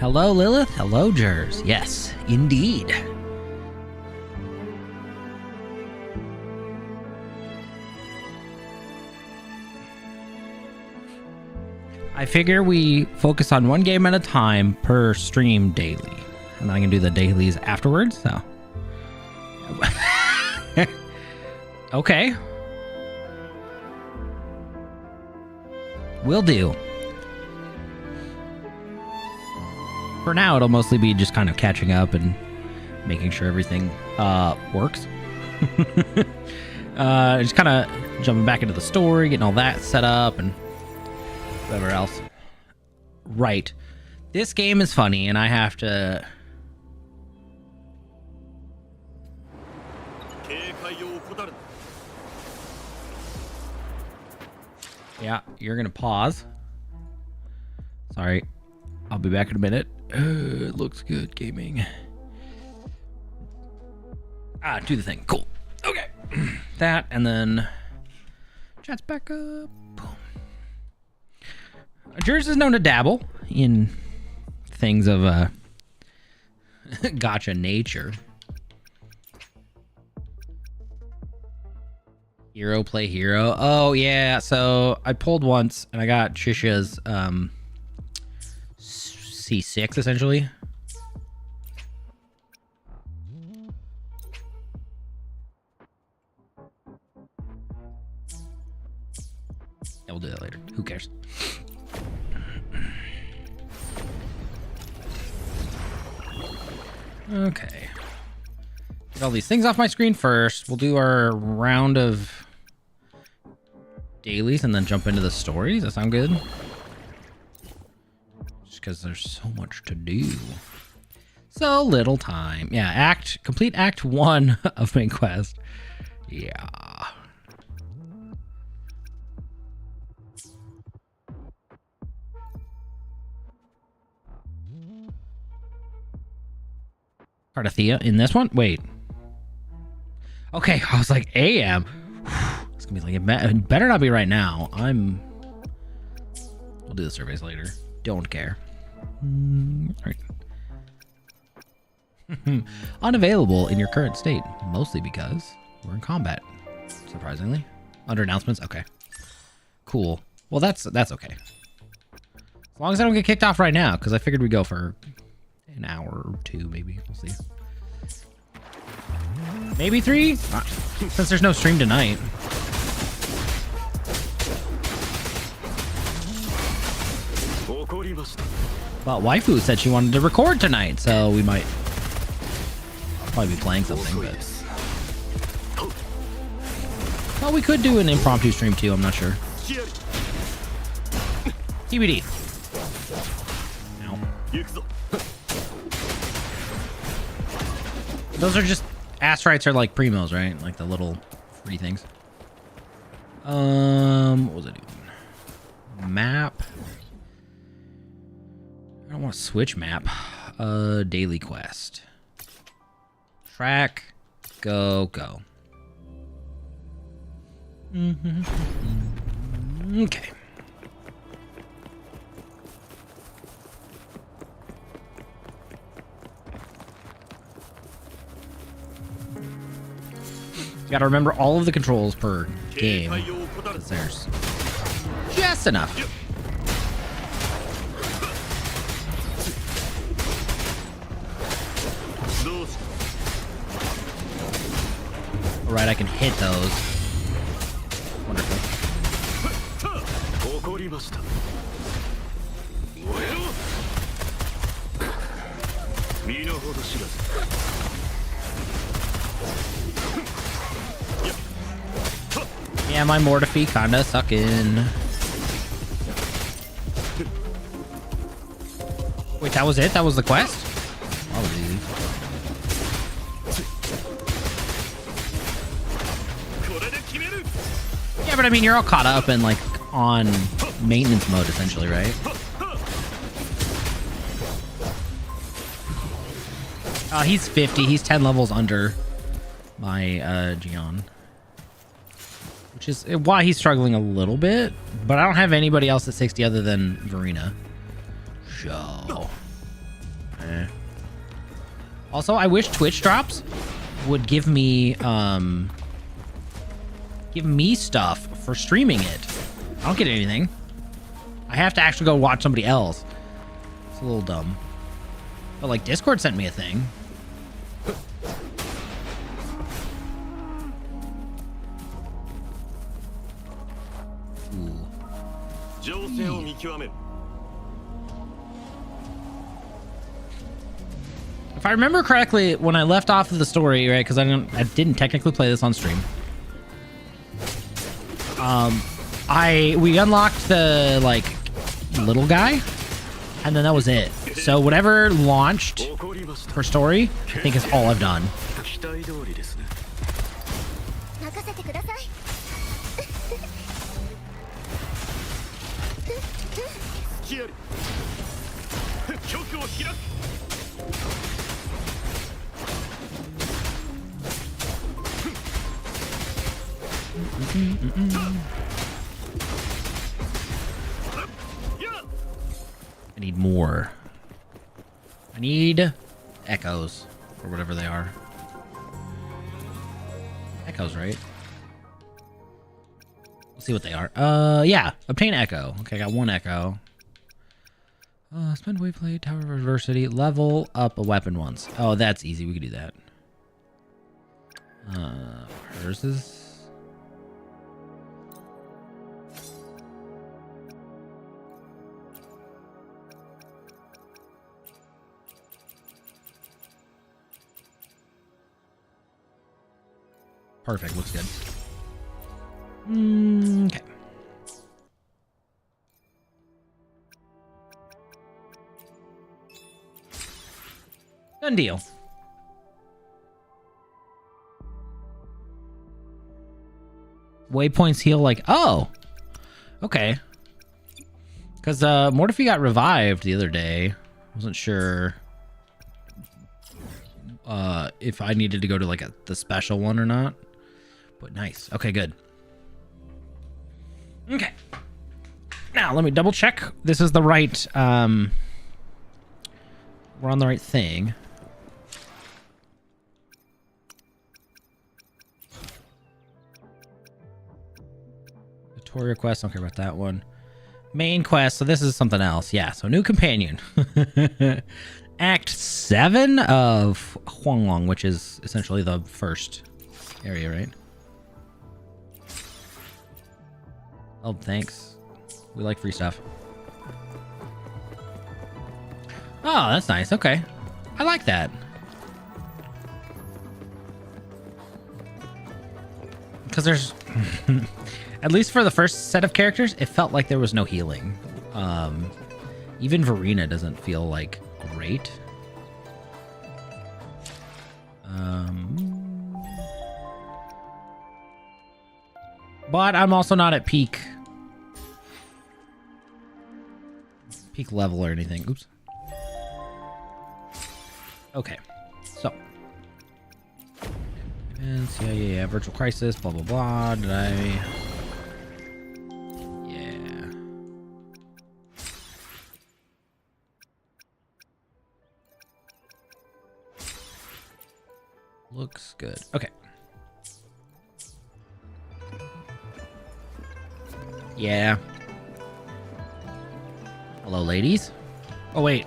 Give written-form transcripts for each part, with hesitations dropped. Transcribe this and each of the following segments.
Hello, Lilith. Hello, Jers. Yes, indeed. I figure we focus on one game at a time per stream daily. And I can do the dailies afterwards, so. Okay. Will do. For now, it'll mostly be just kind of catching up and making sure everything works. Just kind of jumping back into the story, getting all that set up, and whatever else. Right. This game is funny, and I have to... Yeah, you're gonna pause. Sorry. I'll be back in a minute. It looks good, gaming. Do the thing. Cool. Okay. That, and then... Chat's back up. Boom. Jers is known to dabble in things of gotcha nature. Hero play hero. Oh yeah, so I pulled once and I got Shisha's C6 essentially. Yeah, we'll do that later. Who cares? Okay. Get all these things off my screen first. We'll do our round of dailies and then jump into the stories. That sound good? Just because there's so much to do. So little time. Yeah, complete act 1 of main quest. Yeah. Cardathea in this one? Wait. Okay, I was like, AM. It's gonna be like, it better not be right now. We'll do the surveys later. Don't care. All right. Unavailable in your current state, mostly because we're in combat. Surprisingly, under announcements. Okay, cool. Well, that's okay. As long as I don't get kicked off right now, because I figured we'd go for an hour or 2, maybe. We'll see. Maybe 3, since there's no stream tonight. But waifu said she wanted to record tonight, so we might probably be playing something. But well, we could do an impromptu stream too. I'm not sure. TBD. Ow. Those are just asteroids are like primos, right? Like the little free things. What was I doing? Map. I don't want to switch map. Daily quest. Track. Go. Okay. You gotta remember all of the controls per game, because there's just enough. Alright, I can hit those. Wonderful. Yeah, my Mortifee kinda sucking. Wait, that was it? That was the quest? That was easy. Yeah, but I mean, you're all caught up and like on maintenance mode essentially, right? He's 50. He's 10 levels under my Gion. Which is why he's struggling a little bit. But I don't have anybody else at 60 other than Verena. So. Also, I wish Twitch drops would give me stuff for streaming it. I don't get anything. I have to actually go watch somebody else. It's a little dumb. But like Discord sent me a thing. If I remember correctly, when I left off of the story, right, because I didn't technically play this on stream. We unlocked the like little guy, and then that was it. So whatever launched for story, I think is all I've done. I need more. I need echoes, or whatever they are. Echoes, right? We'll see what they are. Yeah. Obtain echo. Okay, I got one echo. Spend wayplay, tower of adversity, level up a weapon once. Oh, that's easy. We could do that. Hers is... Perfect, looks good. Okay. Done deal. Waypoints heal like, oh, okay. Because Mortifi got revived the other day. Wasn't sure if I needed to go to like the special one or not. But nice. Okay, good. Okay. Now let me double check. This is the right. We're on the right thing. Tutorial quest. Don't care about that one. Main quest. So this is something else. Yeah. So new companion. Act 7 of Huanglong, which is essentially the first area, right? Oh, thanks. We like free stuff. Oh, that's nice. Okay. I like that. Because there's... at least for the first set of characters, it felt like there was no healing. Even Verena doesn't feel like great. But I'm also not at peak level or anything. Oops. Okay. So. Events, yeah. Virtual crisis, blah, blah, blah. Did I... Yeah. Looks good. Okay. Yeah. Hello, ladies. Oh, wait.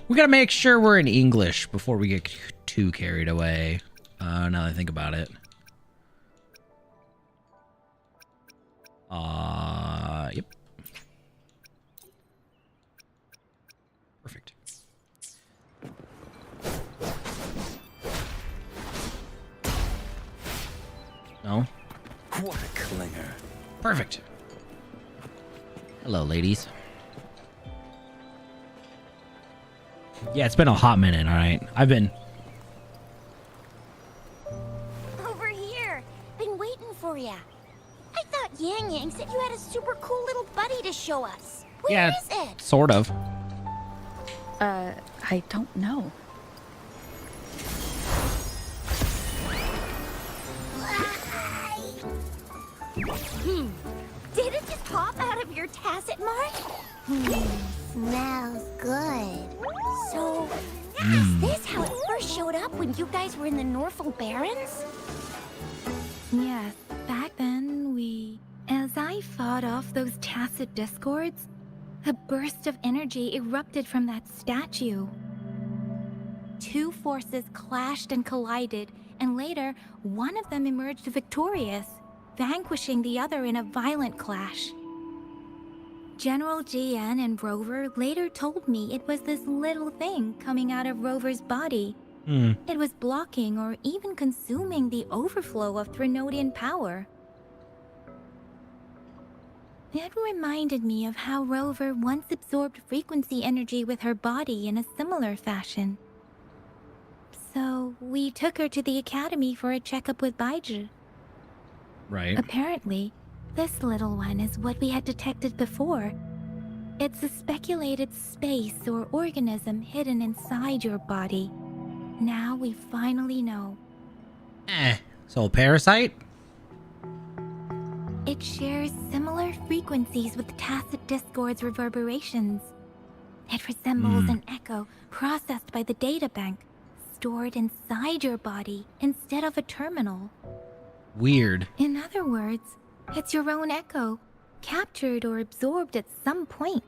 We gotta make sure we're in English before we get too carried away. Now that I think about it. Yep. Perfect. No? What a clinger. Perfect. Hello, ladies. Yeah, it's been a hot minute, alright? I've been... Over here. Been waiting for ya. I thought Yang Yang said you had a super cool little buddy to show us. Where is it? Sort of. I don't know. Did it just pop out of your tacit mark? Smells good. guys were in the Norfolk Barrens? Yes, back then As I fought off those tacit discords, a burst of energy erupted from that statue. Two forces clashed and collided, and later, one of them emerged victorious, vanquishing the other in a violent clash. General GN and Rover later told me it was this little thing coming out of Rover's body. It was blocking or even consuming the overflow of Threnodian power. It reminded me of how Rover once absorbed frequency energy with her body in a similar fashion. So we took her to the academy for a checkup with Baizhi. Right. Apparently, this little one is what we had detected before. It's a speculated space or organism hidden inside your body. Now we finally know. So a parasite? It shares similar frequencies with tacit discord's reverberations. It resembles an echo processed by the data bank, stored inside your body instead of a terminal. Weird. In other words, it's your own echo, captured or absorbed at some point.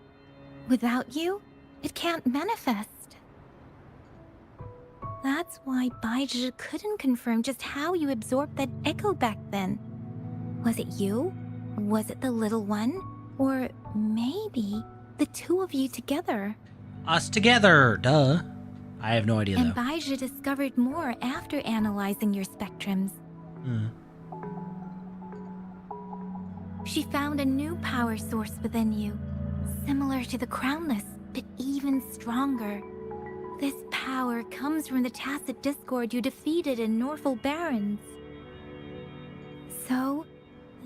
Without you, it can't manifest. That's why Baizhi couldn't confirm just how you absorbed that echo back then. Was it you? Was it the little one? Or maybe the two of you together? Us together, duh. I have no idea, And though. Baizhi discovered more after analyzing your spectrums. She found a new power source within you, similar to the Crownless, but even stronger. This power comes from the tacit discord you defeated in Norfolk Barrens. So,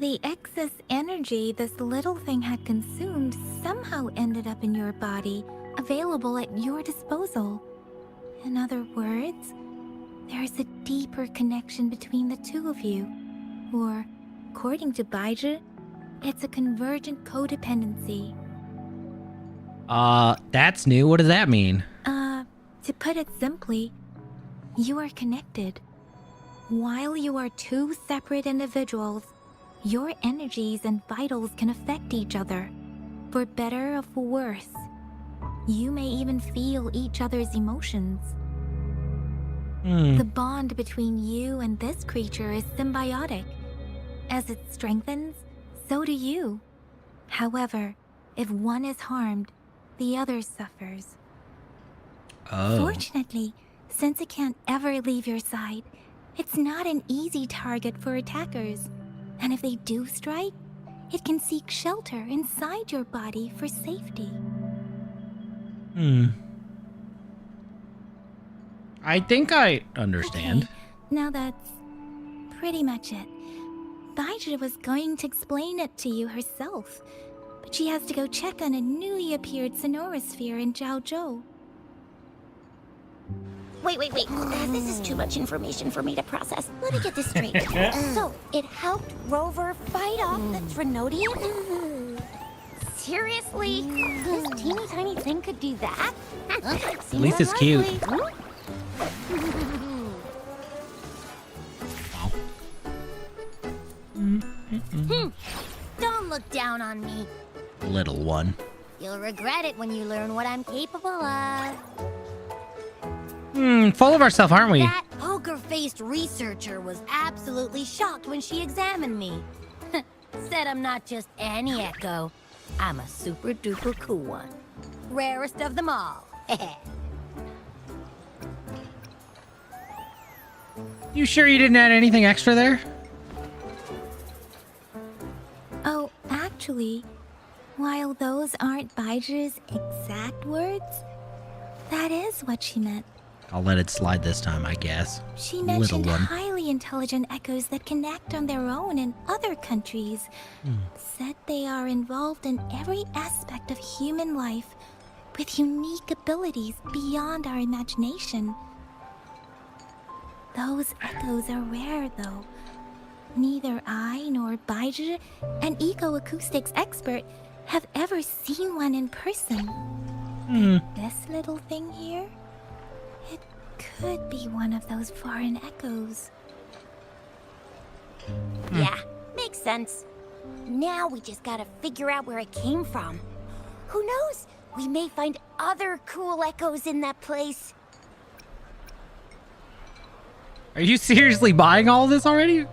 the excess energy this little thing had consumed somehow ended up in your body, available at your disposal. In other words, there's a deeper connection between the two of you. Or, according to Baizhi, it's a convergent codependency. That's new. What does that mean? To put it simply, you are connected. While you are two separate individuals, your energies and vitals can affect each other, for better or for worse. You may even feel each other's emotions. The bond between you and this creature is symbiotic. As it strengthens, so do you. However, if one is harmed, the other suffers. Oh. Fortunately, since it can't ever leave your side, it's not an easy target for attackers. And if they do strike, it can seek shelter inside your body for safety. I think I understand. Okay, now that's pretty much it. Baizhi was going to explain it to you herself, but she has to go check on a newly appeared sonorosphere in Jiaozhou. Wait. This is too much information for me to process. Let me get this straight. So, it helped Rover fight off the Threnodian? Seriously? This teeny tiny thing could do that? At least it's cute. Don't look down on me. Little one. You'll regret it when you learn what I'm capable of. Full of ourselves, aren't we? That poker-faced researcher was absolutely shocked when she examined me. Said I'm not just any echo. I'm a super-duper cool one. Rarest of them all. You sure you didn't add anything extra there? Oh, actually, while those aren't Baizhi's exact words, that is what she meant. I'll let it slide this time, I guess. She Little mentioned one. highly intelligent echoes that can act on their own in other countries. Said they are involved in every aspect of human life with unique abilities beyond our imagination. Those echoes are rare, though. Neither I nor Baizhi, an eco-acoustics expert, have ever seen one in person. This little thing here? It could be one of those foreign echoes. Yeah, makes sense. Now we just gotta figure out where it came from. Who knows? We may find other cool echoes in that place. Are you seriously buying all this already?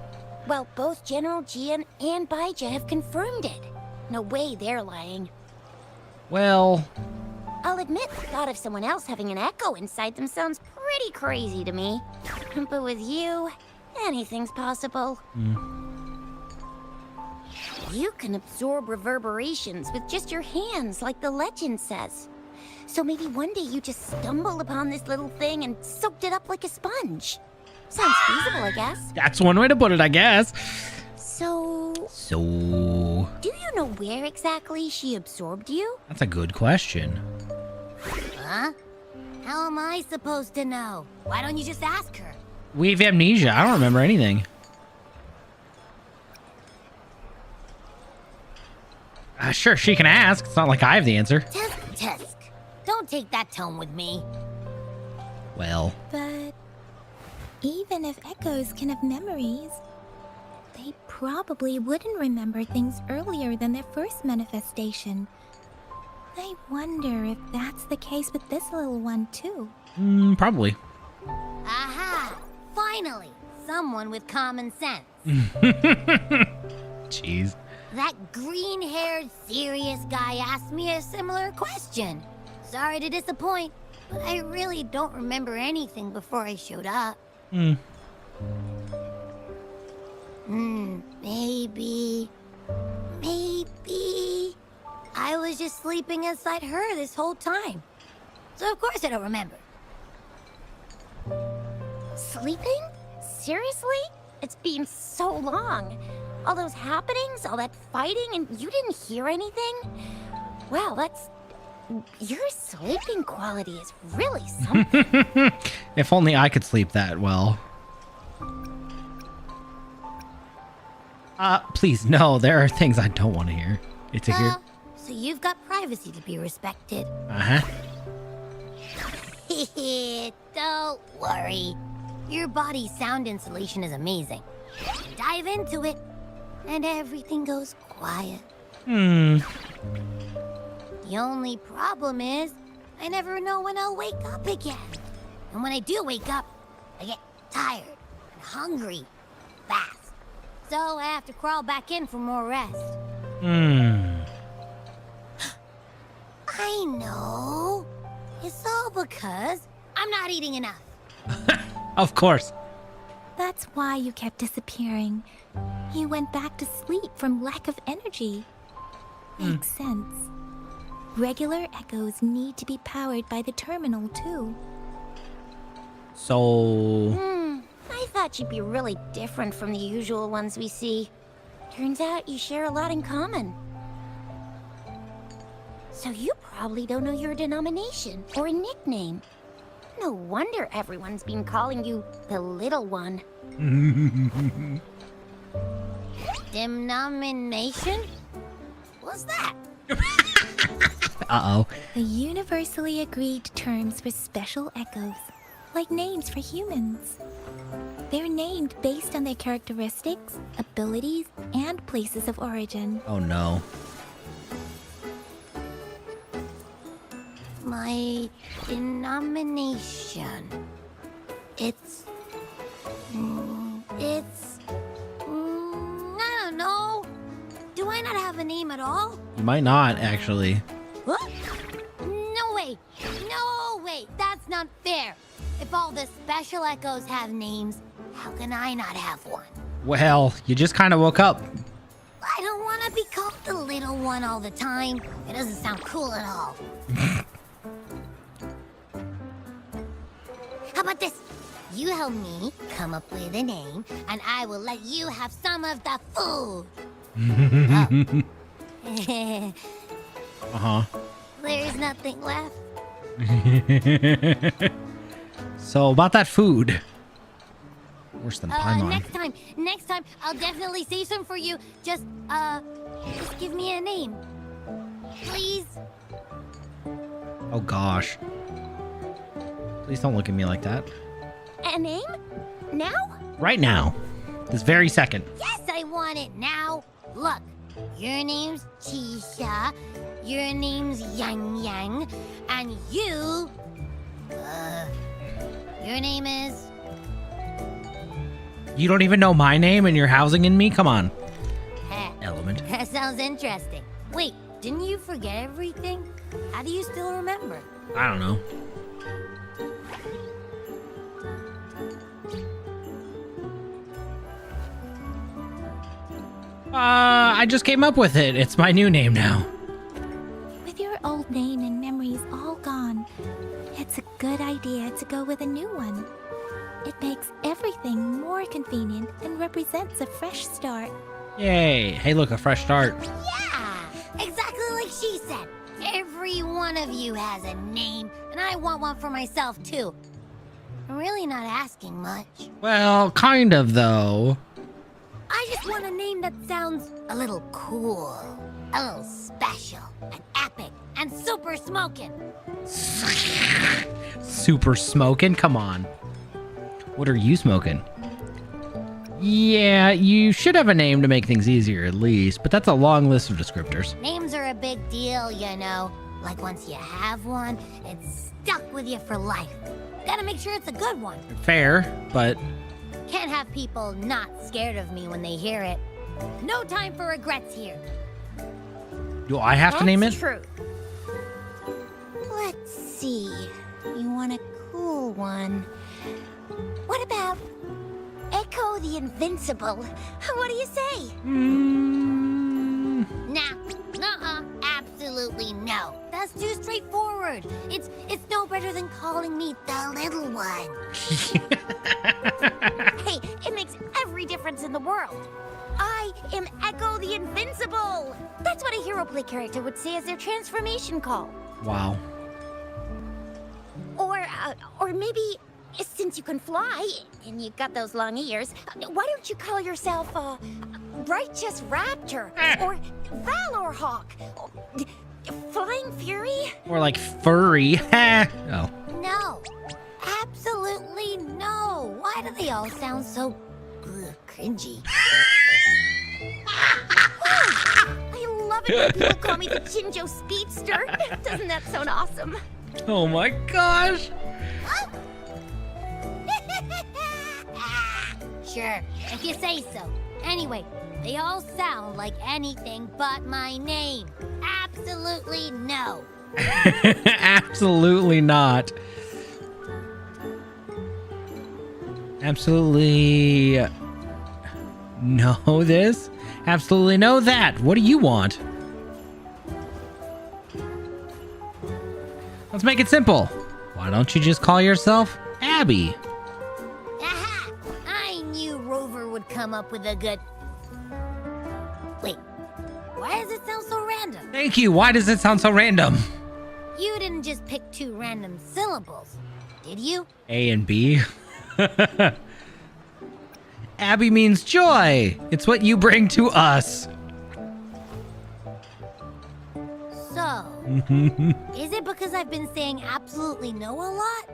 Well, both General Jian and Baija have confirmed it. No way they're lying. Well, I'll admit the thought of someone else having an echo inside them sounds pretty crazy to me. But with you, anything's possible. You can absorb reverberations with just your hands, like the legend says. So maybe one day you just stumbled upon this little thing and soaked it up like a sponge. Sounds feasible, I guess. that's one way to put it, I guess. So, So, do you know where exactly she absorbed you? that's a good question. Huh? How am I supposed to know? Why don't you just ask her? We have amnesia. I don't remember anything. Sure, she can ask. It's not like I have the answer. Tisk. Don't take that tone with me. Well, But even if echoes can have memories, they probably wouldn't remember things earlier than their first manifestation. I wonder if that's the case with this little one too. probably. Aha! Finally! Someone with common sense. Jeez. That green-haired, serious guy asked me a similar question. Sorry to disappoint, but I really don't remember anything before I showed up. Maybe I was just sleeping inside her this whole time. So of course I don't remember. Sleeping? Seriously? It's been so long. All those happenings, all that fighting, and you didn't hear anything? Wow, your sleeping quality is really something. If only I could sleep that well. Please, no, there are things I don't want to hear. It's a here. So you've got privacy to be respected. Uh-huh. Don't worry. Your body's sound insulation is amazing. Dive into it, and everything goes quiet. The only problem is, I never know when I'll wake up again. And when I do wake up, I get tired and hungry fast. So I have to crawl back in for more rest. I know. It's all because I'm not eating enough. Of course. That's why you kept disappearing. You went back to sleep from lack of energy. Makes sense. Regular echoes need to be powered by the terminal, too. So... I thought you'd be really different from the usual ones we see. Turns out you share a lot in common. So you probably don't know your denomination or a nickname. No wonder everyone's been calling you the Little One. Denomination? What's that? Uh-oh. The universally agreed terms for special echoes, like names for humans. They're named based on their characteristics, abilities, and places of origin. Oh, no. My denomination. It's... I don't know. Do I not have a name at all? You might not, actually. What? No way. No way. That's not fair. If all the special echoes have names, how can I not have one? Well, you just kind of woke up. I don't want to be called the Little One all the time. It doesn't sound cool at all. How about this? You help me come up with a name, and I will let you have some of the food. Oh. Uh-huh. There's nothing left. So, about that food. Worse than Paimon. Next time, I'll definitely save some for you. Just give me a name. Please? Oh, gosh. Please don't look at me like that. A name? Now? Right now. This very second. Yes, I want it now. Look, your name's Tisha, your name's Yang Yang, and you... your name is... You don't even know my name and you're housing in me? Come on. Heh. Element. That sounds interesting. Wait, didn't you forget everything? How do you still remember? I don't know. I just came up with it. It's my new name now. With your old name and memories all gone, it's a good idea to go with a new one. It makes everything more convenient and represents a fresh start. Yay. Hey, look, a fresh start. Yeah, exactly like she said. Every one of you has a name, and I want one for myself, too. I'm really not asking much. Well, kind of, though. I just want a name that sounds a little cool, a little special, and epic, and super smoking. Super smoking? Come on. What are you smoking? Yeah, you should have a name to make things easier at least, but that's a long list of descriptors. Names are a big deal, you know. Like once you have one, it's stuck with you for life. Gotta make sure it's a good one. Fair, but... Can't have people not scared of me when they hear it. No time for regrets here. Do I have to name it? True. Let's see. You want a cool one. What about Echo the Invincible? What do you say? Nah. Nuh-uh. Absolutely no. That's too straightforward. It's no better than calling me the little one. Hey, it makes every difference in the world. I am Echo the Invincible. That's what a hero play character would say as their transformation call. Wow. Or maybe, since you can fly and you got those long ears, why don't you call yourself Righteous Raptor or Valor Hawk, or Flying Fury? Or like furry. Oh. No, absolutely no. Why do they all sound so cringy? I love it when people call me the Jinjo Speedster. Doesn't that sound awesome? Oh my gosh. Sure, if you say so. Anyway, they all sound like anything but my name. Absolutely no. Absolutely not. Absolutely no this. Absolutely no that. What do you want? Let's make it simple. Why don't you just call yourself Abby? Aha! I knew Rover would come up with a good... Wait, why does it sound so random? Thank you. Why does it sound so random? You didn't just pick two random syllables, did you? A and B. Abby means joy. It's what you bring to us. So, is it because I've been saying absolutely no a lot?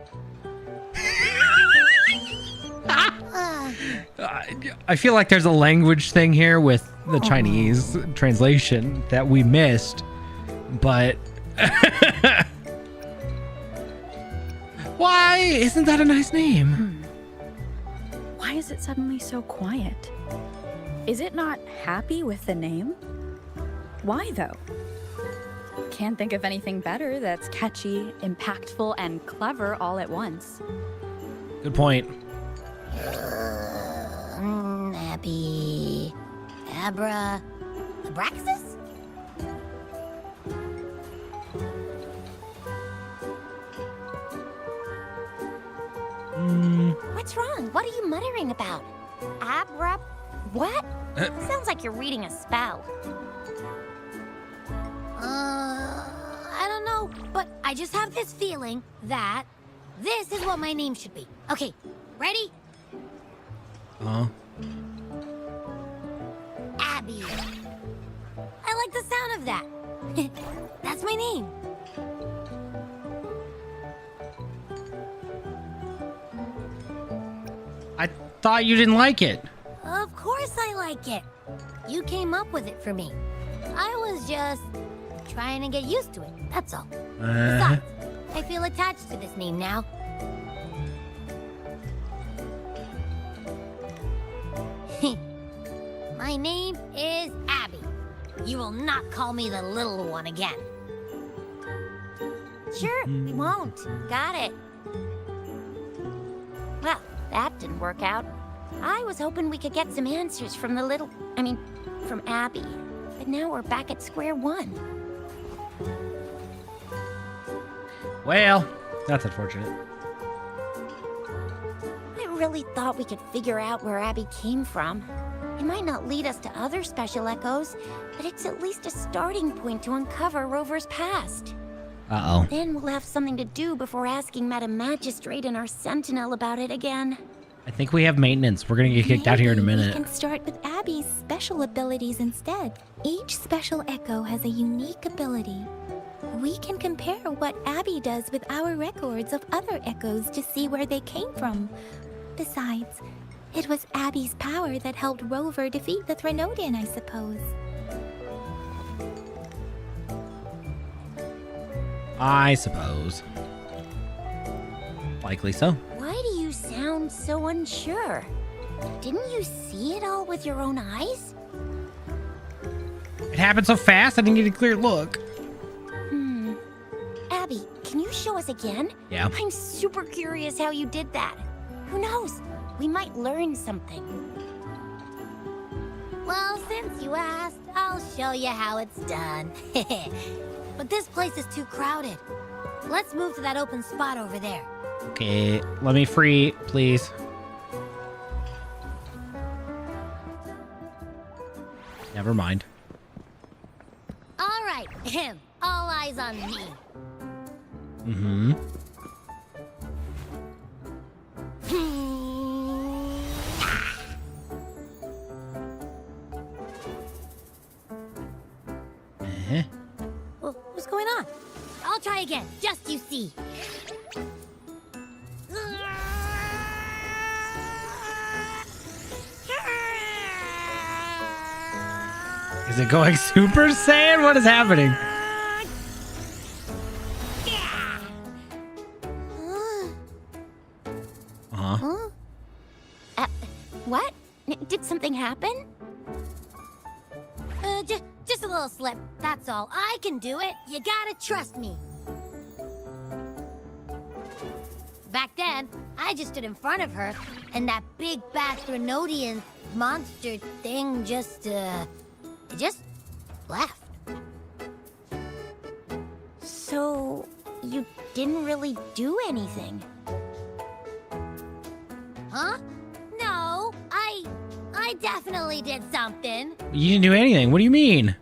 I feel like there's a language thing here with the Chinese translation that we missed, but why isn't that a nice name? Why is it suddenly so quiet? Is it not happy with the name? Why though? Can't think of anything better that's catchy, impactful, and clever all at once. Good point. Abby... Abra... Abraxas? What's wrong? What are you muttering about? Abra... What? Sounds like you're reading a spell. I don't know, but I just have this feeling that this is what my name should be. Okay, ready? Abby. I like the sound of that. That's my name. I thought you didn't like it. Of course I like it. You came up with it for me. I was just trying to get used to it, that's all. Besides, I feel attached to this name now. My name is Abby. You will not call me the little one again. Sure, we won't. Got it. Well, that didn't work out. I was hoping we could get some answers from from Abby. But now we're back at square one. Well, that's unfortunate. I really thought we could figure out where Abby came from. It might not lead us to other special echoes, but it's at least a starting point to uncover Rover's past. Uh-oh. Then we'll have something to do before asking Madam Magistrate and our Sentinel about it again. I think we have maintenance. We're gonna get kicked out here in a minute. We can start with Abby's special abilities instead. Each special echo has a unique ability. We can compare what Abby does with our records of other echoes to see where they came from. Besides, it was Abby's power that helped Rover defeat the Threnodian, I suppose. I suppose. Likely so. Why do you sound so unsure? Didn't you see it all with your own eyes? It happened so fast, I didn't get a clear look. Abby, can you show us again? Yeah. I'm super curious how you did that. Who knows? We might learn something. Well, since you asked, I'll show you how it's done. But this place is too crowded. Let's move to that open spot over there. Okay, let me free, please. Never mind. All right, all eyes on me. Mm-hmm. What's going on? I'll try again, just you see. Is it going Super Saiyan? What is happening? Uh-huh. What? Did something happen? Just a little slip, that's all. I can do it. You gotta trust me. Back then, I just stood in front of her, and that big bad Threnodian monster thing just left. So, you didn't really do anything? Huh? No, I definitely did something. You didn't do anything. What do you mean?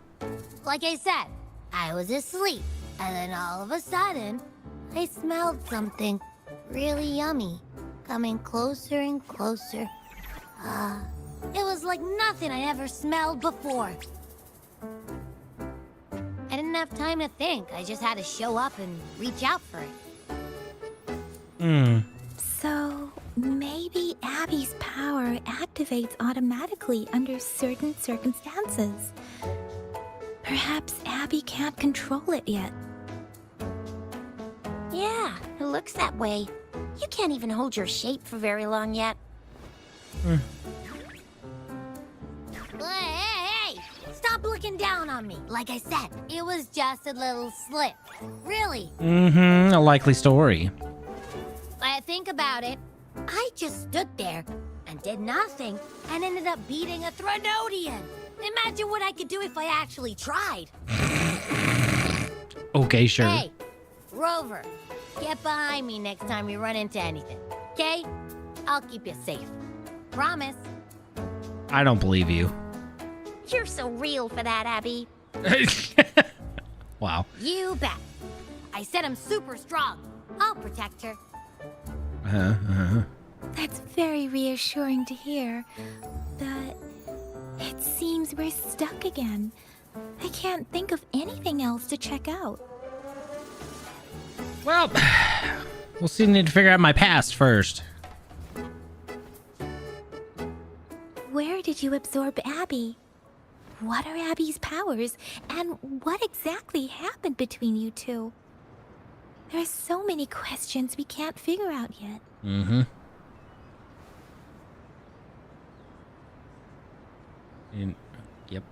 Like I said, I was asleep, and then all of a sudden, I smelled something really yummy, coming closer and closer. It was like nothing I'd ever smelled before. I didn't have time to think. I just had to show up and reach out for it. So, maybe Abby's power activates automatically under certain circumstances. Perhaps Abby can't control it yet. Yeah, it looks that way. You can't even hold your shape for very long yet. Hey! Stop looking down on me. Like I said, it was just a little slip. Really. A likely story. But think about it. I just stood there and did nothing and ended up beating a Threnodian. Imagine what I could do if I actually tried. Okay, sure. Hey, Rover, get behind me next time we run into anything, okay? I'll keep you safe. Promise. I don't believe you. You're so real for that, Abby. Wow. You bet. I said I'm super strong. I'll protect her. That's very reassuring to hear, but it seems we're stuck again. I can't think of anything else to check out. Well, we'll still need to figure out my past first. did you absorb Abby? What are Abby's powers, and what exactly happened between you two? There are so many questions we can't figure out yet. Mm-hmm. Yep.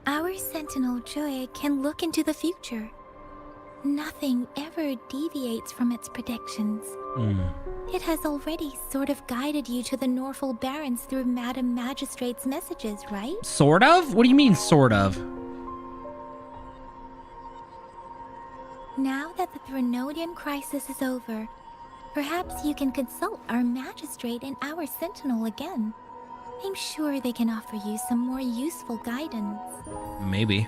Our Sentinel Joy can look into the future. Nothing ever deviates from its predictions. It has already sort of guided you to the Norfolk Barrens through Madam Magistrate's messages, right? Sort of? What do you mean, sort of? Now that the Threnodian crisis is over, perhaps you can consult our Magistrate and our Sentinel again. I'm sure they can offer you some more useful guidance. Maybe.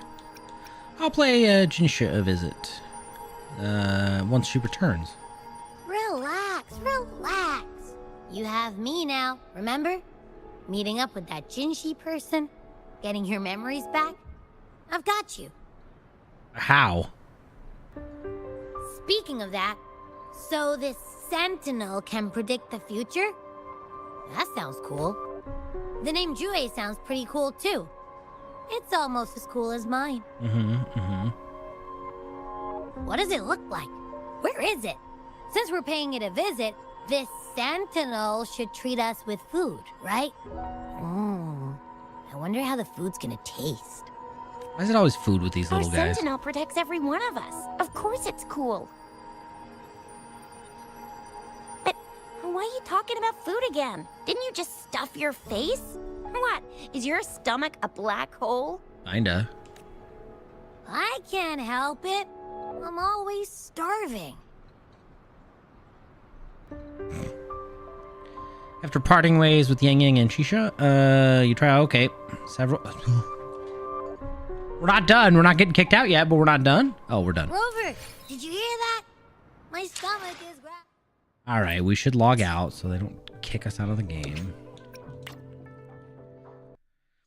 I'll play Jinsha a visit. Once she returns. Relax, relax. You have me now, remember? Meeting up with that Jinshi person, getting your memories back. I've got you. How? Speaking of that, so this Sentinel can predict the future? That sounds cool. The name Jue sounds pretty cool too. It's almost as cool as mine. What does it look like? Where is it? Since we're paying it a visit, this Sentinel should treat us with food, right? I wonder how the food's gonna taste. Why is it always food with these little Our guys? Sentinel protects every one of us. Of course it's cool. But why are you talking about food again? Didn't you just stuff your face? What? Is your stomach a black hole? Kinda. I can't help it. I'm always starving. After parting ways with Yang Yang and Shisha, you try. Okay, several. We're not done. We're not getting kicked out yet, but we're not done. Oh, we're done. Rover, did you hear that? My stomach is All right, we should log out so they don't kick us out of the game.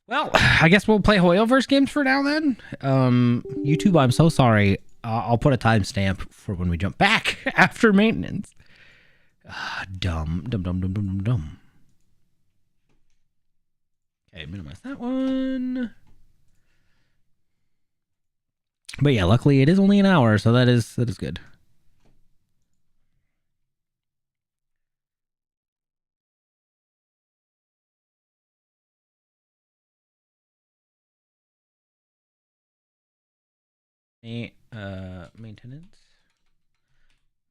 Well, I guess we'll play Hoyoverse games for now then. YouTube, I'm so sorry. I'll put a timestamp for when we jump back after maintenance. Dumb. Okay, minimize that one. But yeah, luckily it is only an hour, so that is good. Maintenance.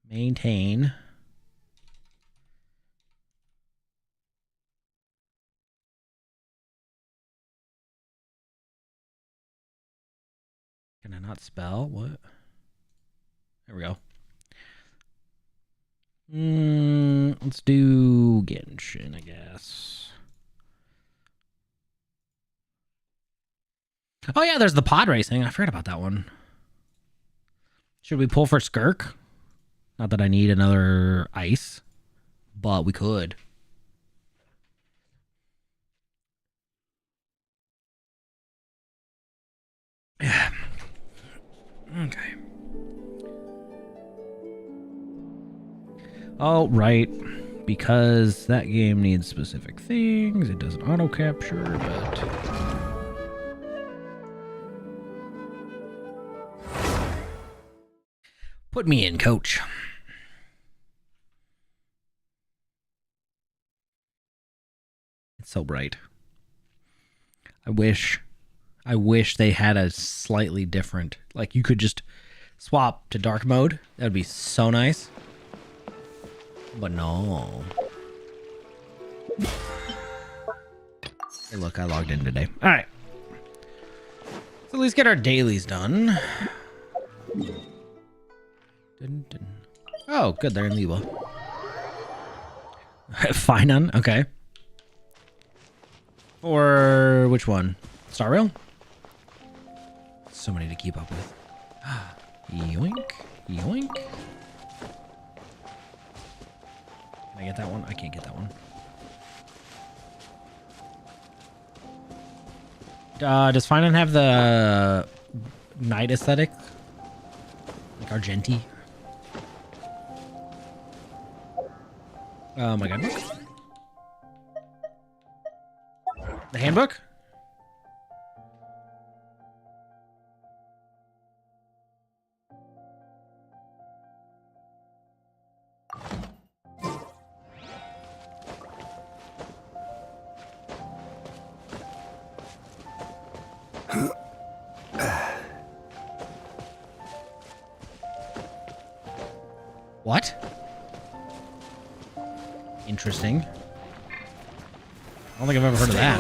Maintain. Can I not spell? What? There we go. Let's do Genshin, I guess. Oh yeah, there's the pod racing. I forgot about that one. Should we pull for Skirk? Not that I need another ice, but we could. Yeah. Okay. Oh, right. Because that game needs specific things. It doesn't auto capture, but. Put me in, coach. It's so bright. I wish they had a slightly different, like you could just swap to dark mode. That would be so nice. But no. Hey, look, I logged in today. All right. So at least get our dailies done. Oh, good. They're in WuWa. Fine on. Okay. Or which one? Star Rail? So many to keep up with. Yoink. Yoink. Can I get that one? I can't get that one. Does Finan have the night aesthetic? Like Argenti? Oh my god. The The handbook? What? Interesting. I don't think I've ever heard of that.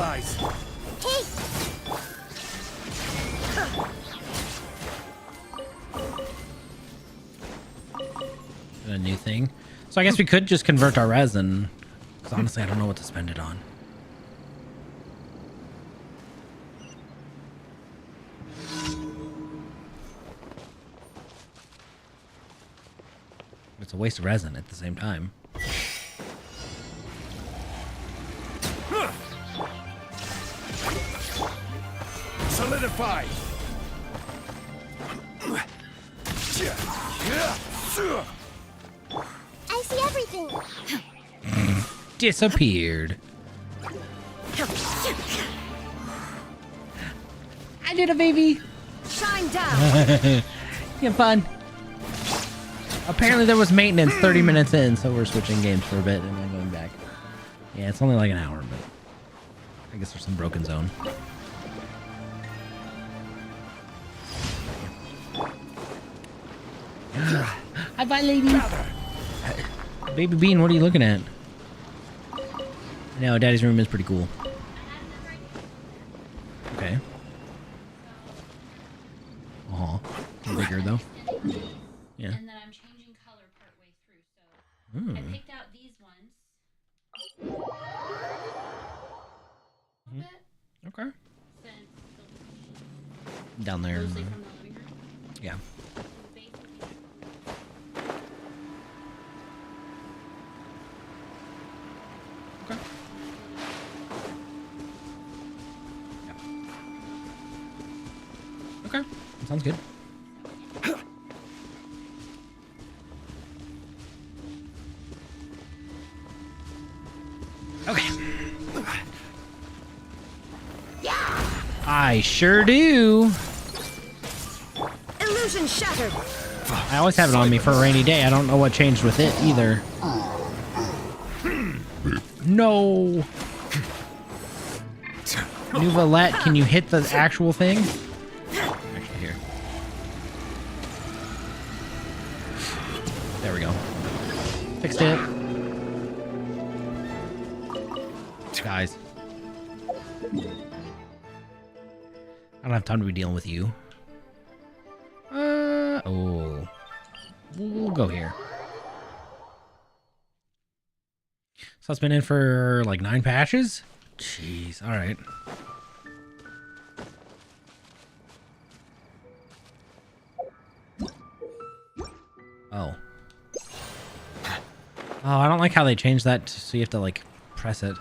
Hey! A new thing. So I guess we could just convert our resin. Because honestly, I don't know what to spend it on. It's a waste of resin at the same time. Solidify. I see everything. Disappeared. I did a baby. Shine down. You have fun. Apparently there was maintenance 30 minutes in, so we're switching games for a bit and then going back. Yeah, it's only like an hour, but I guess there's some broken zone. Hi, bye, lady. Baby Bean, what are you looking at? No, Daddy's room is pretty cool. Okay. Bigger though. Yeah. And then I'm changing color partway through, so I picked out these ones. A little bit, Okay. since Down there. mostly from the living room. Yeah. The base would be Okay. Okay. That sounds good. Okay. I sure do. Illusion shattered. I always have it on me for a rainy day. I don't know what changed with it either. No. New Valette, can you hit the actual thing? Actually, here. There we go. Fixed it. Guys. I don't have time to be dealing with you. Oh. We'll go here. So it's been in for like 9 patches? Jeez, alright. Oh. Oh, I don't like how they changed that so you have to like press it.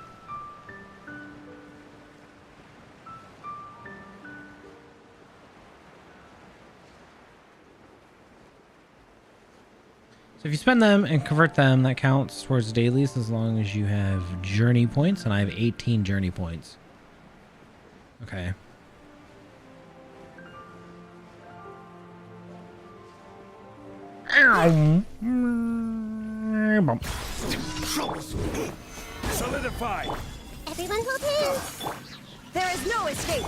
So if you spend them and convert them, that counts towards dailies as long as you have journey points, and I have 18 journey points. Okay. Solidify. Everyone hold hands. There is no escape.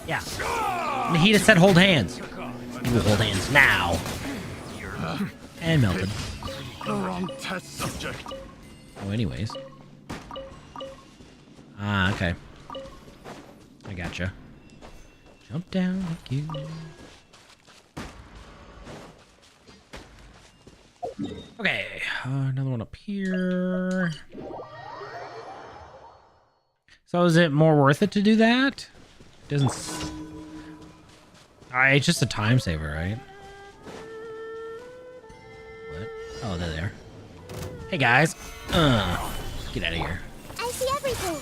Yeah. Nahida said hold hands. You will hold hands now. And melted. The wrong test subject. Oh, anyways. Ah, okay. I gotcha. Jump down like you. Okay, another one up here. So is it more worth it to do that? Doesn't. It's just a time saver, right? What? Oh, they're there. Hey guys. Get out of here. I see everything.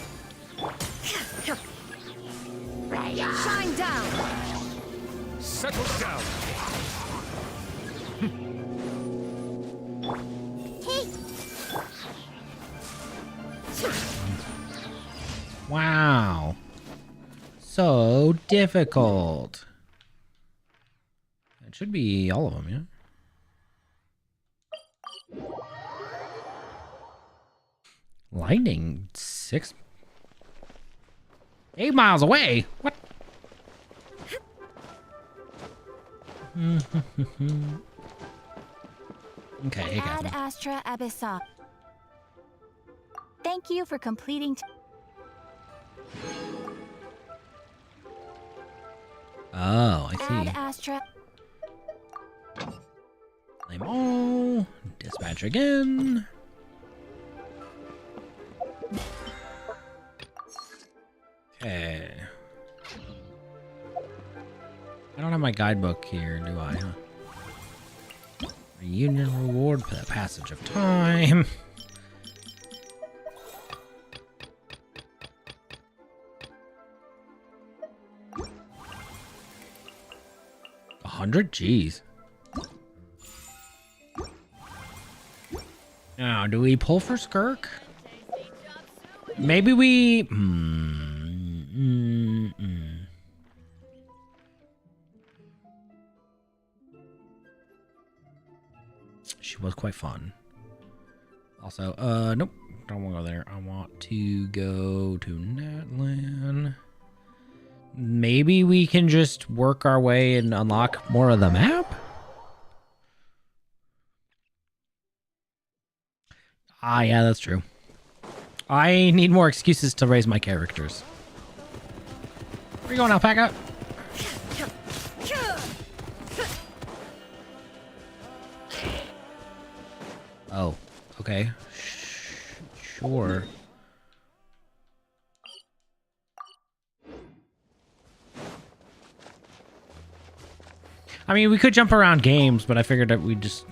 Shine down. Settle down. Hey. Wow. So difficult. It should be all of them, yeah? Lightning 8 miles away? What? Okay, hey, Ad Catherine. Astra Abyssa. Thank you for completing. Oh, I Ad see. Astra. Claim all. Dispatch again. Okay. I don't have my guidebook here, do I? Huh? Reunion reward for the passage of time. $100? Jeez. Now, do we pull for Skirk? Maybe we... She was quite fun. Also, nope. Don't want to go there. I want to go to Natlan. Maybe we can just work our way and unlock more of the map? Ah, yeah, that's true. I need more excuses to raise my characters. Where you going, Alpaca? Oh, okay. Sure. I mean, we could jump around games, but I figured that we just...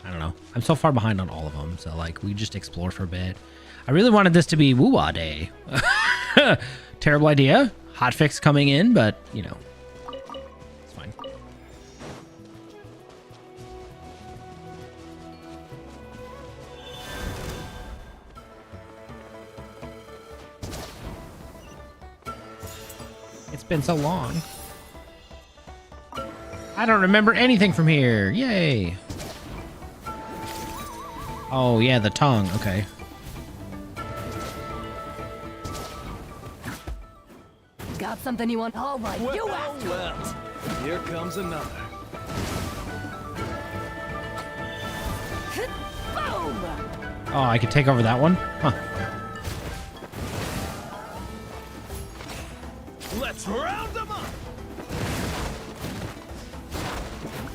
I don't know. I'm so far behind on all of them, so, like, we just explore for a bit. I really wanted this to be WuWa Day. Terrible idea. Hotfix coming in, but, you know. It's fine. It's been so long. I don't remember anything from here. Yay. Oh, yeah, the tongue. Okay. Got something you want? All right, you after well, here comes another. Boom! Oh, I could take over that one? Huh. Let's round them up.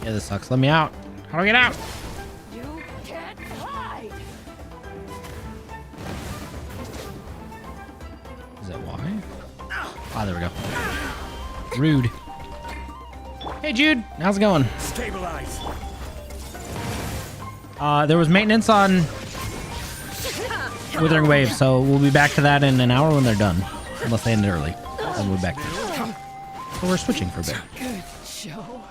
Yeah, this sucks. Let me out. How do I get out? You can't hide! Is that why? Ah, there we go. Rude. Hey, Jude. How's it going? Stabilize. There was maintenance on Wuthering Waves, so we'll be back to that in an hour when they're done. Unless they end early. Then we'll be back there. So we're switching for a bit. Good show.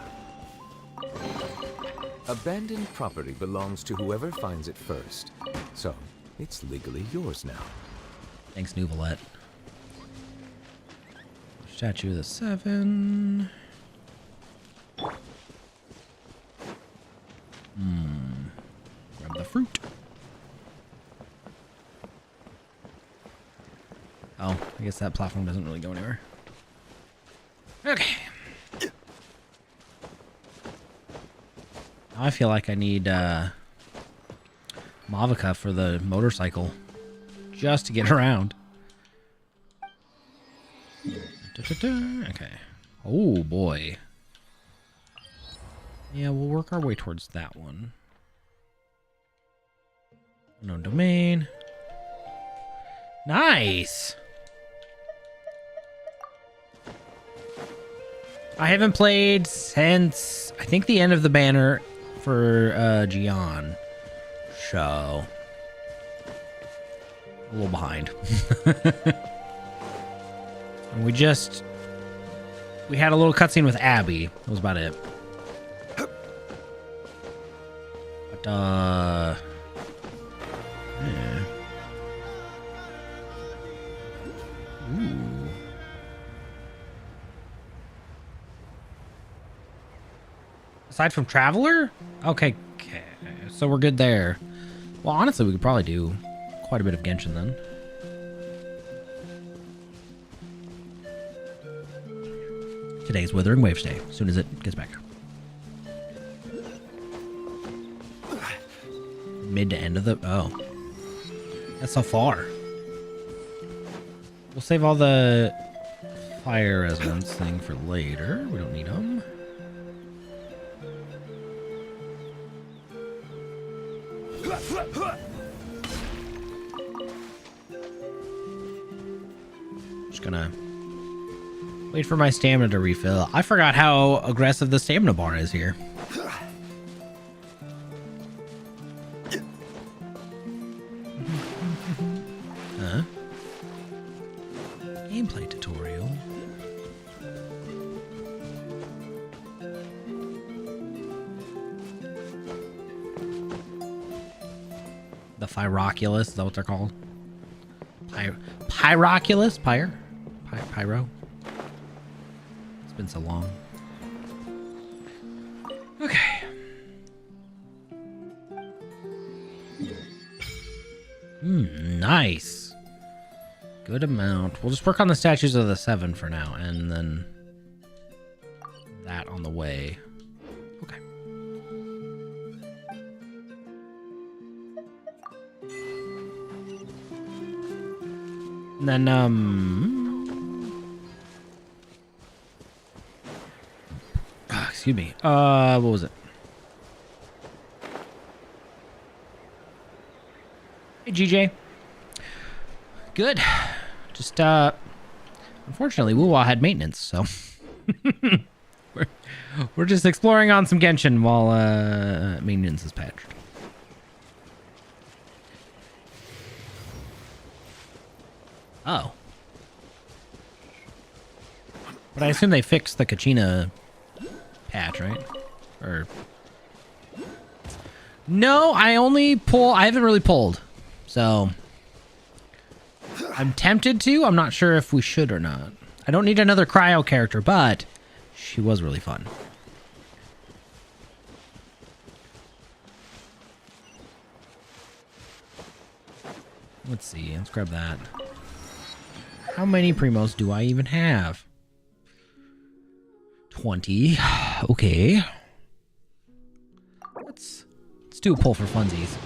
Abandoned property belongs to whoever finds it first. So, it's legally yours now. Thanks, Nouvelette. Statue of the Seven. Grab the fruit. Oh, I guess that platform doesn't really go anywhere. Okay. Now I feel like I need Mavica for the motorcycle just to get around. Okay. Oh boy. Yeah, we'll work our way towards that one. Unknown domain. Nice. I haven't played since I think the end of the banner for Gian. So a little behind. And we had a little cutscene with Abby. That was about it. But yeah. Ooh. Aside from Traveler? Okay, so we're good there. Well, honestly, we could probably do quite a bit of Genshin then. Today's Withering Waves Day, as soon as it gets back. Mid to end of the... Oh. That's so far. We'll save all the fire residence thing for later. We don't need them. Just gonna wait for my stamina to refill. I forgot how aggressive the stamina bar is here. Huh? Gameplay tutorial. The Pyroculus, is that what they're called? Pyroculus? Pyro? It's been so long. Okay. Nice. Good amount. We'll just work on the statues of the 7 for now, and then that on the way. Okay. And then, excuse me. What was it? Hey, GJ. Good. Just, unfortunately, WuWa had maintenance, so we're just exploring on some Genshin while, maintenance is patched. Oh. But I assume they fixed the Kachina patch, right? Or... No, I haven't really pulled. So... I'm tempted to. I'm not sure if we should or not. I don't need another cryo character, but she was really fun. Let's see. Let's grab that. How many primos do I even have? 20. Okay. Let's do a pull for funsies.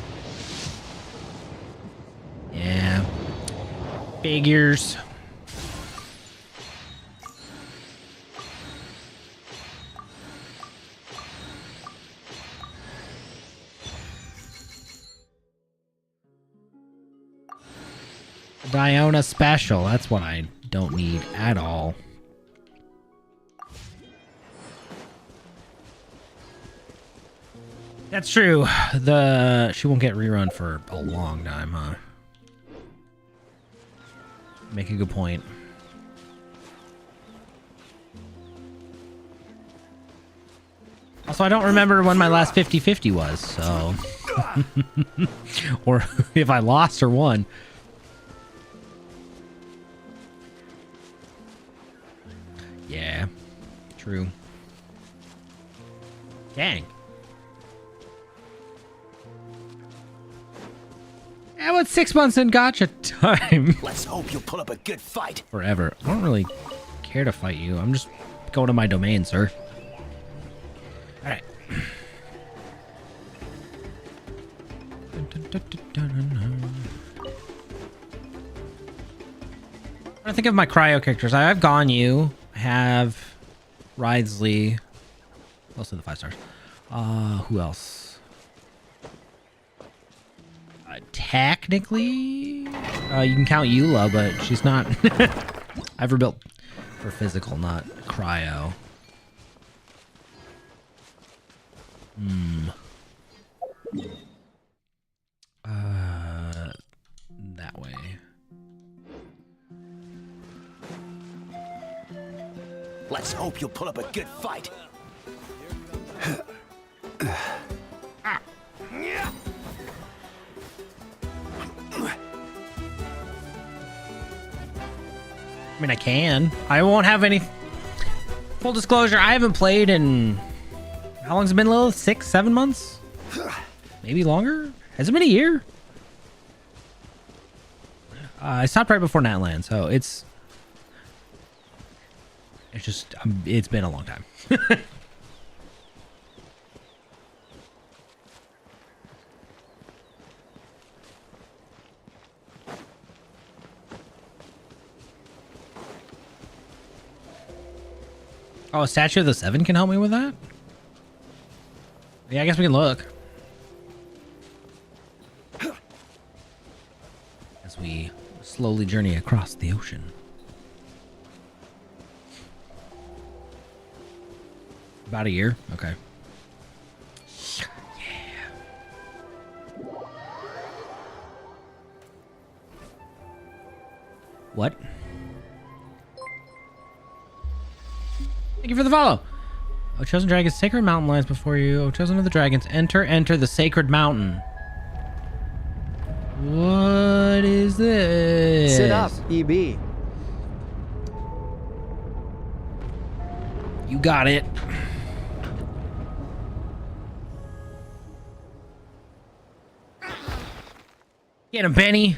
Yeah. Figures. Diona special. That's what I don't need at all. That's true. She won't get rerun for a long time, huh? Make a good point. Also, I don't remember when my last 50-50 was, so... or if I lost or won. Yeah, true. Dang. Yeah, what's 6 months in gacha time? Let's hope you'll pull up a good fight. Forever. I don't really care to fight you. I'm just going to my domain, sir. Alright. I think of my cryo characters. I have Ganyu. I have Ridesley. Mostly the 5 stars. Who else? Technically, you can count Eula, but she's not. I've rebuilt for physical, not cryo. That way. Let's hope you'll pull up a good fight. I mean, I can. I won't have any... Full disclosure, I haven't played in How long's it been, Lilith? 6, 7 months? Maybe longer? Has it been a year? I stopped right before Natland, so it's just, it's been a long time. Oh, a Statue of the Seven can help me with that? Yeah, I guess we can look. As we slowly journey across the ocean. About a year? Okay. Yeah. What? Thank you for the follow. Oh, chosen dragons, sacred mountain lies before you. Oh, chosen of the dragons, enter the sacred mountain. What is this? Sit up, EB. You got it. Get him, Benny.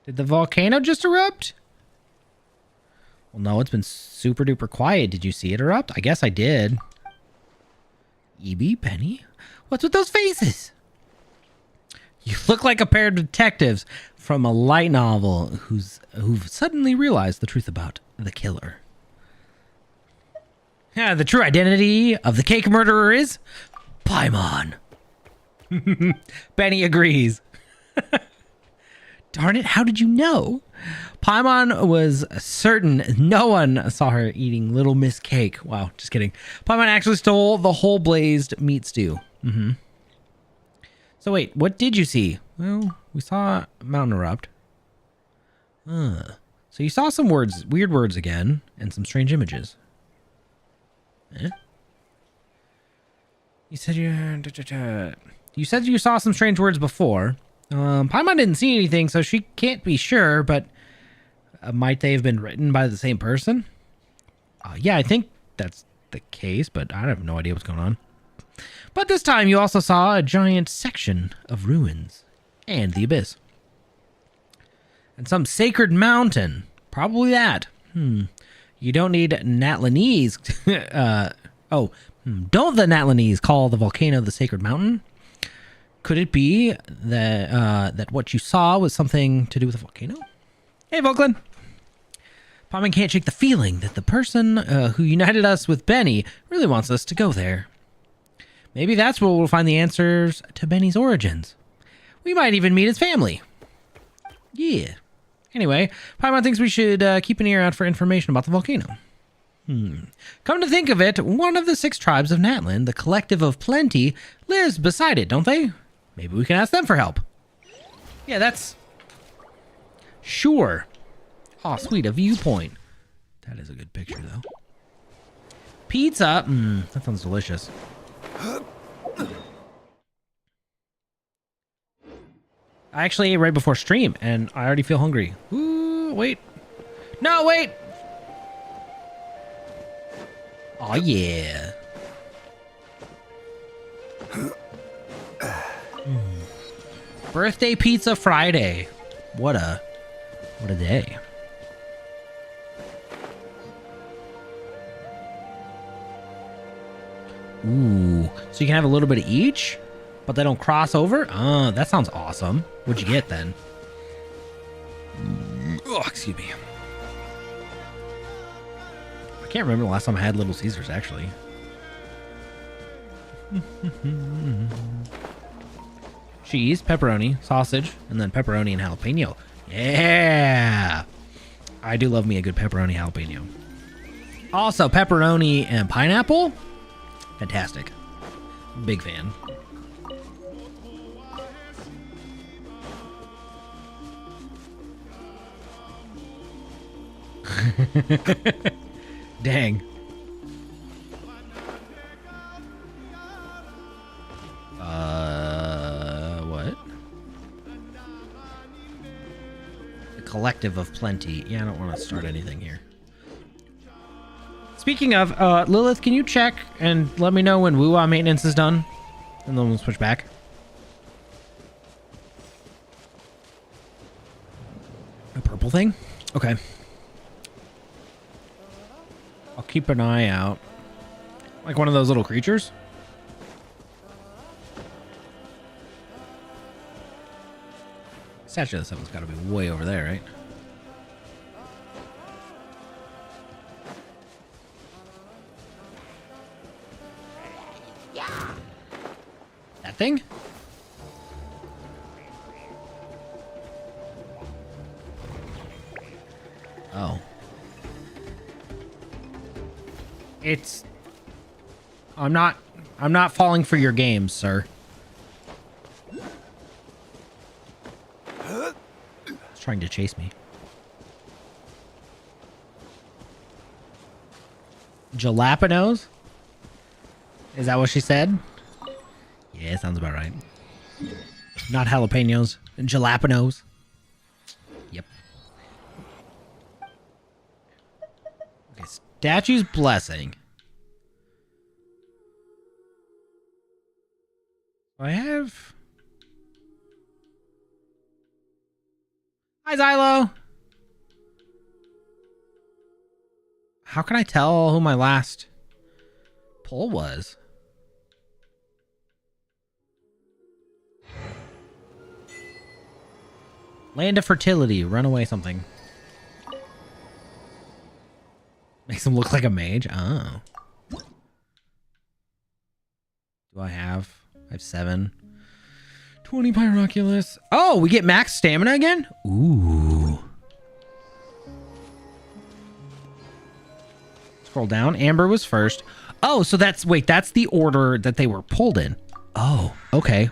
Did the volcano just erupt? Well, no, it's been super duper quiet. Did you see it erupt? I guess I did. EB, Benny? What's with those faces? You look like a pair of detectives from a light novel who've suddenly realized the truth about the killer. Yeah, the true identity of the cake murderer is Paimon. Benny agrees. Darn it, how did you know? Paimon was certain no one saw her eating Little Miss Cake. Wow, just kidding. Paimon actually stole the whole blazed meat stew. So wait, what did you see? Well, we saw a mountain erupt. So you saw some words, weird words again, and some strange images. You said you saw some strange words before. Paimon didn't see anything, so she can't be sure, but might they have been written by the same person? Yeah, I think that's the case, but I have no idea what's going on. But this time you also saw a giant section of ruins and the abyss. And some sacred mountain. Probably that. You don't need Natlanese. Don't the Natlanese call the volcano the sacred mountain? Could it be that that what you saw was something to do with the volcano? Hey, Volklin. Paimon can't shake the feeling that the person who united us with Benny really wants us to go there. Maybe that's where we'll find the answers to Benny's origins. We might even meet his family. Yeah. Anyway, Paimon thinks we should keep an ear out for information about the volcano. Come to think of it, one of the 6 tribes of Natlan, the Collective of Plenty, lives beside it, don't they? Maybe we can ask them for help. Yeah, that's... Sure. Aw, sweet, a viewpoint. That is a good picture, though. Pizza. That sounds delicious. I actually ate right before stream, and I already feel hungry. Ooh, wait. No, wait! Oh yeah. Birthday Pizza Friday. What a day. Ooh, so you can have a little bit of each, but they don't cross over? That sounds awesome. What'd you get then? Oh, excuse me. I can't remember the last time I had Little Caesars, actually. Cheese, pepperoni, sausage, and then pepperoni and jalapeno. Yeah! I do love me a good pepperoni jalapeno. Also, pepperoni and pineapple. Fantastic. Big fan. Dang. What? The Collective of Plenty. Yeah, I don't want to start anything here. Speaking of, Lilith, can you check and let me know when WuWa maintenance is done? And then we'll switch back. A purple thing? Okay. I'll keep an eye out. Like one of those little creatures? Statue of the Seven's got to be way over there, right? That thing? Oh. It's... I'm not falling for your games, sir. It's trying to chase me. Jalapenos? Is that what she said? Yeah, sounds about right. Not jalapenos. Jalapenos. Yep. Okay, statue's blessing. I have... Hi, Xylo! How can I tell who my last pull was? Land of Fertility. Runaway something. Makes him look like a mage. Oh. Do I have... I have 7. 20 Pyroculus. Oh, we get max stamina again? Ooh. Scroll down. Amber was first. Oh, so that's... Wait, that's the order that they were pulled in. Oh, okay.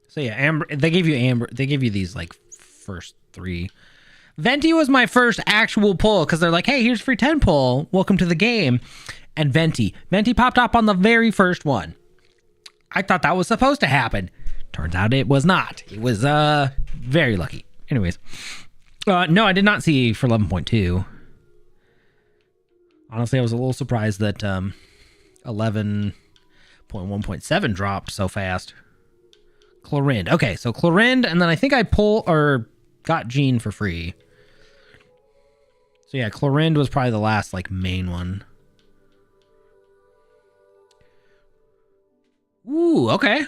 So yeah, Amber... They gave you Amber... They gave you these, like, first 3. Venti was my first actual pull, because they're like, hey, here's free 10 pull. Welcome to the game. And Venti. Venti popped up on the very first one. I thought that was supposed to happen. Turns out it was not. It was very lucky. Anyways. No, I did not see for 11.2. Honestly, I was a little surprised that 11.1.7 dropped so fast. Chlorinde. Okay, so Chlorinde, and then I think I got Jean for free. So yeah, Chlorinde was probably the last like main one. Ooh, okay.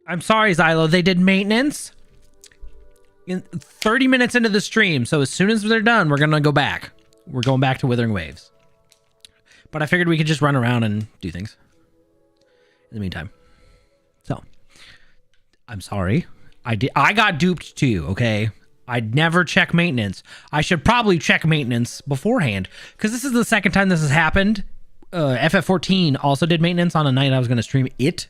I'm sorry, Xylo. They did maintenance in 30 minutes into the stream. So as soon as they're done, we're going to go back. We're going back to Wuthering Waves. But I figured we could just run around and do things in the meantime. So, I'm sorry. I got duped too, okay? I'd never check maintenance. I should probably check maintenance beforehand, because this is the second time this has happened. FF14 also did maintenance on a night I was going to stream it.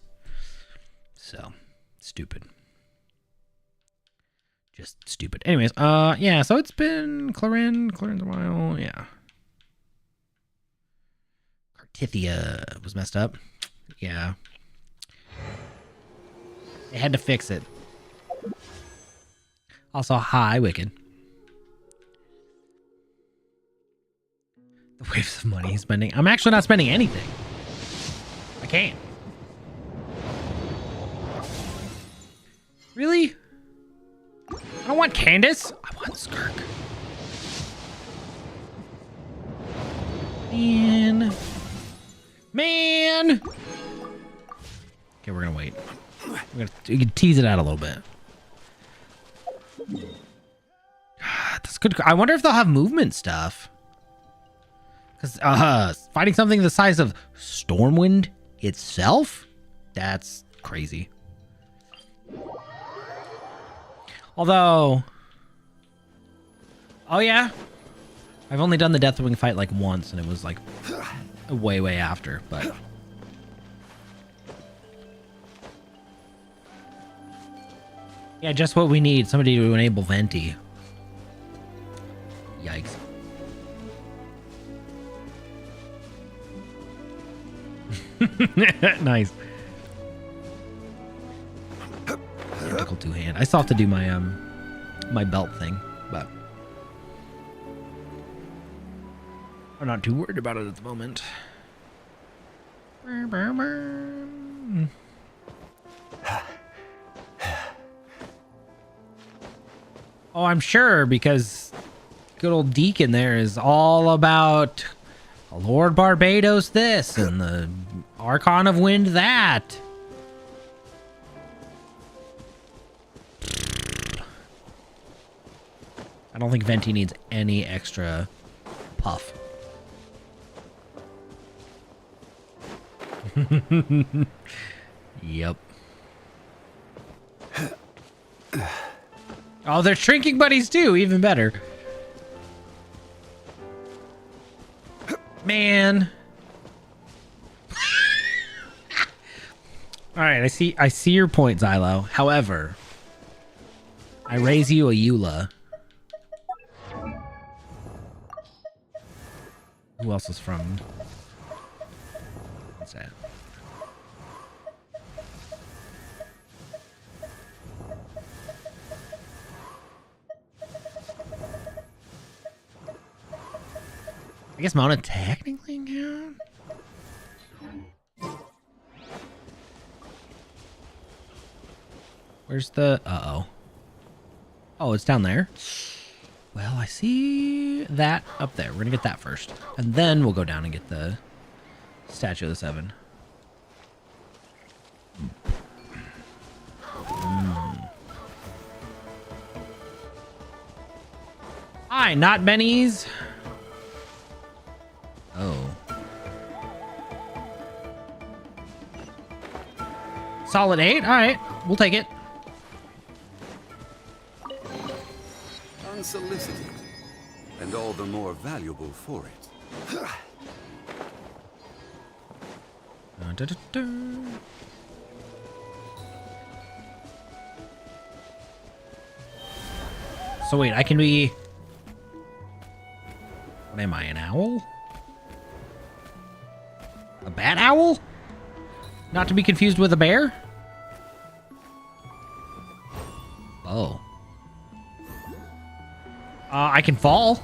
So, stupid. Just stupid. Anyways, yeah, so it's been Chlorine's a while, yeah. Cartithia was messed up. Yeah. They had to fix it. Also, hi, Wicked. The waves of money he's spending. I'm actually not spending anything. I can't. Really? I don't want Candace. I want Skirk. Man. Okay, we're gonna wait. We can tease it out a little bit. That's good. I wonder if they'll have movement stuff. Because fighting something the size of Stormwind itself? That's crazy. Although... Oh yeah? I've only done the Deathwing fight like once, and it was like way, way after, but... Yeah, just what we need. Somebody to enable Venti. Yikes. Nice. Critical two-hand. I still have to do my my belt thing, but I'm not too worried about it at the moment. Oh, I'm sure, because good old Deacon there is all about Lord Barbados this and the Archon of Wind that. I don't think Venti needs any extra puff. Yep. Oh, they're shrinking buddies too. Even better. Man. All right, I see your point, Xylo. However, I raise you a Eula. Who else is from? What's that? I guess Mona technically count. Where's the... Uh-oh. Oh, it's down there. Well, I see that up there. We're gonna get that first. And then we'll go down and get the Statue of the Seven. Hi, not Benny's. Oh. Solid 8? Alright, we'll take it. Unsolicited, and all the more valuable for it. So wait, I can be... What am I, an owl? A bat owl? Not to be confused with a bear? Oh. I can fall.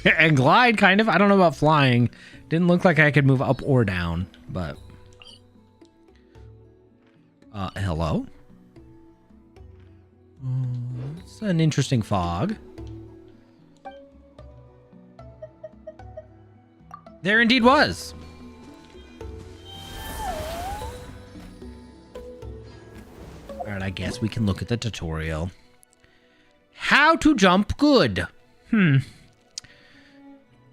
And glide, kind of. I don't know about flying. Didn't look like I could move up or down, but... hello? It's an interesting fog. There indeed was. Alright, I guess we can look at the tutorial. How to jump good.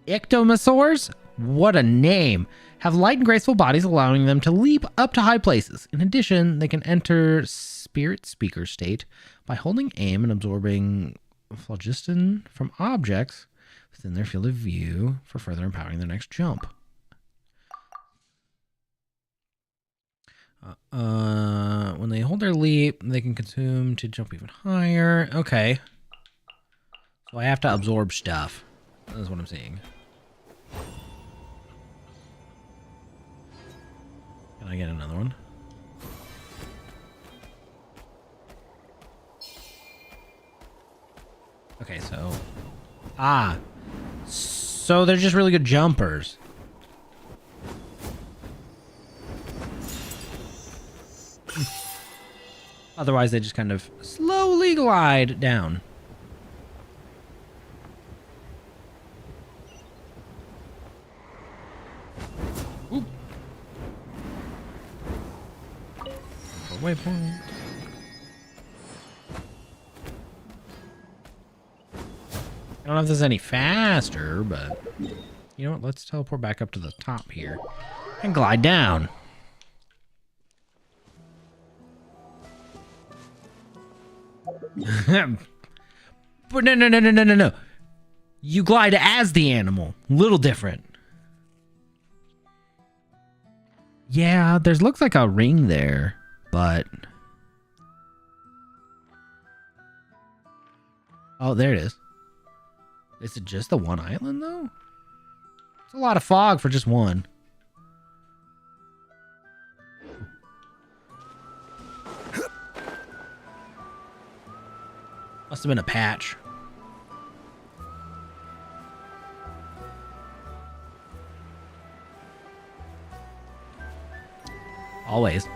Ectomosaurs? What a name. Have light and graceful bodies, allowing them to leap up to high places. In addition, they can enter spirit speaker state by holding aim and absorbing phlogiston from objects within their field of view for further empowering their next jump. When they hold their leap, they can consume to jump even higher. Okay. So I have to absorb stuff. That's what I'm seeing. Can I get another one? Okay, so... Ah. So they're just really good jumpers. Otherwise, they just kind of slowly glide down. Oop. Waypoint. I don't know if this is any faster, but you know what? Let's teleport back up to the top here and glide down. But no. You glide as the animal. Little different. Yeah, there's looks like a ring there, but... Oh, there it is. Is it just the one island, though? It's a lot of fog for just one. Must have been a patch. Always.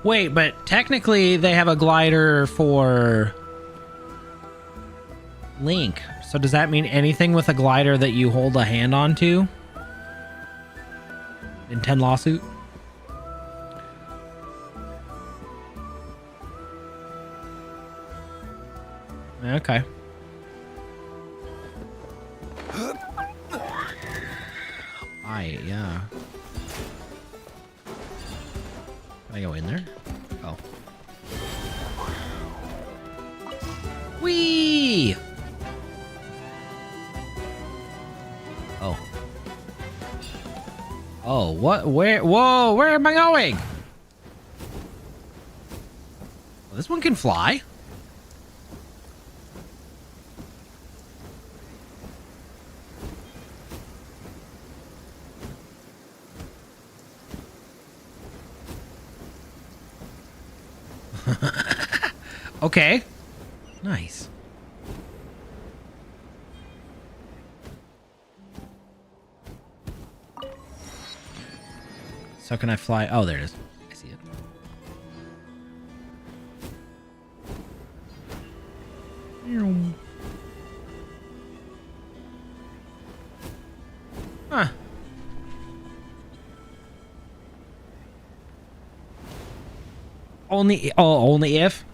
Wait, but technically they have a glider for Link. So does that mean anything with a glider that you hold a hand onto? In 10 lawsuit? Okay. Yeah. Can I go in there? Oh. Whee! Oh. Oh, what? Where? Whoa, where am I going? Well, this one can fly. Okay. Nice. So can I fly? Oh, there it is. I see it. Huh. Only if.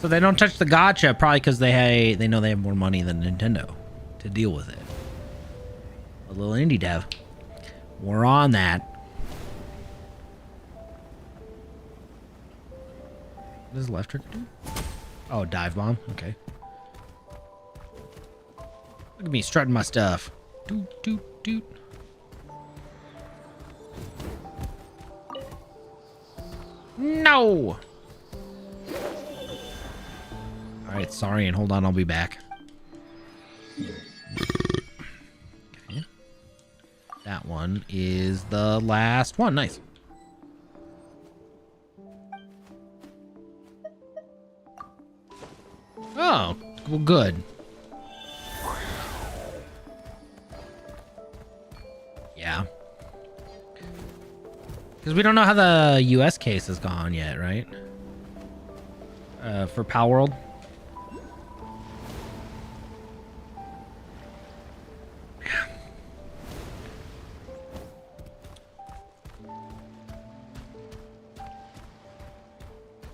So they don't touch the gacha, probably because they know they have more money than Nintendo to deal with it. A little indie dev. We're on that. What does the left trigger do? Oh, dive bomb. Okay. Look at me strutting my stuff. Doot, doot, doot. No! Alright, sorry, and hold on, I'll be back. Okay. That one is the last one. Nice. Oh, well, good. Yeah. Because we don't know how the US case has gone yet, right? For Pal World.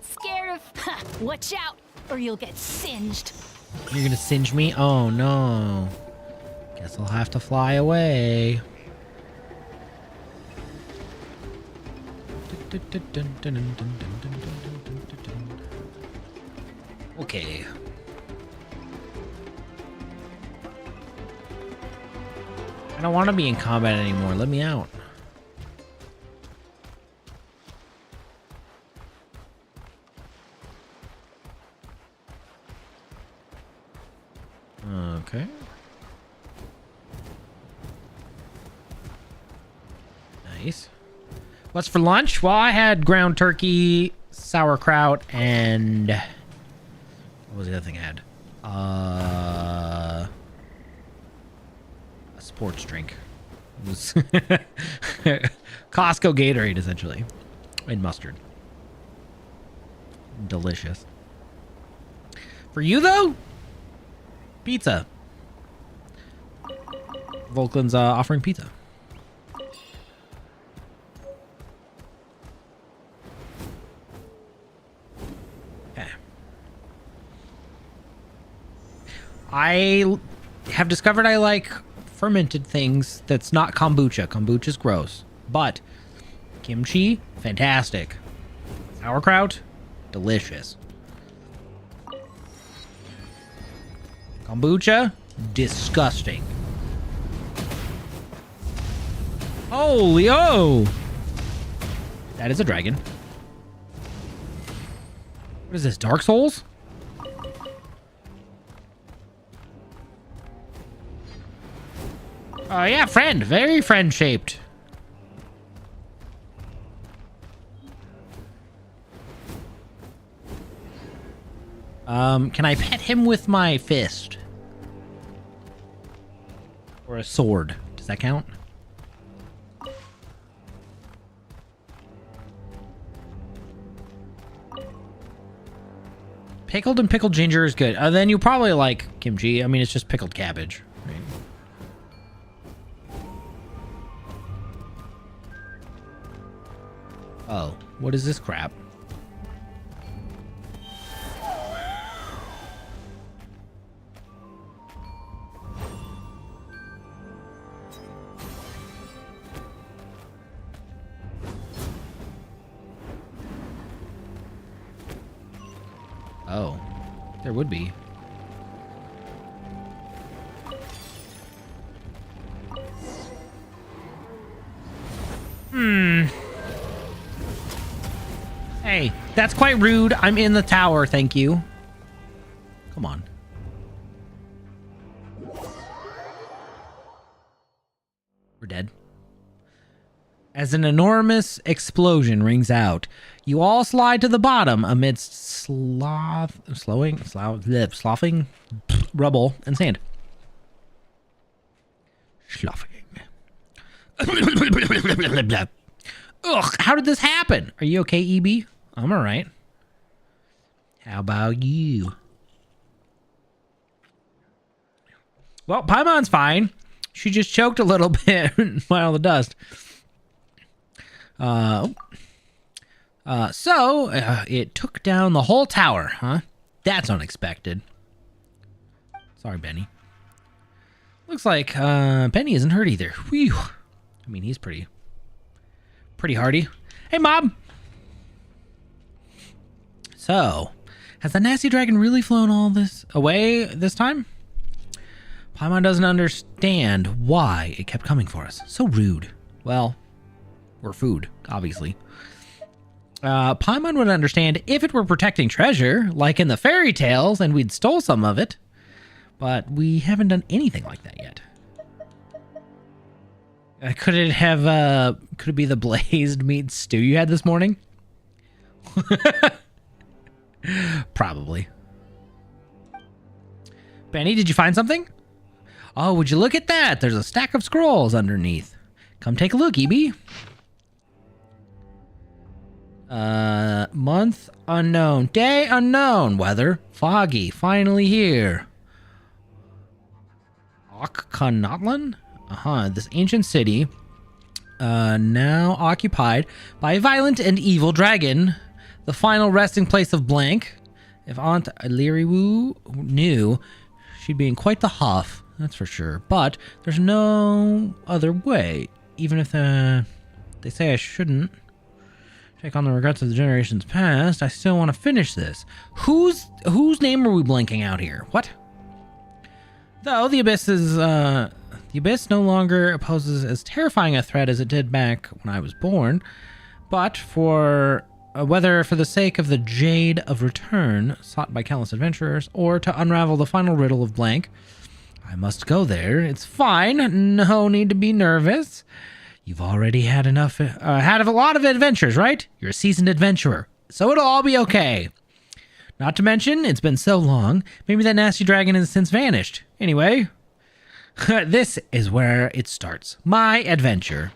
Scared of... Watch out, or you'll get singed. You're gonna singe me? Oh no. Guess I'll have to fly away. Okay. I don't want to be in combat anymore. Let me out. Okay. Nice. What's for lunch? Well, I had ground turkey, sauerkraut, and what was the other thing I had? A sports drink. It was Costco Gatorade, essentially, and mustard. Delicious. For you though, pizza. Vulcan's offering pizza. Okay. I have discovered I like fermented things that's not kombucha. Kombucha's gross. But kimchi, fantastic. Sauerkraut, delicious. Kombucha, disgusting. Holy oh! That is a dragon. What is this, Dark Souls? Oh yeah, friend. Very friend-shaped. Can I pet him with my fist? Or a sword? Does that count? Pickled and pickled ginger is good. Then you probably like kimchi. I mean, it's just pickled cabbage. Right? Oh, what is this crap? Oh, there would be. Hey, that's quite rude. I'm in the tower, thank you. Come on. We're dead. As an enormous explosion rings out, you all slide to the bottom amidst sloughing rubble and sand. Sloughing. Ugh, how did this happen? Are you okay, EB? I'm alright. How about you? Well, Paimon's fine. She just choked a little bit by all the dust. So it took down the whole tower, huh? That's unexpected. Sorry, Benny. Looks like Benny isn't hurt either. Whew. I mean, he's pretty hardy. Hey, Mom! So, has the nasty dragon really flown all this away this time? Paimon doesn't understand why it kept coming for us. So rude. Well, we're food, obviously. Paimon would understand if it were protecting treasure, like in the fairy tales, and we'd stole some of it. But we haven't done anything like that yet. Could it be the blazed meat stew you had this morning? Probably. Benny, did you find something? Oh, would you look at that? There's a stack of scrolls underneath. Come take a look, EB. Month unknown. Day unknown. Weather foggy. Finally here. Akhenaten? This ancient city, now occupied by a violent and evil dragon. The final resting place of Blank. If Aunt Illyriwu knew, she'd be in quite the huff, that's for sure. But there's no other way. Even if they say I shouldn't take on the regrets of the generations past, I still want to finish this. Whose name are we blanking out here? What? Though the Abyss is, the Abyss no longer poses as terrifying a threat as it did back when I was born, but whether for the sake of the Jade of Return sought by countless adventurers, or to unravel the final riddle of Blank, I must go there. It's fine. No need to be nervous. You've already had enough, had a lot of adventures, right? You're a seasoned adventurer, so it'll all be okay. Not to mention, it's been so long, maybe that nasty dragon has since vanished. Anyway, this is where it starts. My adventure.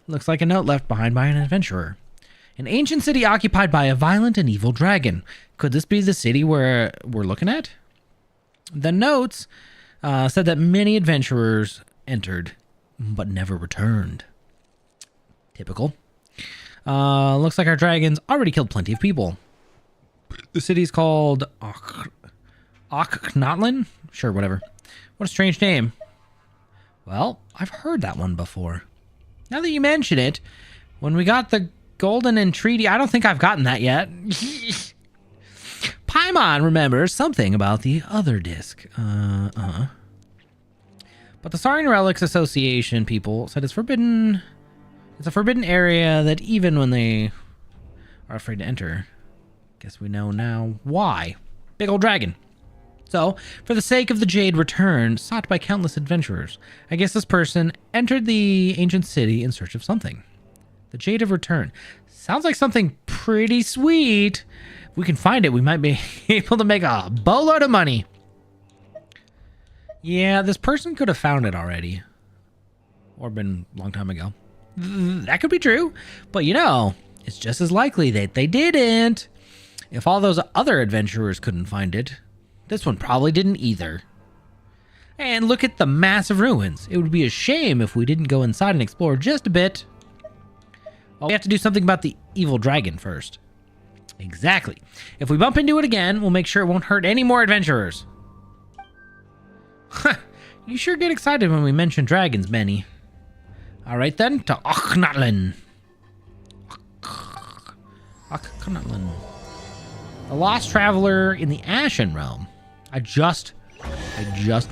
Looks like a note left behind by an adventurer. An ancient city occupied by a violent and evil dragon. Could this be the city we're looking at? The notes said that many adventurers entered, but never returned. Typical. Looks like our dragons already killed plenty of people. The city's called Akhenaten? Sure, whatever. What a strange name. Well, I've heard that one before. Now that you mention it, when we got the golden entreaty, I don't think I've gotten that yet. Paimon remembers something about the other disc. But the Saurian Relics Association people said it's forbidden. It's a forbidden area that even when they are afraid to enter. Guess we know now why. Big old dragon. So, for the sake of the Jade Return, sought by countless adventurers, I guess this person entered the ancient city in search of something. The Jade of Return. Sounds like something pretty sweet, If we can find it, we might be able to make a boatload of money. Yeah, this person could have found it already. Or been a long time ago. That could be true. But you know, it's just as likely that they didn't. If all those other adventurers couldn't find it, this one probably didn't either. And look at the massive ruins. It would be a shame if we didn't go inside and explore just a bit. Well, we have to do something about the evil dragon first. Exactly. If we bump into it again, we'll make sure it won't hurt any more adventurers. You sure get excited when we mention dragons, Benny. Alright then, to Akhnatlan. Akhnatlan. The lost traveler in the Ashen Realm. I just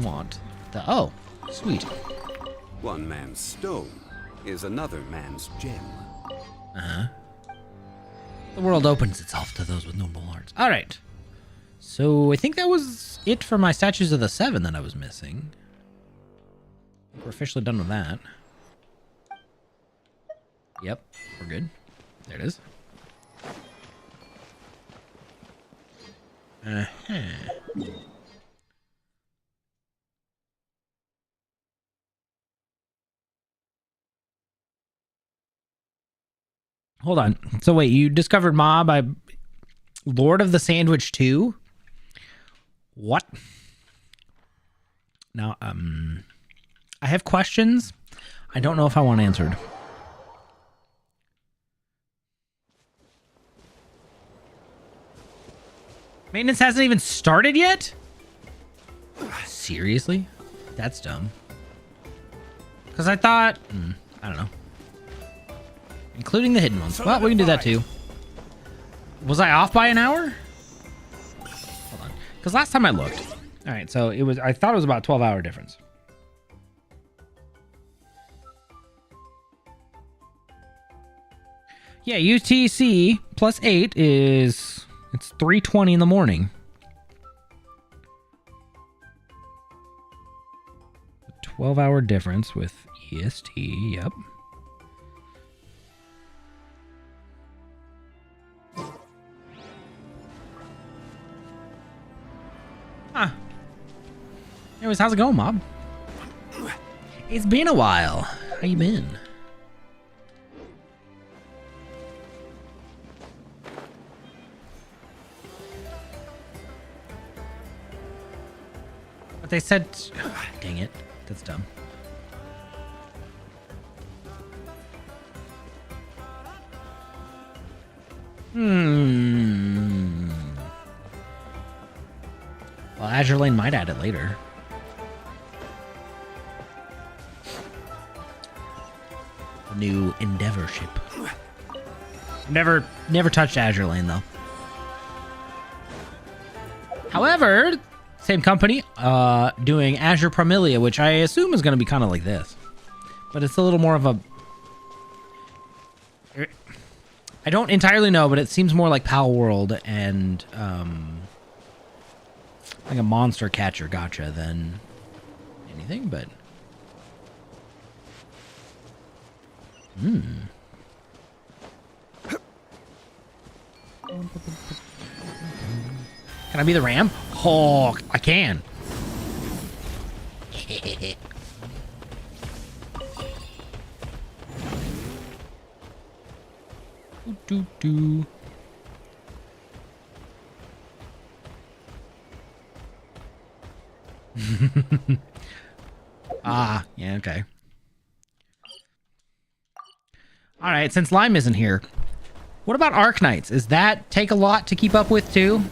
want the... Oh, sweet. One man's stone is another man's gem. Uh-huh. The world opens itself to those with noble hearts. All right. So I think that was it for my statues of the 7 that I was missing. I think we're officially done with that. Yep, we're good. There it is. Uh-huh. Hold on. So wait, you discovered Mob by Lord of the Sandwich 2? What? Now, I have questions. I don't know if I want answered. Maintenance hasn't even started yet? Seriously? That's dumb. Because I thought... I don't know. Including the hidden ones. Well, we can do that too. Was I off by an hour? Hold on. Because last time I looked. Alright, so it was... I thought it was about a 12-hour difference. Yeah, UTC plus 8 is... It's 3:20 in the morning. A 12-hour difference with EST, yep. Huh. Anyways, how's it going, Mob? It's been a while. How you been? But they said... Dang it. That's dumb. Well, Azure Lane might add it later. The new Endeavor ship. Never touched Azure Lane though. However, same company, doing Azure Promilia, which I assume is going to be kind of like this, but it's a little more of a... I don't entirely know, but it seems more like Pal World and like a monster catcher gotcha than anything, but can I be the ram? Oh, I can. do do. Ah, yeah, okay. All right, since Lime isn't here, what about Arc Knights? Does that take a lot to keep up with too?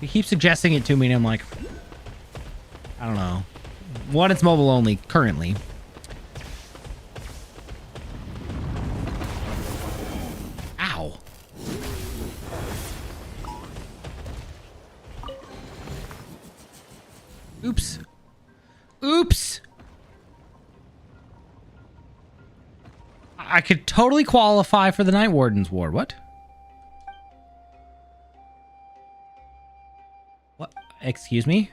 He keeps suggesting it to me and I'm like, I don't know. One, it's mobile only currently. Ow. Oops. Oops. I could totally qualify for the Night Warden's Ward. What? What? Excuse me?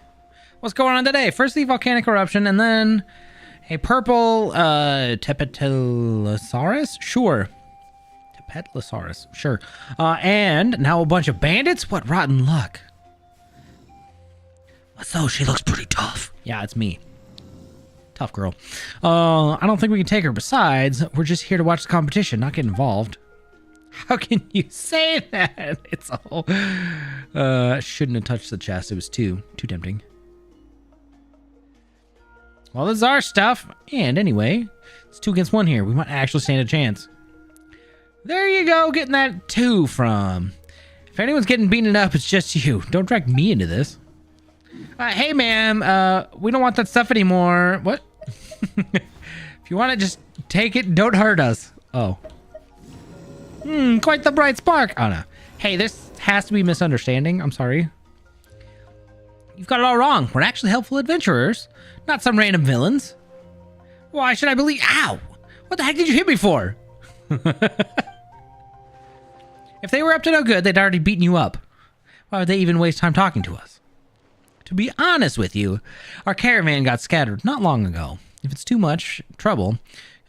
What's going on today? Firstly, volcanic eruption, and then a purple Tepetilosaurus? Sure. Petlosaurus. Sure. And now a bunch of bandits? What rotten luck. So she looks pretty tough. Yeah, it's me. Tough girl. I don't think we can take her. Besides, we're just here to watch the competition, not get involved. How can you say that? It's all... shouldn't have touched the chest. It was too tempting. Well, this is our stuff. And anyway, it's 2 against 1 here. We might actually stand a chance. There you go, getting that 2 from. If anyone's getting beaten up, it's just you. Don't drag me into this. Hey, ma'am, we don't want that stuff anymore. What? If you want it, just take it. Don't hurt us. Oh. Quite the bright spark. Oh, no. Hey, this has to be a misunderstanding. I'm sorry. You've got it all wrong. We're actually helpful adventurers, not some random villains. Why should I believe... Ow! What the heck did you hit me for? If they were up to no good, they'd already beaten you up. Why would they even waste time talking to us? To be honest with you, our caravan got scattered not long ago. If it's too much trouble,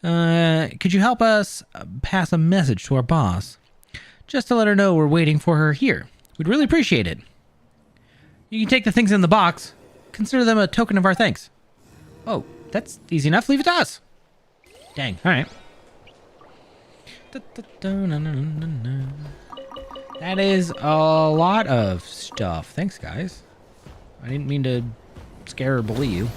could you help us pass a message to our boss? Just to let her know we're waiting for her here. We'd really appreciate it. You can take the things in the box. Consider them a token of our thanks. Oh, that's easy enough. Leave it to us. Dang. All right. That is a lot of stuff. Thanks, guys. I didn't mean to scare or bully you.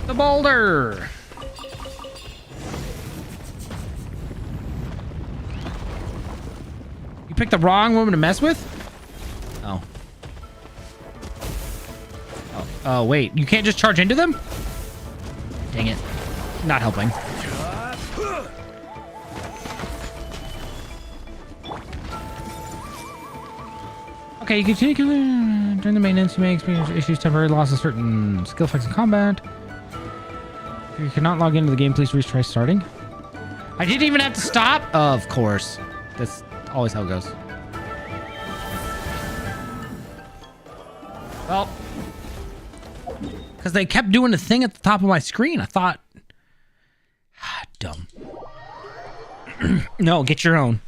The boulder! You picked the wrong woman to mess with? Oh. Oh, wait. You can't just charge into them? Dang it. Not helping. Okay, you continue during the maintenance. You may experience issues, temporary loss of certain skill effects in combat. If you cannot log into the game, please retry starting. I didn't even have to stop. Of course, that's always how it goes. Well, because they kept doing the thing at the top of my screen, I thought, dumb. No, get your own.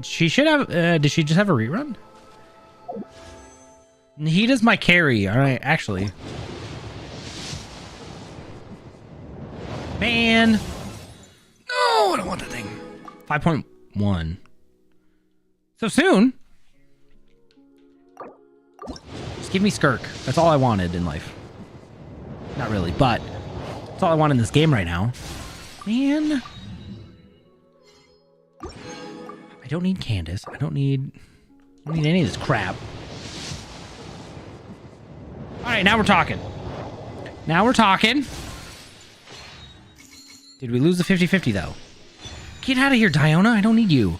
She should have, did she just have a rerun? He does my carry, alright, actually. Man! No, I don't want that thing. 5.1. So soon? Just give me Skirk. That's all I wanted in life. Not really, but that's all I want in this game right now. Man. I don't need Candace. I don't need any of this crap. Alright, now we're talking. Now we're talking. Did we lose the 50-50 though? Get out of here, Diona. I don't need you.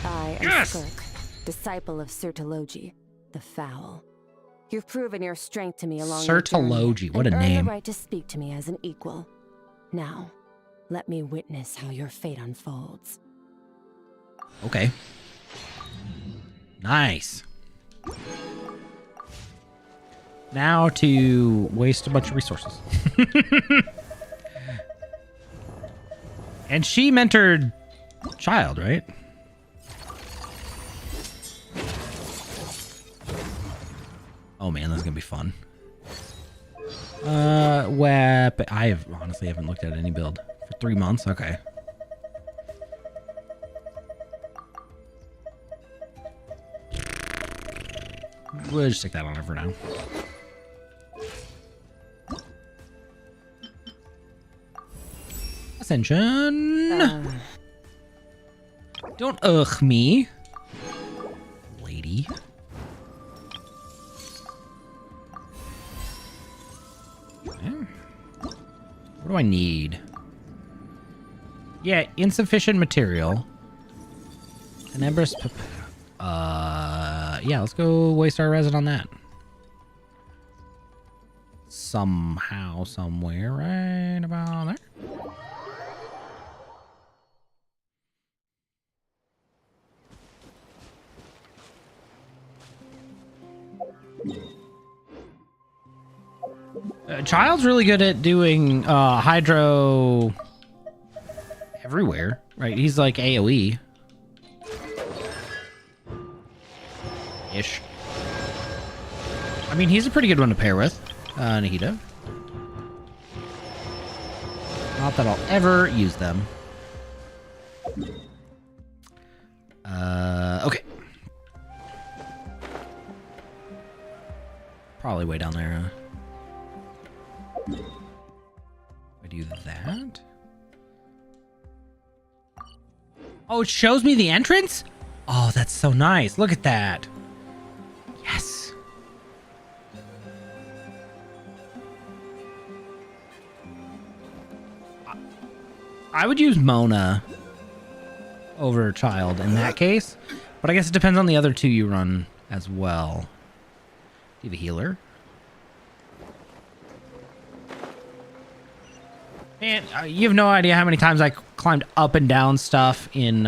I am Skirk, disciple of Sertologi, the Foul. You've proven your strength to me along your journey, Sertologi, what a and earned name. the right to speak to me as an equal. Now, let me witness how your fate unfolds. Okay. Nice. Now to waste a bunch of resources. And she mentored Child, right? Oh man, that's gonna be fun. I honestly haven't looked at any build for 3 months. Okay. We'll just stick that on her for now. Ascension. Don't ugh me, lady. Okay. What do I need? Yeah, insufficient material. An Embers. Yeah, let's go waste our resin on that. Somehow, somewhere, right about there. Child's really good at doing hydro everywhere, right? He's like AoE. Ish. I mean, he's a pretty good one to pair with, Nahida. Not that I'll ever use them. Okay. Probably way down there, I do that. Oh, it shows me the entrance? Oh, that's so nice. Look at that. Yes. I would use Mona over Child in that case, but I guess it depends on the other two you run as well. Do you have a healer? Man, you have no idea how many times I climbed up and down stuff in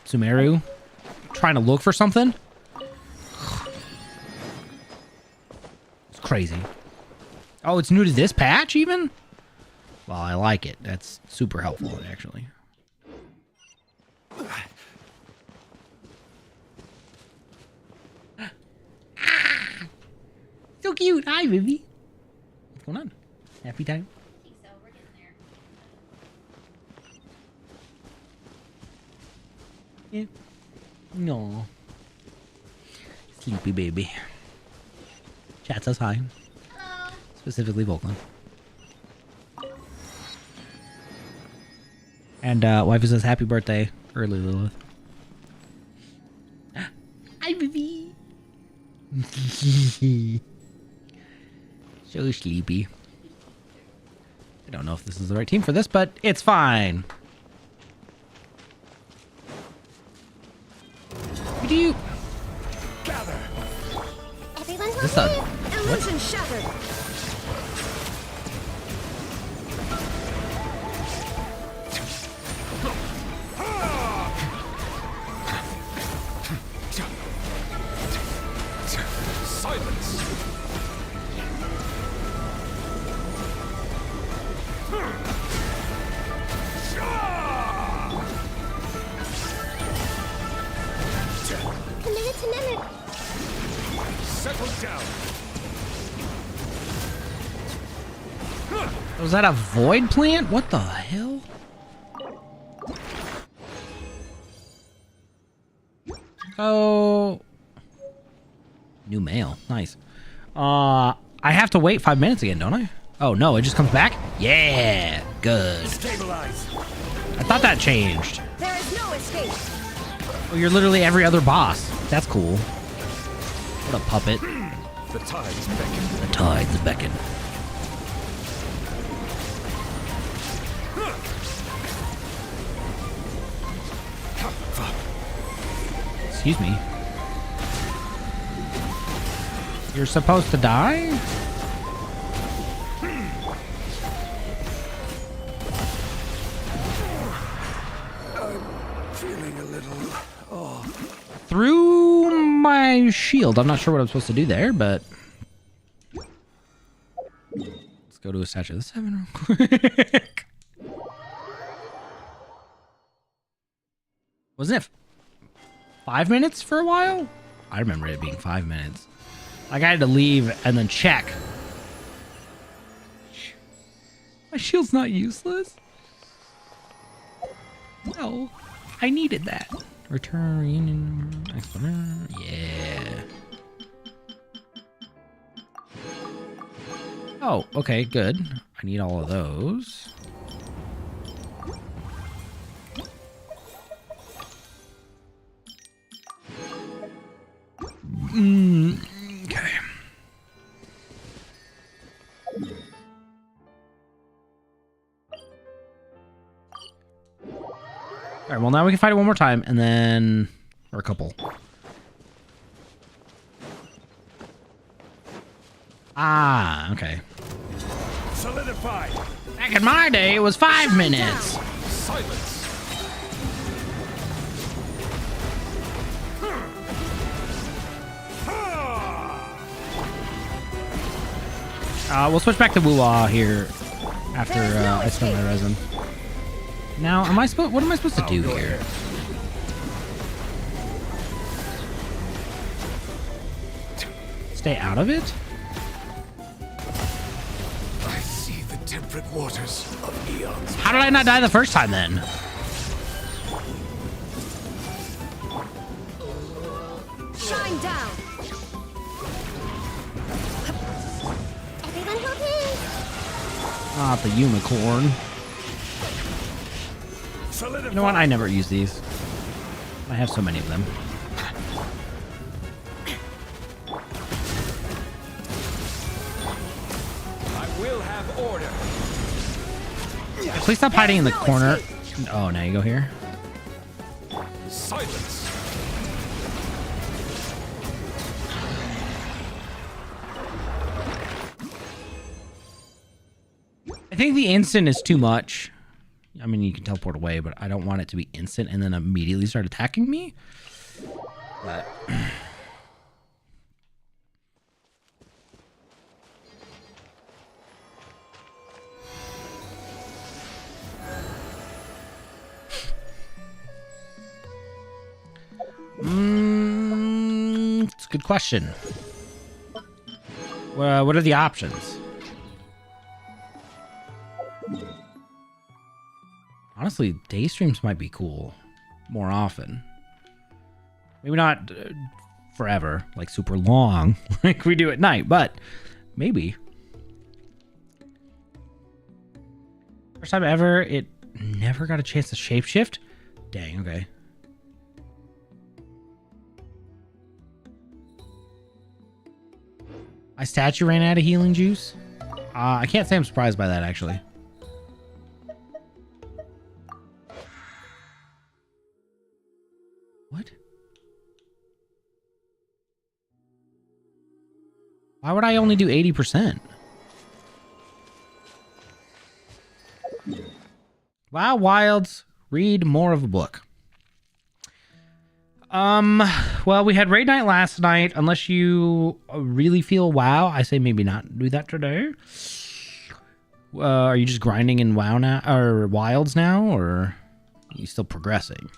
Sumeru trying to look for something. It's crazy. Oh, it's new to this patch even? Well, I like it. That's super helpful, actually. So cute. Hi, Vivi. What's going on? Happy time? I think so. We're getting there. Yeah. No. Sleepy baby. Chat says hi. Hello. Specifically Volkman. And wifey says happy birthday early, Lilith. Hi, baby. So sleepy. I don't know if this is the right team for this, but it's fine. What do you? Gather. Everyone's This illusion shattered. Silence. Committed to Nimmer. Settle down. Was that a void plant? What the hell? Oh. New mail. Nice. I have to wait 5 minutes again, don't I? Oh, no, it just comes back? Yeah. Good. Stabilize. I thought that changed. There is no escape. Oh, you're literally every other boss. That's cool. What a puppet. The tides beckon. The tides beckon. Excuse me. You're supposed to die? I'm feeling a little off. Through my shield. I'm not sure what I'm supposed to do there, but let's go to a statue of the 7 real quick. Wasn't it 5 minutes for a while? I remember it being 5 minutes. Like I had to leave and then check. My shield's not useless. No, I needed that. Return reunion. Explorer. Yeah. Oh, okay, good. I need all of those. Okay. All right, well, now we can fight it one more time, and then... Or a couple. Ah, okay. Solidify. Back in my day, it was 5 minutes. Silence. We'll switch back to WuWa here after I spend my resin. Now, what am I supposed to do here? Stay out of it? I see the temperate waters of eons. How did I not die the first time then? Shine down. Everyone hold hands. Not the unicorn. You know what? I never use these. I have so many of them. I will have order. Please stop hiding in the corner. Oh, now you go here. Silence. I think the instant is too much. I mean, you can teleport away, but I don't want it to be instant and then immediately start attacking me. But it's a good question. What are the options? Honestly, day streams might be cool more often. Maybe not forever, like super long, like we do at night, but maybe. First time ever, it never got a chance to shapeshift? Dang, okay. My statue ran out of healing juice? I can't say I'm surprised by that, actually. What? Why would I only do 80%? Wow, Wilds, read more of a book. Well, we had raid night last night. Unless you really feel WoW, I say maybe not do that today. Are you just grinding in WoW now, or Wilds now, or are you still progressing?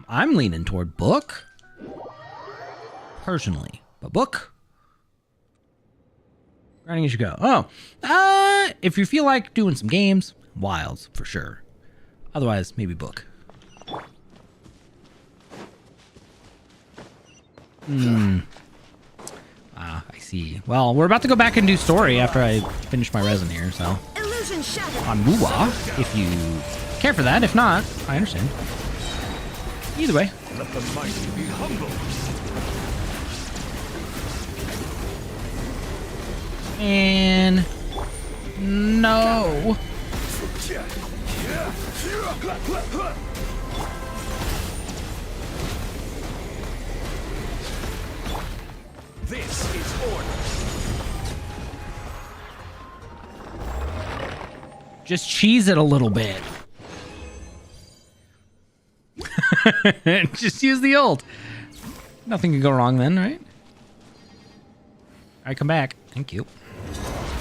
I'm leaning toward book, personally, but book. Grinding as you go. Oh, if you feel like doing some games, Wilds for sure. Otherwise, maybe book. I see. Well, we're about to go back and do story after I finish my resin here, so. On WuWa, if you care for that. If not, I understand. Either way. Let the mighty be humble. And no. This is order. Just cheese it a little bit. Just use the ult. Nothing can go wrong then, right? Alright, come back. Thank you.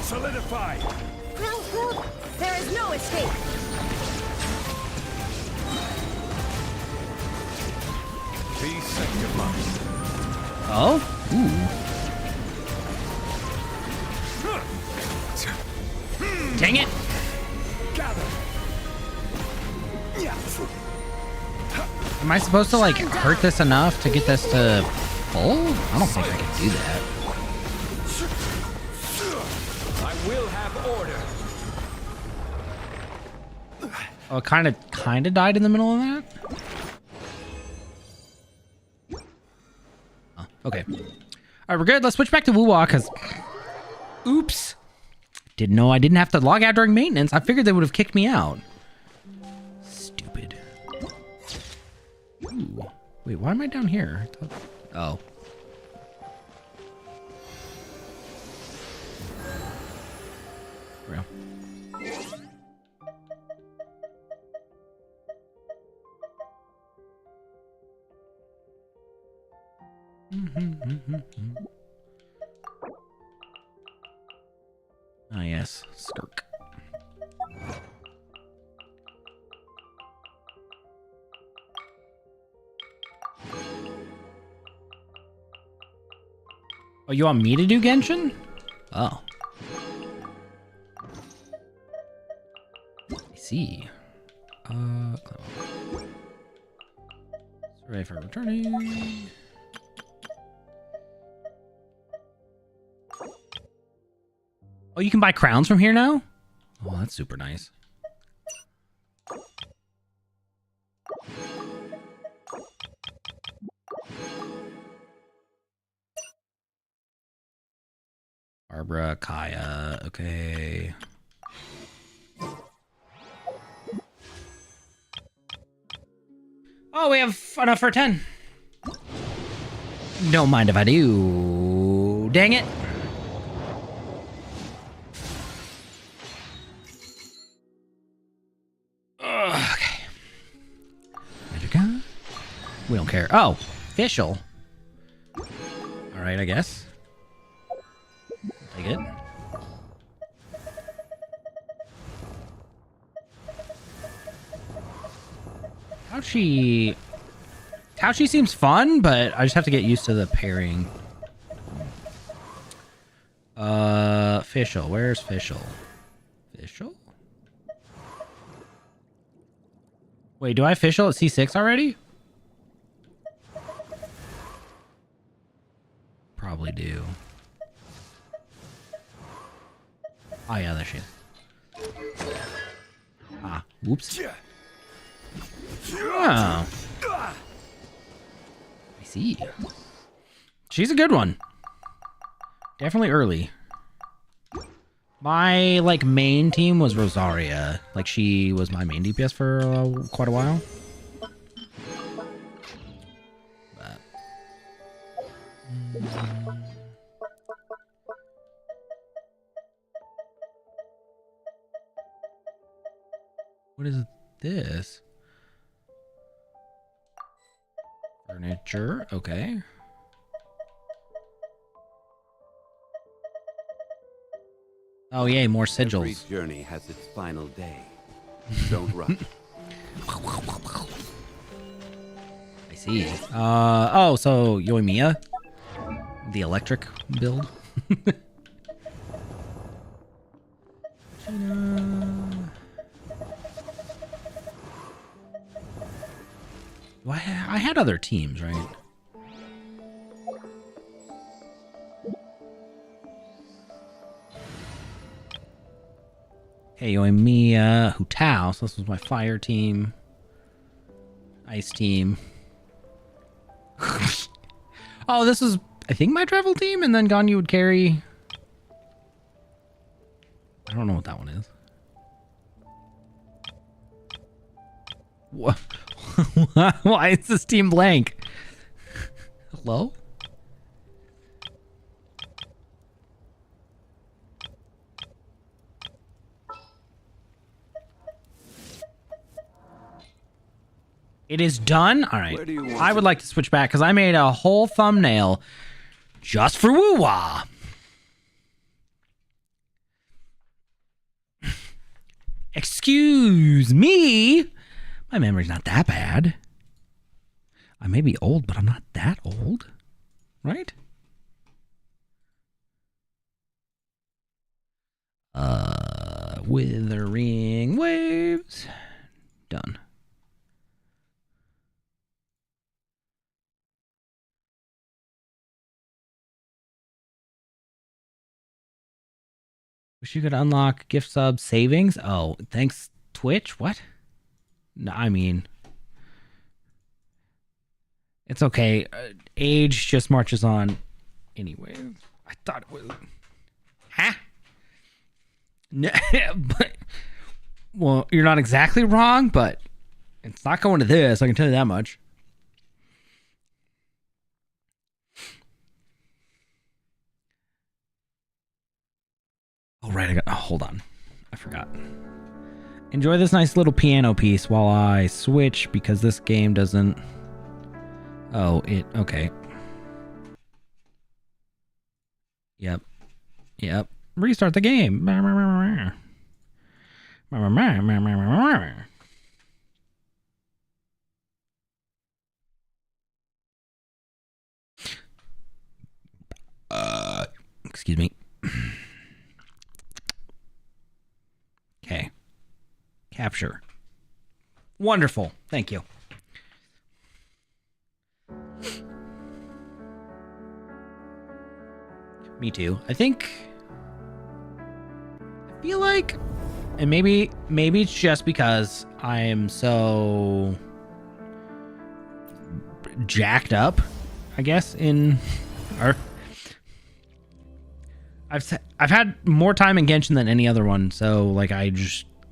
Solidify. There is no escape. Be sanctified. Oh? Ooh. Dang it. Gather. Am I supposed to, like, hurt this enough to get this to full? I don't think I can do that. I will have order. Oh, it kind of died in the middle of that? Oh, okay. All right, we're good. Let's switch back to WuWa, because... Oops. Didn't know I didn't have to log out during maintenance. I figured they would have kicked me out. Stupid. Ooh. Wait, why am I down here? Oh. Real. Ah, yes. Skirk. Oh, you want me to do Genshin? Oh. I see. Survey for returning. Oh, you can buy crowns from here now? Oh, that's super nice. Barbara, Kaya, okay. Oh, we have enough for 10. Don't mind if I do. Dang it. Okay. Magica? We don't care. Oh, official. Alright, I guess. Take it. Couchy seems fun, but I just have to get used to the pairing. Fischl. Where's Fischl? Fischl? Wait, do I have Fischl at C6 already? Probably do. Oh yeah, there she is. Ah, whoops. Oh. I see. She's a good one. Definitely early. My, like, main team was Rosaria. Like, she was my main DPS for quite a while. But... What is this? Furniture, okay. Oh yay, more sigils. Every journey has its final day. Don't rush. I see. Oh, so Yoimiya? The electric build? Well, I had other teams, right? Hey, Yoimiya, Hu Tao. So this was my fire team. Ice team. Oh, this was, I think, my travel team, and then Ganyu would carry. I don't know what that one is. What? Why is this team blank? Hello? It is done? Alright. I would like to switch back because I made a whole thumbnail just for WuWa. Excuse me. My memory's not that bad. I may be old, but I'm not that old. Right? Withering waves. Done. Wish you could unlock gift sub savings. Oh, thanks Twitch. What? No, I mean, it's okay. Age just marches on. Anyway, I thought it was. Huh? No, but well, you're not exactly wrong, but it's not going to this. I can tell you that much. Oh, right. Oh, hold on. I forgot. Enjoy this nice little piano piece while I switch because this game doesn't... Oh, okay. Yep. restart the game. Excuse me. Okay. Capture. Wonderful. Thank you. Me too. I feel like, and maybe it's just because I am so jacked up, I guess, in our I've had more time in Genshin than any other one, so like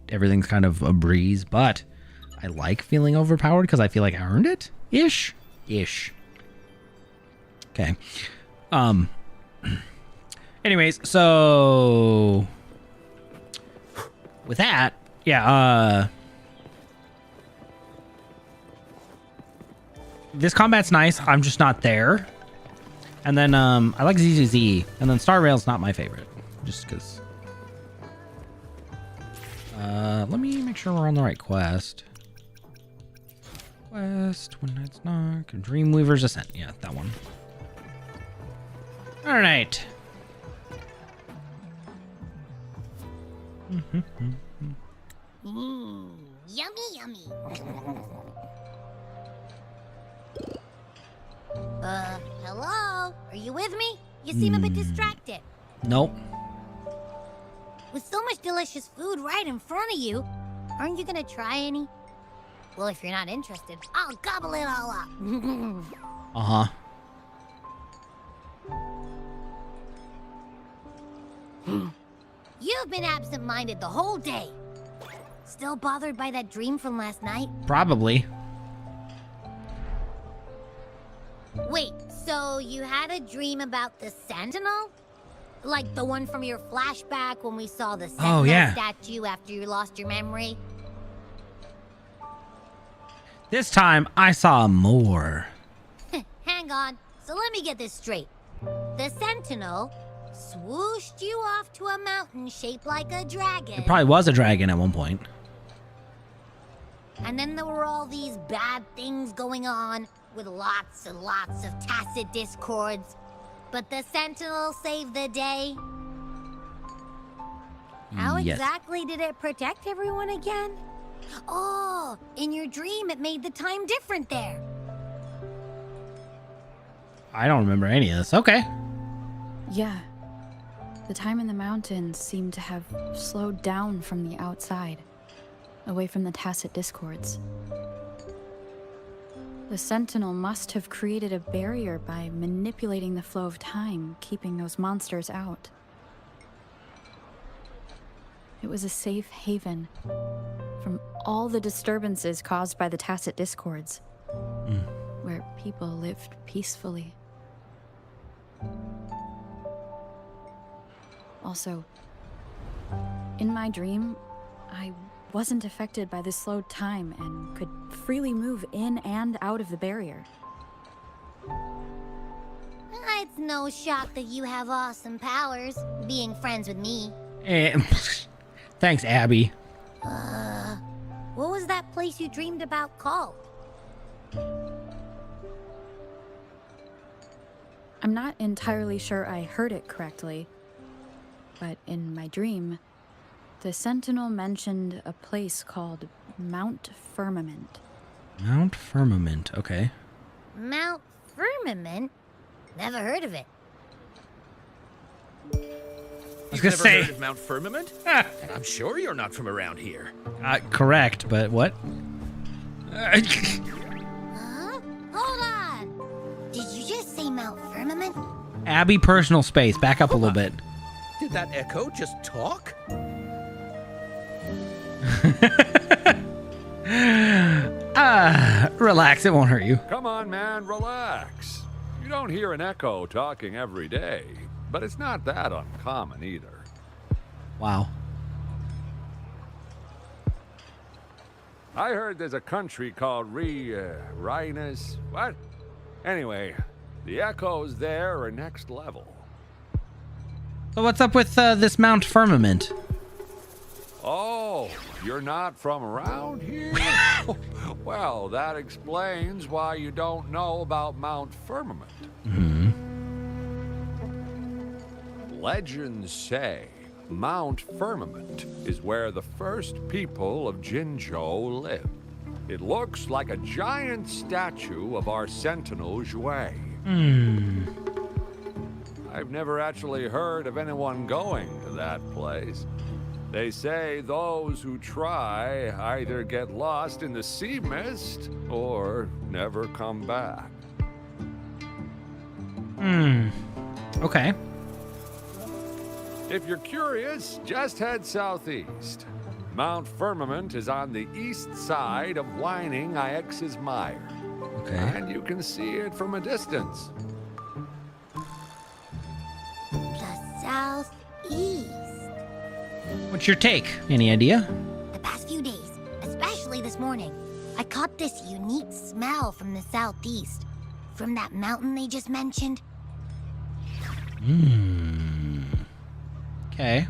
everything's kind of a breeze, but I like feeling overpowered because I feel like I earned it ish. Okay. Anyways, so with that, yeah, this combat's nice. I'm just not there. And then I like ZZZ, and then Star Rail's not my favorite, just because. Let me make sure we're on the right quest. One Night's Knock, Dreamweaver's Ascent. Yeah, that one. All right. Yummy, yummy. Hello? Are you with me? You seem a bit distracted. Nope. With so much delicious food right in front of you, aren't you gonna try any? Well, if you're not interested, I'll gobble it all up. Uh-huh. You've been absent-minded the whole day. Still bothered by that dream from last night? Probably. Wait, so you had a dream about the Sentinel? Like the one from your flashback when we saw the Sentinel statue after you lost your memory? This time, I saw more. Hang on, so let me get this straight. The Sentinel swooshed you off to a mountain shaped like a dragon. It probably was a dragon at one point. And then there were all these bad things going on, with lots and lots of tacit discords. But the Sentinel saved the day. How exactly did it protect everyone again? Oh, in your dream it made the time different there. I don't remember any of this. Okay. Yeah. The time in the mountains seemed to have slowed down from the outside, away from the tacit discords. The Sentinel must have created a barrier by manipulating the flow of time, keeping those monsters out. It was a safe haven from all the disturbances caused by the tacit discords, where people lived peacefully. Also, in my dream, I wasn't affected by the slowed time and could freely move in and out of the barrier. It's no shock that you have awesome powers, being friends with me. Thanks, Abby. What was that place you dreamed about called? I'm not entirely sure I heard it correctly, but in my dream, the Sentinel mentioned a place called Mount Firmament. Mount Firmament, okay. Mount Firmament? Never heard of it. I was gonna say, heard of Mount Firmament? And I'm sure you're not from around here. Correct, but what? Huh? Hold on! Did you just say Mount Firmament? Abby, personal space. Back up a little bit. Did that echo just talk? Relax, it won't hurt you. Come on, man, relax. You don't hear an echo talking every day, but it's not that uncommon either. Wow. I heard there's a country called Rhinus. What? Anyway, the echoes there are next level. So what's up with this Mount Firmament? Oh, you're not from around here? Well, that explains why you don't know about Mount Firmament. Legends say Mount Firmament is where the first people of Jinzhou lived. It looks like a giant statue of our sentinel, Zhui. I've never actually heard of anyone going to that place. They say those who try either get lost in the sea mist or never come back. Okay. If you're curious, just head southeast. Mount Firmament is on the east side of Whining Ix's Mire. Okay. And you can see it from a distance. The southeast. What's your take? Any idea? The past few days, especially this morning, I caught this unique smell from the southeast. From that mountain they just mentioned. Okay.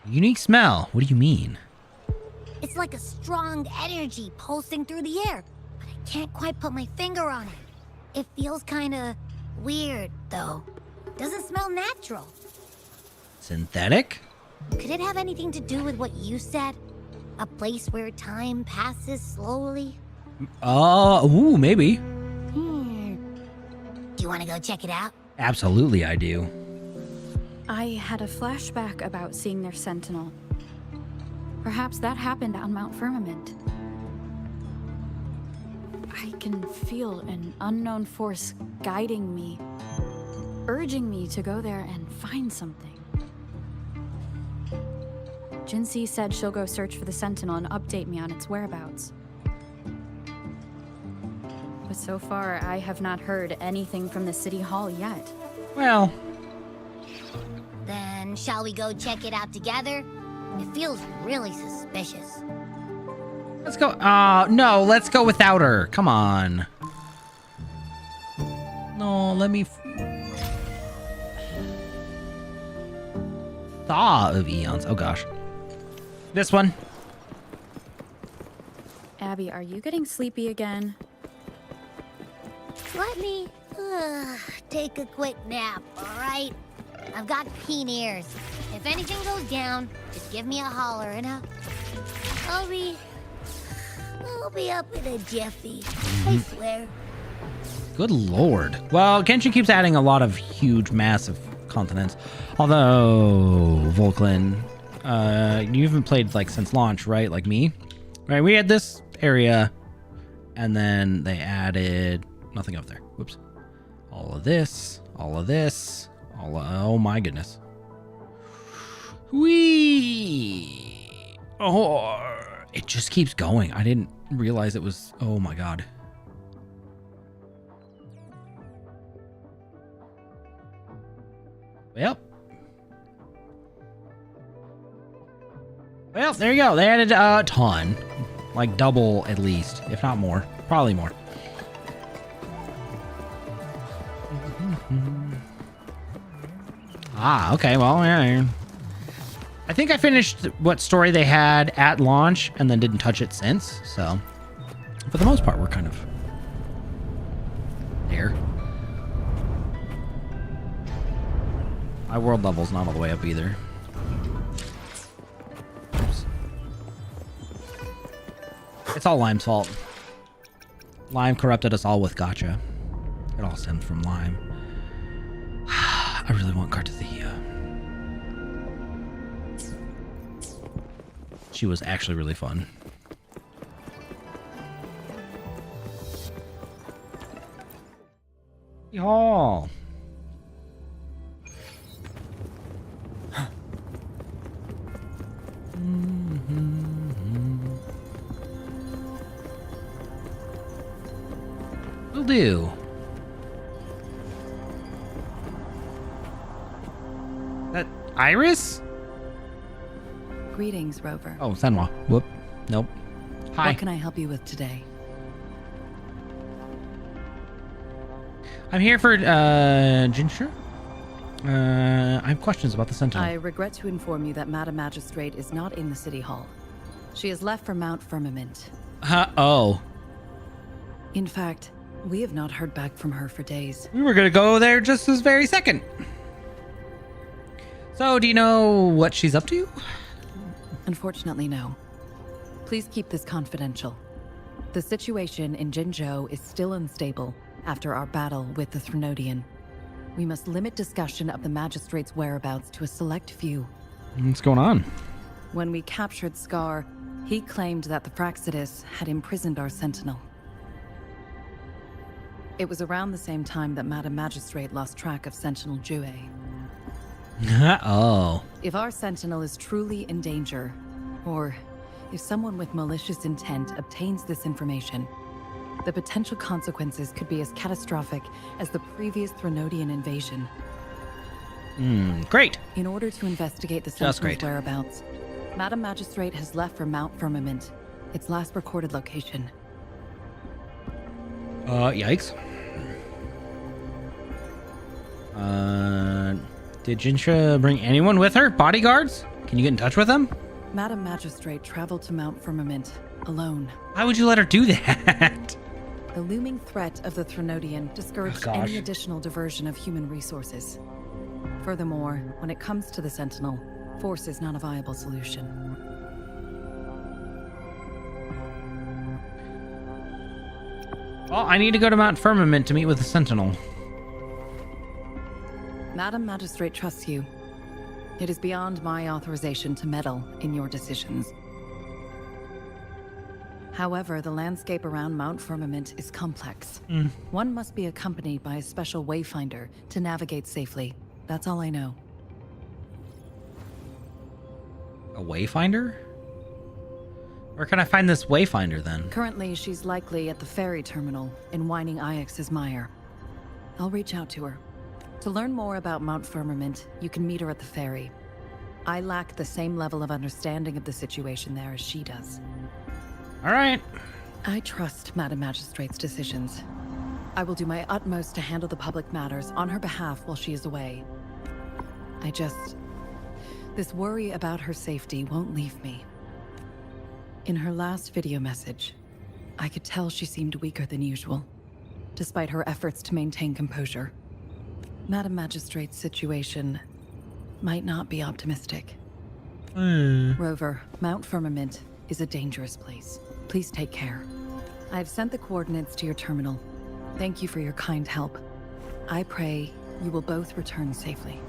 Unique smell. What do you mean? It's like a strong energy pulsing through the air, but I can't quite put my finger on it. It feels kinda weird, though. Doesn't smell natural. Synthetic? Could it have anything to do with what you said? A place where time passes slowly? Ooh, maybe. Do you want to go check it out? Absolutely, I do. I had a flashback about seeing their sentinel. Perhaps that happened on Mount Firmament. I can feel an unknown force guiding me, urging me to go there and find something. Jinxie said she'll go search for the sentinel and update me on its whereabouts. But so far, I have not heard anything from the city hall yet. Well, Then shall we go check it out together? It feels really suspicious. let's go. No, let's go without her. Come on. No, let me. Thaw of eons. Oh gosh. This one. Abby, are you getting sleepy again? Let me take a quick nap, alright? I've got keen ears. If anything goes down, just give me a holler and I'll be up in a jiffy. I swear. Good lord. Well, Genshin keeps adding a lot of huge, massive continents. Although, Volklin, you haven't played like since launch, right? Like me? Right, we had this area, and then they added nothing up there. Whoops. All of this, oh my goodness. Whee! Oh, it just keeps going. I didn't realize it was, oh my god. Well, there you go. They added a ton. Like double at least, if not more. Probably more. Ah, okay. Well, yeah. I think I finished what story they had at launch and then didn't touch it since. So, for the most part, we're kind of there. My world level's not all the way up either. Oops. It's all Lime's fault. Lime corrupted us all with Gacha. It all stems from Lime. I really want Cartathea. She was actually really fun. Y'all. Will do. That Iris? Greetings, Rover. Oh, Senwa. Whoop. Nope. Hi. What can I help you with today? I'm here for Jinxia. I have questions about the Sentinel. I regret to inform you that Madam Magistrate is not in the City Hall. She has left for Mount Firmament. Oh. In fact, we have not heard back from her for days. We were gonna go there just this very second. So, do you know what she's up to? Unfortunately, no. Please keep this confidential. The situation in Jinzhou is still unstable after our battle with the Threnodian. We must limit discussion of the Magistrate's whereabouts to a select few. What's going on? When we captured Scar, he claimed that the Praxidus had imprisoned our Sentinel. It was around the same time that Madam Magistrate lost track of Sentinel Jue. Oh. If our Sentinel is truly in danger, or if someone with malicious intent obtains this information, the potential consequences could be as catastrophic as the previous Threnodian invasion. Great. In order to investigate the Sentinel's whereabouts, Madam Magistrate has left for Mount Firmament, its last recorded location. Yikes. Did Jinsha bring anyone with her? Bodyguards? Can you get in touch with them? Madam Magistrate traveled to Mount Firmament alone. Why would you let her do that? The looming threat of the Threnodian discouraged any additional diversion of human resources. Furthermore, when it comes to the Sentinel, force is not a viable solution. Well, I need to go to Mount Firmament to meet with the Sentinel. Madam Magistrate trusts you. It is beyond my authorization to meddle in your decisions. However, the landscape around Mount Firmament is complex. One must be accompanied by a special wayfinder to navigate safely. That's all I know. A wayfinder? Where can I find this wayfinder then? Currently, she's likely at the ferry terminal in Whining Ix's Mire. I'll reach out to her. To learn more about Mount Firmament, you can meet her at the ferry. I lack the same level of understanding of the situation there as she does. All right. I trust Madam Magistrate's decisions. I will do my utmost to handle the public matters on her behalf while she is away. This worry about her safety won't leave me. In her last video message, I could tell she seemed weaker than usual, despite her efforts to maintain composure. Madam Magistrate's situation might not be optimistic. Rover, Mount Firmament is a dangerous place. Please take care. I've sent the coordinates to your terminal. Thank you for your kind help. I pray you will both return safely.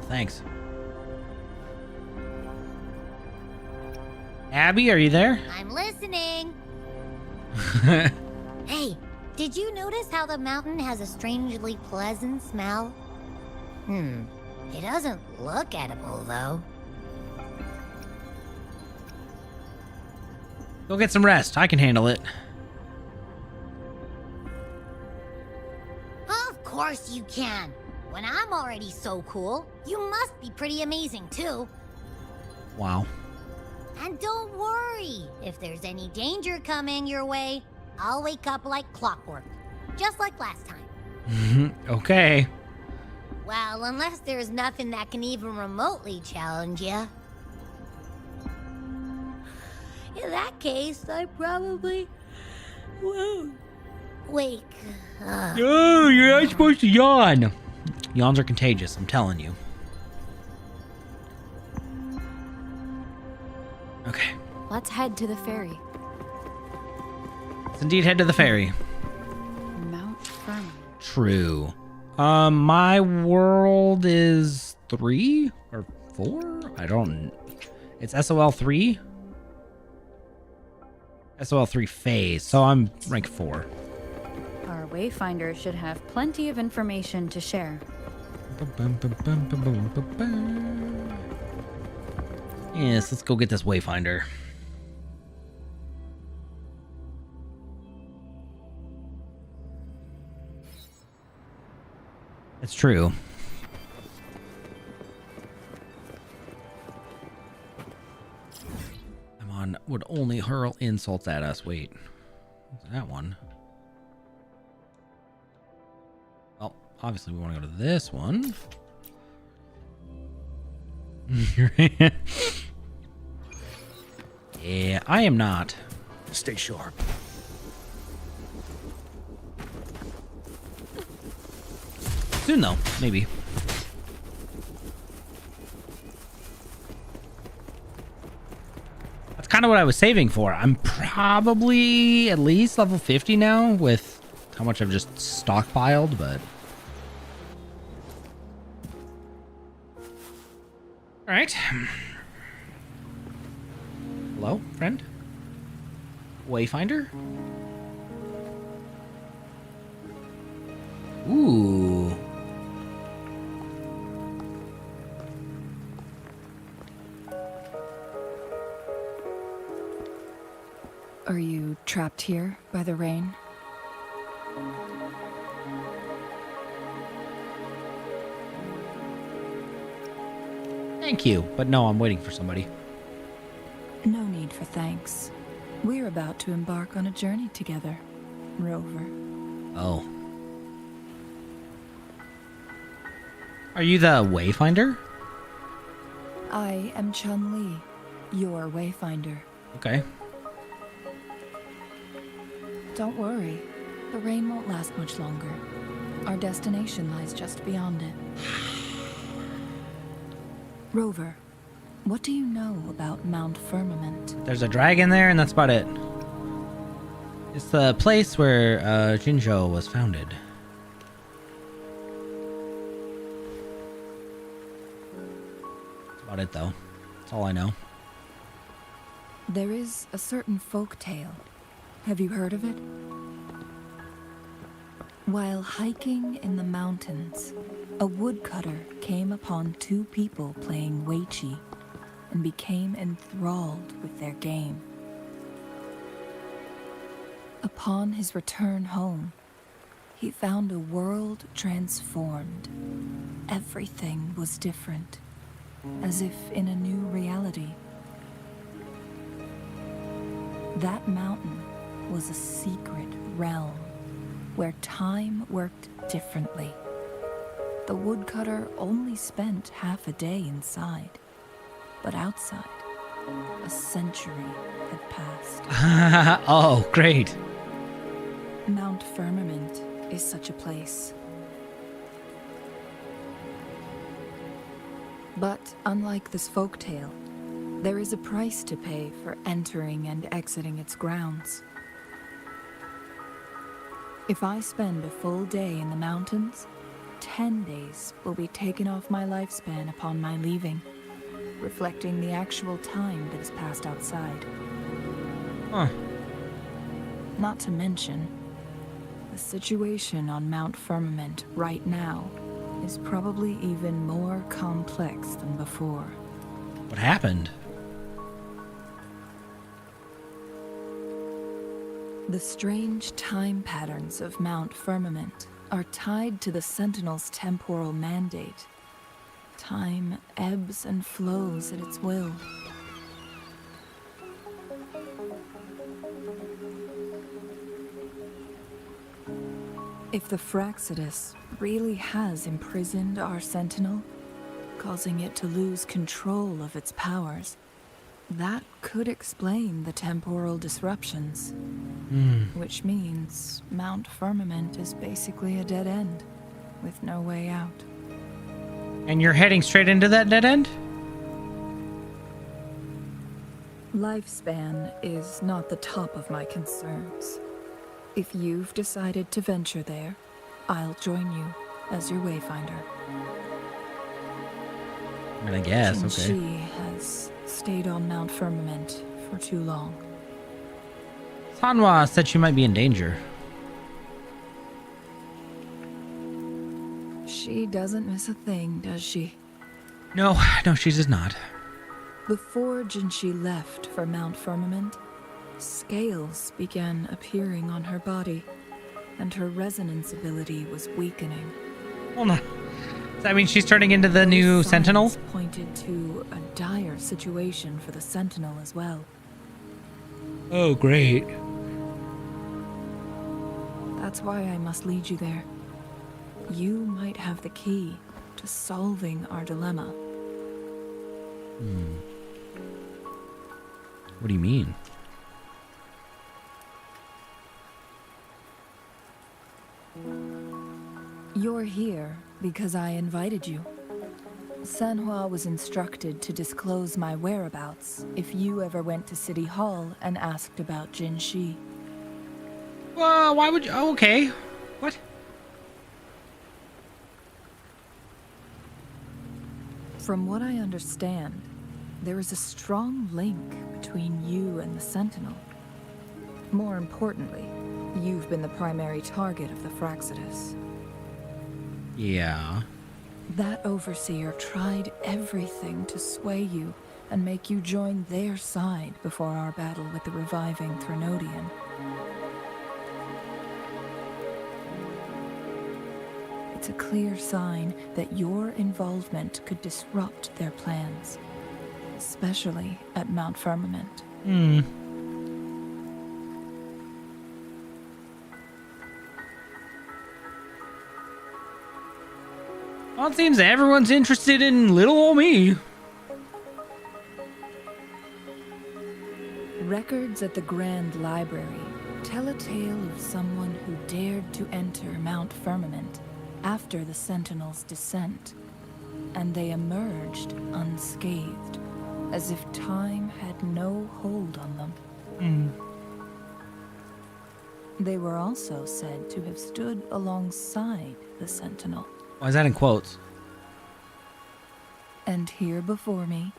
Thanks. Abby, are you there? I'm listening. Hey, did you notice how the mountain has a strangely pleasant smell? It doesn't look edible, though. Go get some rest. I can handle it. Of course you can. When I'm already so cool, you must be pretty amazing, too. Wow. And don't worry, if there's any danger coming your way, I'll wake up like clockwork, just like last time. Okay. Well, unless there's nothing that can even remotely challenge you. In that case, I probably won't wake up. Oh, you're not supposed to yawn. Yawns are contagious, I'm telling you. Okay. Let's head to the ferry. Let's indeed head to the ferry. Mount Firmament. True. My world is 3 or 4? I don't... It's SOL 3? SOL 3 phase, so I'm rank 4. Our wayfinder should have plenty of information to share. Yes, let's go get this wayfinder. It's true. Amon would only hurl insults at us. Wait, what's that one? Well, obviously we want to go to this one. Yeah, I am not. Stay sharp. Soon though, maybe. That's kind of what I was saving for. I'm probably at least level 50 now with how much I've just stockpiled, but... Alright. Hello, friend? Wayfinder? Ooh. Are you trapped here by the rain? Thank you, but no, I'm waiting for somebody. No need for thanks. We're about to embark on a journey together, Rover. Oh. Are you the Wayfinder? I am Chun-Li, your Wayfinder. Okay. Don't worry, the rain won't last much longer. Our destination lies just beyond it. Rover, what do you know about Mount Firmament? There's a dragon there, and that's about it. It's the place where Jinzhou was founded. That's about it, though. That's all I know. There is a certain folk tale. Have you heard of it? While hiking in the mountains, a woodcutter came upon two people playing Weiqi and became enthralled with their game. Upon his return home, he found a world transformed. Everything was different, as if in a new reality. That mountain was a secret realm where time worked differently. The woodcutter only spent half a day inside, but outside, a century had passed. Oh, great. Mount Firmament is such a place. But unlike this folktale, there is a price to pay for entering and exiting its grounds. If I spend a full day in the mountains, 10 days will be taken off my lifespan upon my leaving, reflecting the actual time that has passed outside. Huh. Not to mention, the situation on Mount Firmament right now is probably even more complex than before. What happened? The strange time patterns of Mount Firmament are tied to the Sentinel's temporal mandate. Time ebbs and flows at its will. If the Fraxidus really has imprisoned our Sentinel, causing it to lose control of its powers, that could explain the temporal disruptions. Which means Mount Firmament is basically a dead end, with no way out. And you're heading straight into that dead end? Lifespan is not the top of my concerns. If you've decided to venture there, I'll join you as your Wayfinder. I mean, I guess, okay. She has stayed on Mount Firmament for too long. Sanhua said she might be in danger. She doesn't miss a thing, does she? No, she does not. Before Jinshi left for Mount Firmament, scales began appearing on her body, and her resonance ability was weakening. Hold on. Does that mean she's turning into the new Sentinel? Pointed to a dire situation for the Sentinel as well. Oh, great. That's why I must lead you there. You might have the key to solving our dilemma. What do you mean? You're here because I invited you. Sanhua was instructed to disclose my whereabouts if you ever went to City Hall and asked about Jin Shi. Well, why would you? Oh, okay. What? From what I understand, there is a strong link between you and the Sentinel. More importantly, you've been the primary target of the Fraxidus. Yeah. That overseer tried everything to sway you and make you join their side before our battle with the reviving Threnodian. It's a clear sign that your involvement could disrupt their plans, especially at Mount Firmament. Well, it seems everyone's interested in little old me. Records at the Grand Library tell a tale of someone who dared to enter Mount Firmament after the Sentinel's descent, and they emerged unscathed, as if time had no hold on them. They were also said to have stood alongside the Sentinel. Why is that in quotes? And here before me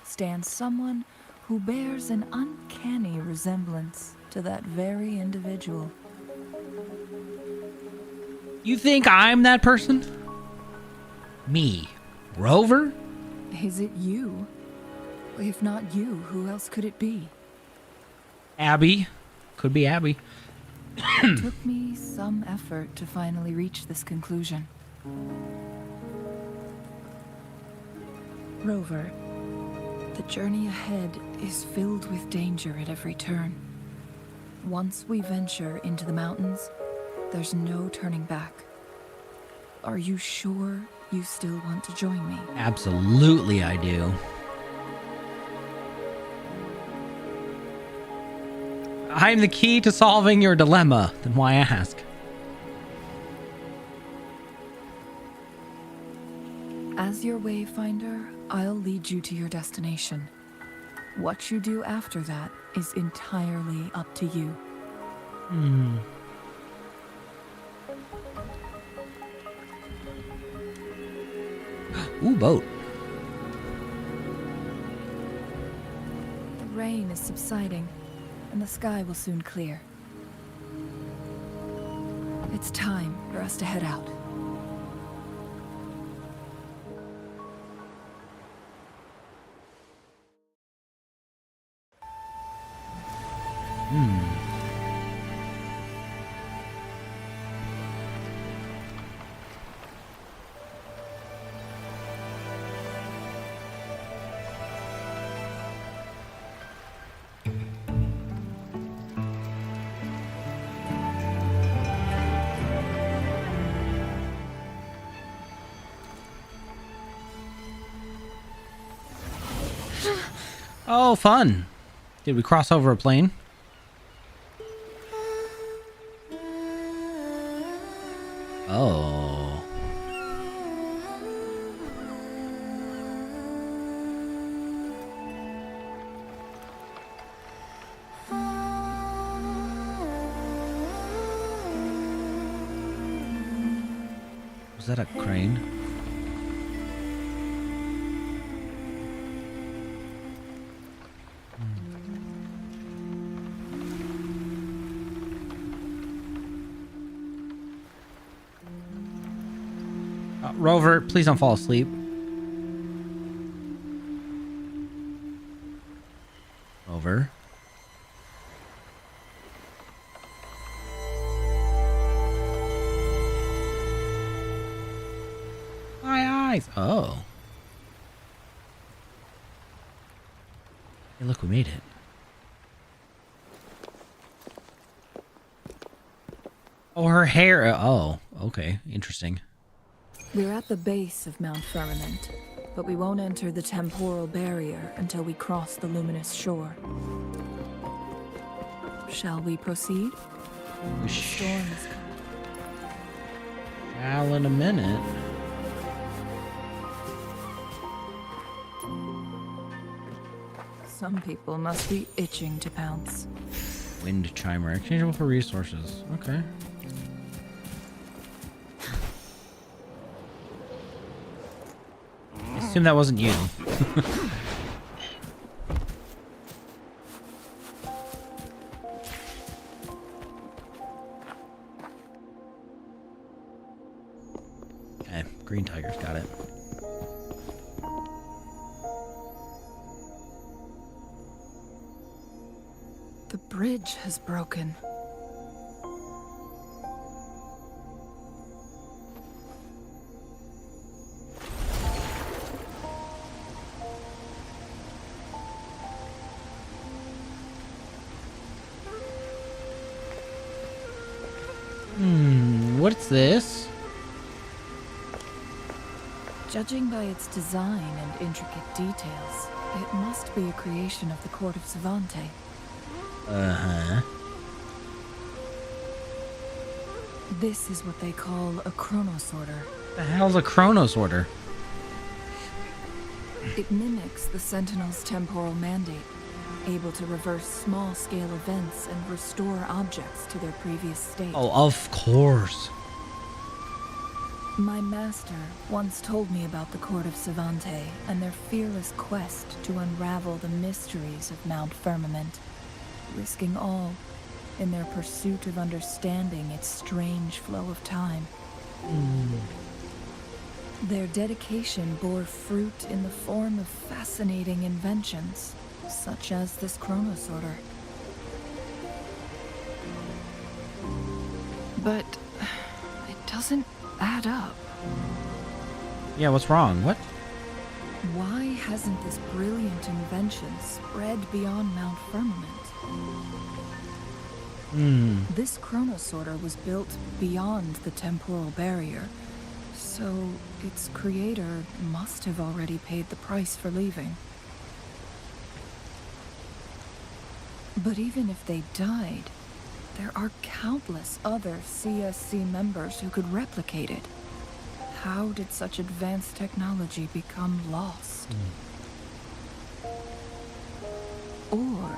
stands someone who bears an uncanny resemblance to that very individual. You think I'm that person? Me? Rover? Is it you? If not you, who else could it be? Abby. Could be Abby. It took me some effort to finally reach this conclusion. Rover, the journey ahead is filled with danger at every turn. Once we venture into the mountains, there's no turning back. Are you sure you still want to join me? Absolutely I do. I'm the key to solving your dilemma. Then why ask? As your wayfinder, I'll lead you to your destination. What you do after that is entirely up to you. Ooh, boat. The rain is subsiding, and the sky will soon clear. It's time for us to head out. Oh, fun. Did we cross over a plane? Oh. Was that a crane? Rover, please don't fall asleep. Rover. My eyes. Oh. Hey, look, we made it. Oh, her hair. Oh, okay. Interesting. We're at the base of Mount Firmament, but we won't enter the temporal barrier until we cross the luminous shore. Shall we proceed? The storm is coming. Shall in a minute. Some people must be itching to pounce. Wind chimer. Exchangeable for resources. Okay. I assume that wasn't you. Okay, green tiger's got it. The bridge has broken. What's this? Judging by its design and intricate details, it must be a creation of the court of Savante. Uh-huh. This is what they call a chronosorter. The hell's a chronosorter? It mimics the Sentinel's temporal mandate, able to reverse small-scale events and restore objects to their previous state. Oh, of course. My master once told me about the court of Savante and their fearless quest to unravel the mysteries of Mount Firmament, risking all in their pursuit of understanding its strange flow of time. Their dedication bore fruit in the form of fascinating inventions, such as this chronosorter. But it doesn't add up. Yeah, what's wrong? What? Why hasn't this brilliant invention spread beyond Mount Firmament? This chronosorter was built beyond the temporal barrier, so its creator must have already paid the price for leaving. But even if they died, there are countless other CSC members who could replicate it. How did such advanced technology become lost? Or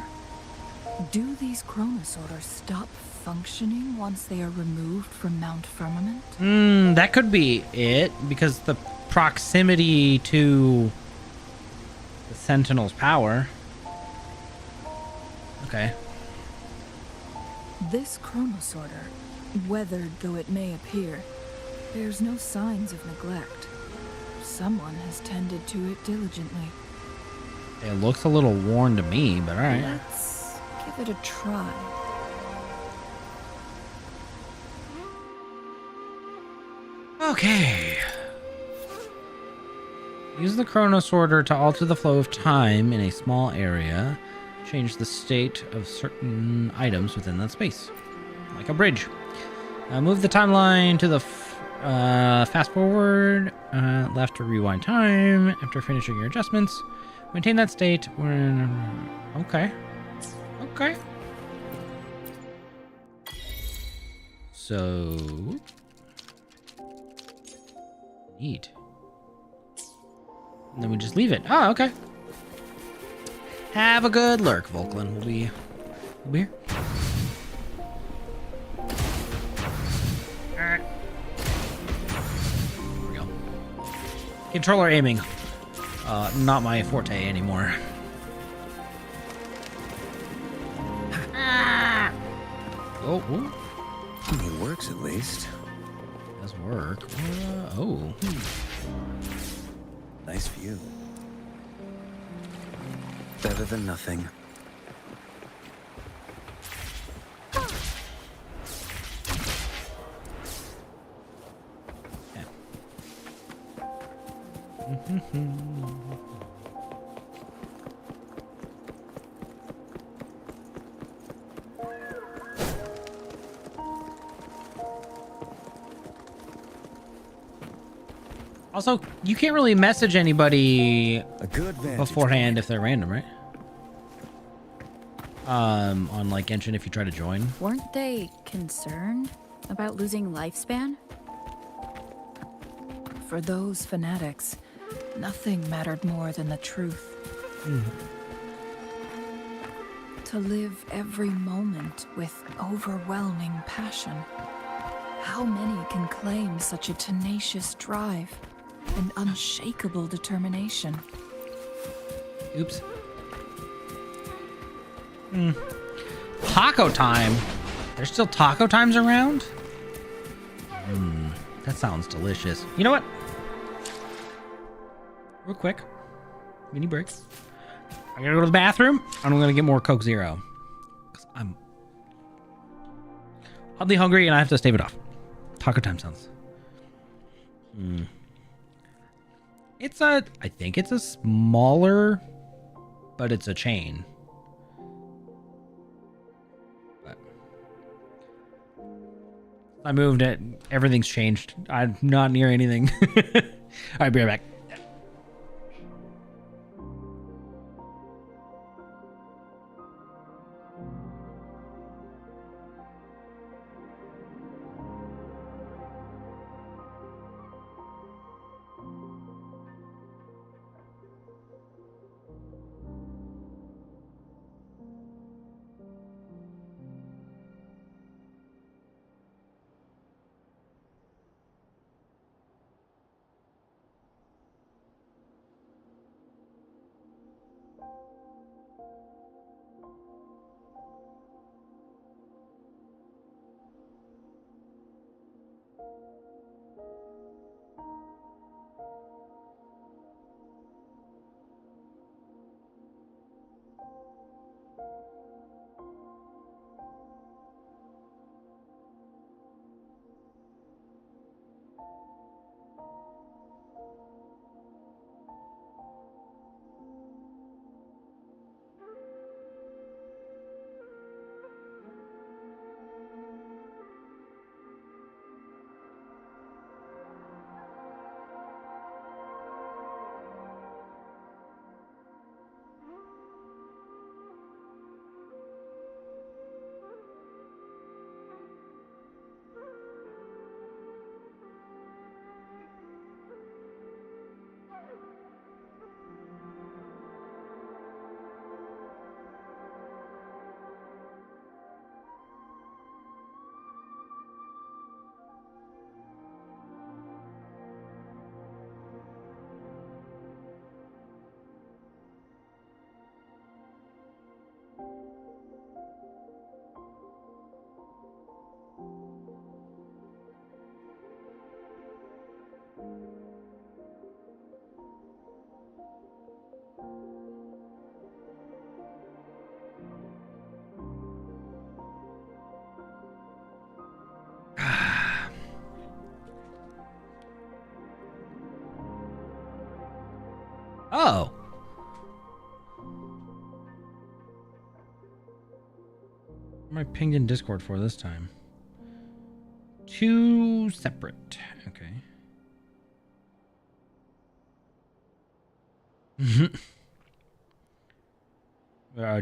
do these chronosorters stop functioning once they are removed from Mount Firmament? That could be it, because the proximity to the Sentinel's power. Okay. This chronosorter, weathered though it may appear, bears no signs of neglect. Someone has tended to it diligently. It looks a little worn to me, but alright. Let's give it a try. Okay. Use the chronosorter to alter the flow of time in a small area. Change the state of certain items within that space. Like a bridge. Move the timeline to the fast forward. Left to rewind time. After finishing your adjustments. Maintain that state when... Okay. Okay. So... Neat. And then we just leave it. Oh, okay. Have a good lurk, Volklin. We'll be here. Alright. There we go. Controller aiming. Not my forte anymore. Oh. It works at least. Does work. Oh. Nice view. Better than nothing. Also, you can't really message anybody A good vantage beforehand if they're random, right? On like Genshin, if you try to join. Weren't they concerned about losing lifespan? For those fanatics, nothing mattered more than the truth. To live every moment with overwhelming passion. How many can claim such a tenacious drive and unshakable determination? Oops. Taco time. There's still taco times around? That sounds delicious. You know what? Real quick. Mini break. I gotta go to the bathroom, and I'm gonna get more Coke Zero. Because I'm oddly hungry, and I have to stave it off. Taco time sounds. I think it's a smaller, but it's a chain. But I moved it. Everything's changed. I'm not near anything. All right, be right back. Oh. What am I pinged in Discord for this time? 2 separate. Okay.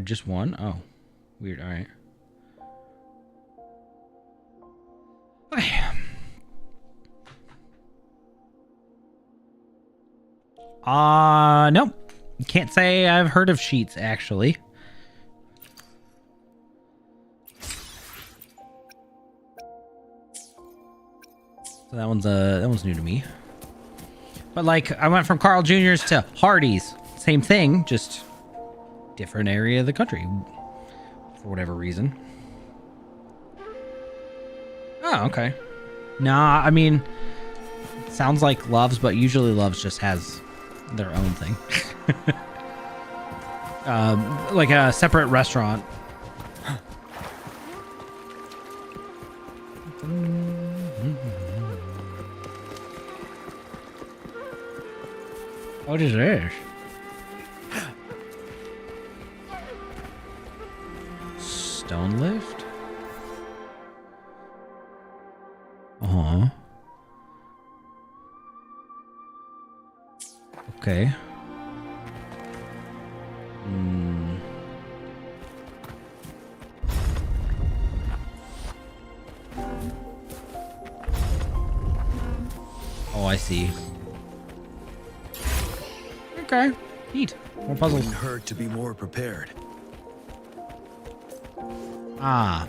Just one? Oh. Weird. All right. Okay. No. Can't say I've heard of Sheets, actually. So that one's new to me. But like, I went from Carl Jr.'s to Hardee's. Same thing, just different area of the country. For whatever reason. Oh, okay. Nah, I mean, sounds like Love's, but usually Love's just has their own thing. Like a separate restaurant. What is this? Stone lift? Uh-huh. Okay. Oh, I see. Okay. Neat. More puzzles. Wouldn't hurt to be more prepared. Ah.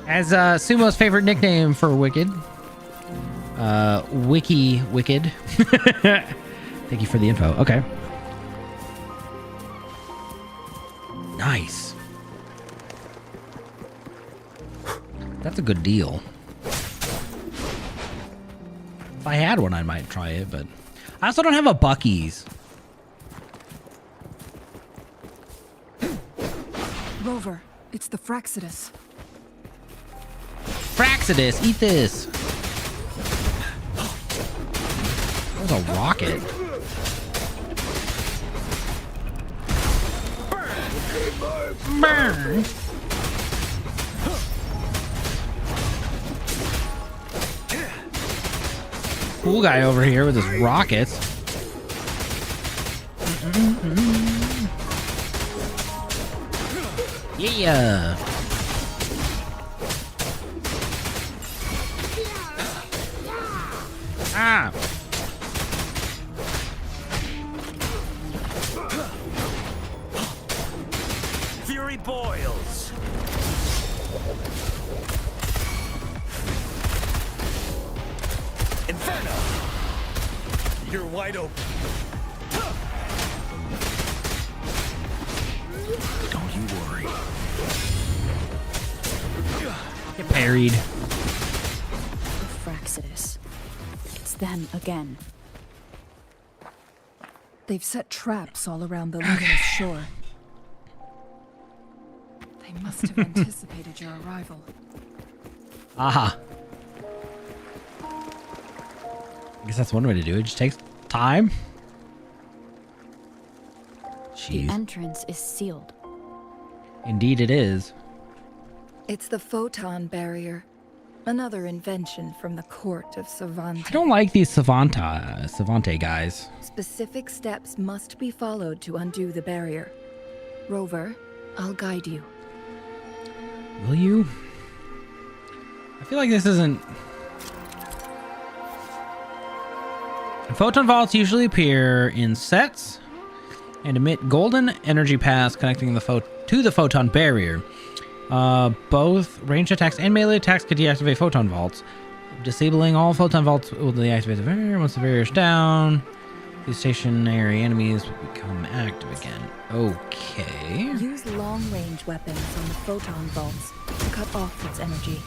As Sumo's favorite nickname for Wicked. Wiki Wicked. Thank you for the info. Okay. Nice. That's a good deal. If I had one, I might try it, but I also don't have a Buc-ee's. Rover, it's the Fraxidus. Fraxidus, eat this. There's a rocket. Burn. Cool guy over here with his rockets. Yeah. Ah. Fury boils. Inferno. You're wide open. Don't you worry. Get parried. Fraxidus. It's them again. They've set traps all around the luminous shore. They must have anticipated your arrival. Aha. I guess that's one way to do it. It just takes time. The Jeez. entrance is sealed. Indeed it is. It's the photon barrier. Another invention from the court of Savante. I don't like these Savante guys. Specific steps must be followed to undo the barrier. Rover, I'll guide you. Will you? I feel like this isn't... Photon vaults usually appear in sets and emit golden energy paths connecting to the photon barrier. Both ranged attacks and melee attacks can deactivate photon vaults. Disabling all photon vaults will deactivate the barrier. Once the barrier is down, these stationary enemies will become active again. Okay. Use long-range weapons on the photon vaults to cut off its energy.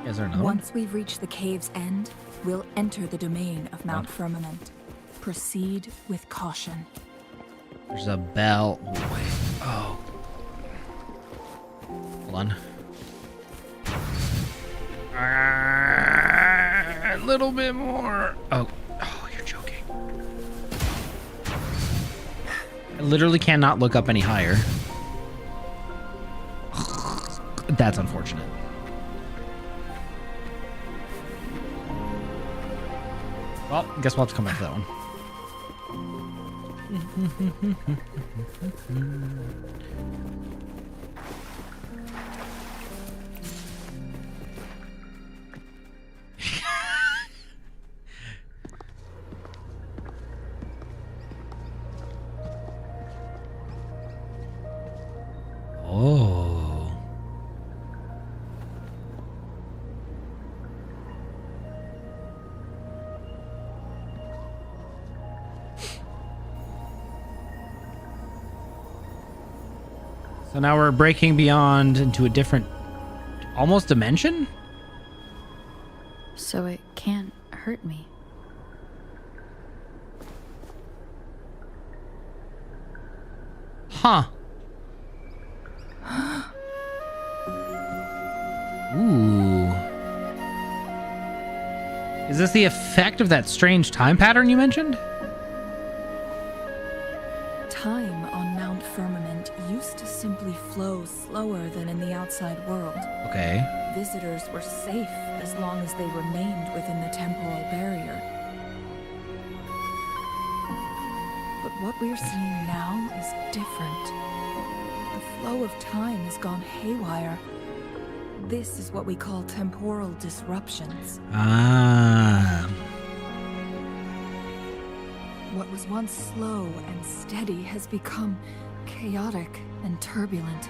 Is there another one? Once we've reached the cave's end, we'll enter the domain of Mount Firmament. Proceed with caution. There's a bell. Wait. Oh. Hold on. A little bit more. Oh. Oh, you're joking. I literally cannot look up any higher. That's unfortunate. Well, I guess we'll have to come back to that one. Oh. So now we're breaking beyond into a different, almost dimension? So it can't hurt me. Huh. Ooh. Is this the effect of that strange time pattern you mentioned? Time on Mount Firmament used to simply flow slower than in the outside world. Okay. visitors were safe as long as they remained within the temporal barrier. But what we're seeing now is different. The flow of time has gone haywire. This is what we call temporal disruptions. Ah. What was once slow and steady has become chaotic and turbulent.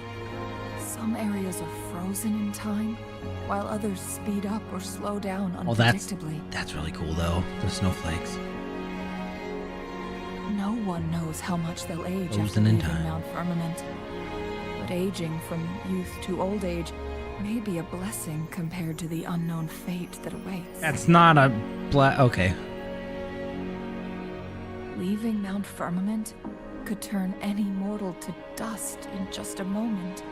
Some areas are frozen in time, while others speed up or slow down unpredictably. That's really cool, though. The snowflakes. No one knows how much they'll age after Frozen in leaving time. Mount Firmament. But aging from youth to old age may be a blessing compared to the unknown fate that awaits. That's not a okay. Leaving Mount Firmament could turn any mortal to dust in just a moment.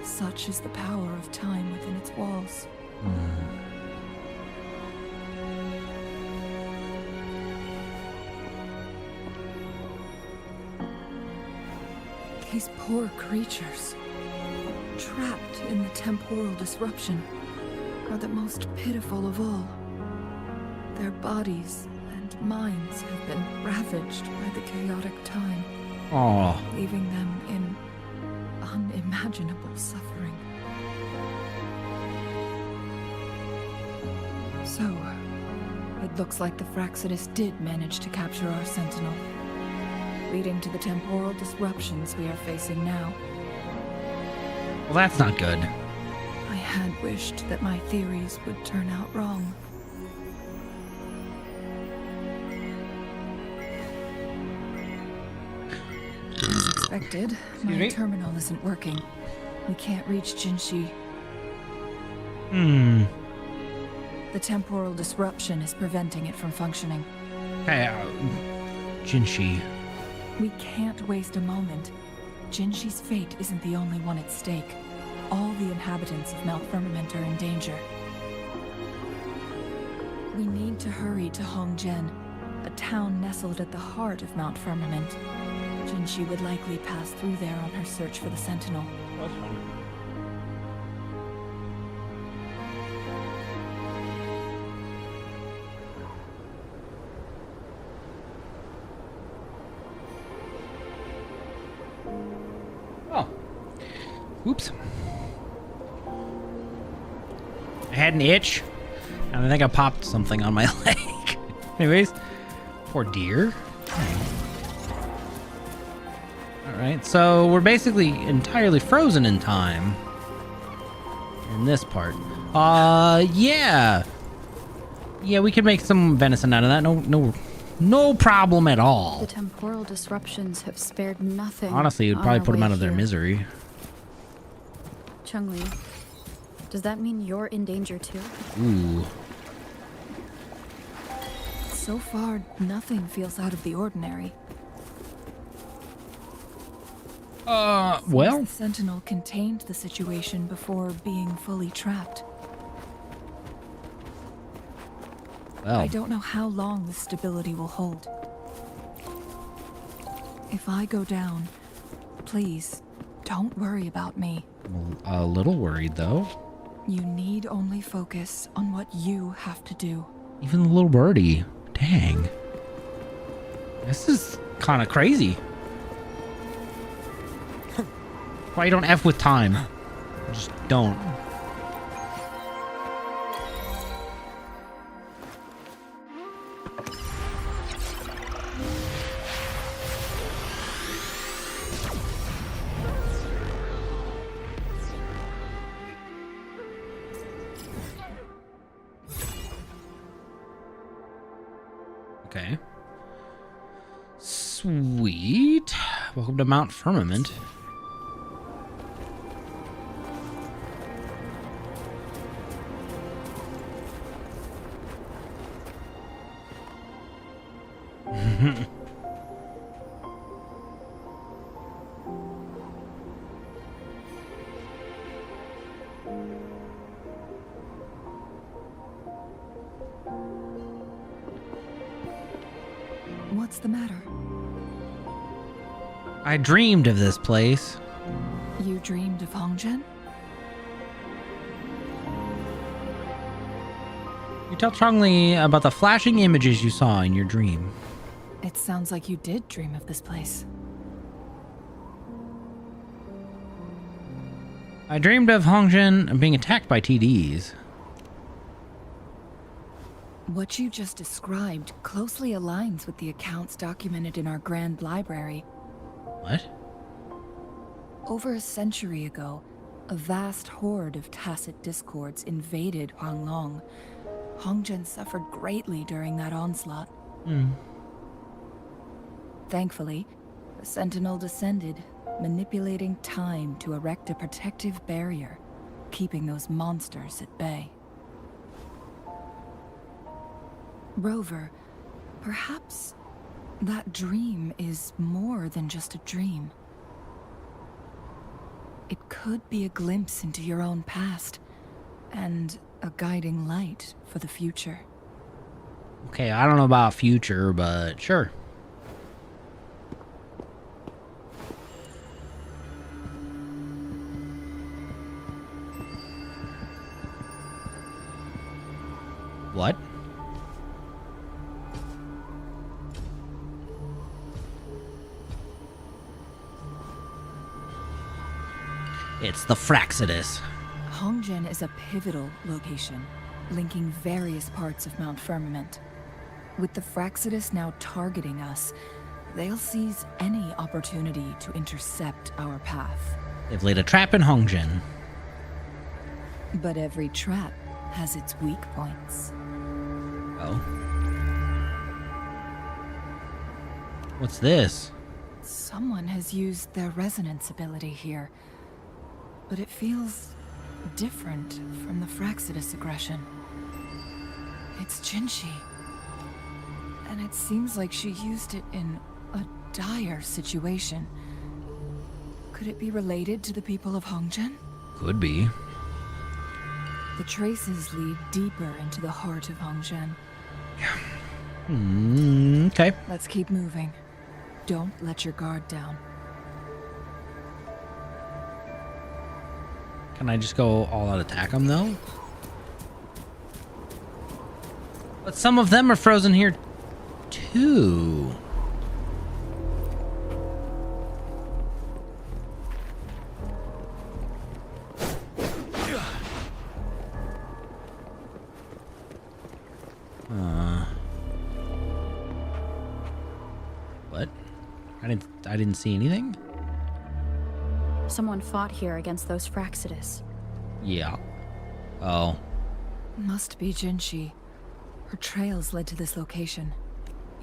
Such is the power of time within its walls. These poor creatures, trapped in the temporal disruption, are the most pitiful of all. Their bodies and minds have been ravaged by the chaotic time, leaving them in unimaginable suffering. So, it looks like the Fraxidus did manage to capture our Sentinel, leading to the temporal disruptions we are facing now. Well, that's not good. I had wished that my theories would turn out wrong. As expected, my terminal isn't working. We can't reach Jinshi. The temporal disruption is preventing it from functioning. Okay, Jinshi. We can't waste a moment. Jinshi's fate isn't the only one at stake. All the inhabitants of Mount Firmament are in danger. We need to hurry to Hongjian, a town nestled at the heart of Mount Firmament. Jinshi would likely pass through there on her search for the Sentinel. Oh. Oops. I had an itch, and I think I popped something on my leg. Anyways, poor deer. Alright, so we're basically entirely frozen in time. In this part. Yeah. Yeah, we could make some venison out of that. No problem at all. The temporal disruptions have spared nothing. Honestly, it would probably put them out of their misery. Chungli, does that mean you're in danger too? Ooh. So far, nothing feels out of the ordinary. Well. The Sentinel contained the situation before being fully trapped. Well. I don't know how long this stability will hold. If I go down, please, don't worry about me. I'm a little worried, though. You need only focus on what you have to do. Even the little birdie. Dang. This is kind of crazy. Why you don't F with time? Just don't. Okay. Sweet. Welcome to Mount Firmament. What's the matter? I dreamed of this place. You dreamed of Hongjian? You tell Chong-Li about the flashing images you saw in your dream. It sounds like you did dream of this place. I dreamed of Hongzhen being attacked by TDs. What you just described closely aligns with the accounts documented in our Grand Library. What? Over a century ago, a vast horde of tacit discords invaded Huanglong. Hongzhen suffered greatly during that onslaught. Thankfully, the Sentinel descended, manipulating time to erect a protective barrier, keeping those monsters at bay. Rover, perhaps that dream is more than just a dream. It could be a glimpse into your own past, and a guiding light for the future. Okay, I don't know about future, but sure. What? It's the Fraxidus. Hongzhen is a pivotal location, linking various parts of Mount Firmament. With the Fraxidus now targeting us, they'll seize any opportunity to intercept our path. They've laid a trap in Hongzhen. But every trap has its weak points. Oh. What's this? Someone has used their resonance ability here, but it feels different from the Fraxidus aggression. It's Jinshi, and it seems like she used it in a dire situation. Could it be related to the people of Hongzhen? Could be. The traces lead deeper into the heart of Hongzhen. Okay. Let's keep moving. Don't let your guard down. Can I just go all out attack them though? But some of them are frozen here too. What? I didn't see anything? Someone fought here against those Fraxidus. Yeah. Oh. Must be Jinshi. Her trails led to this location.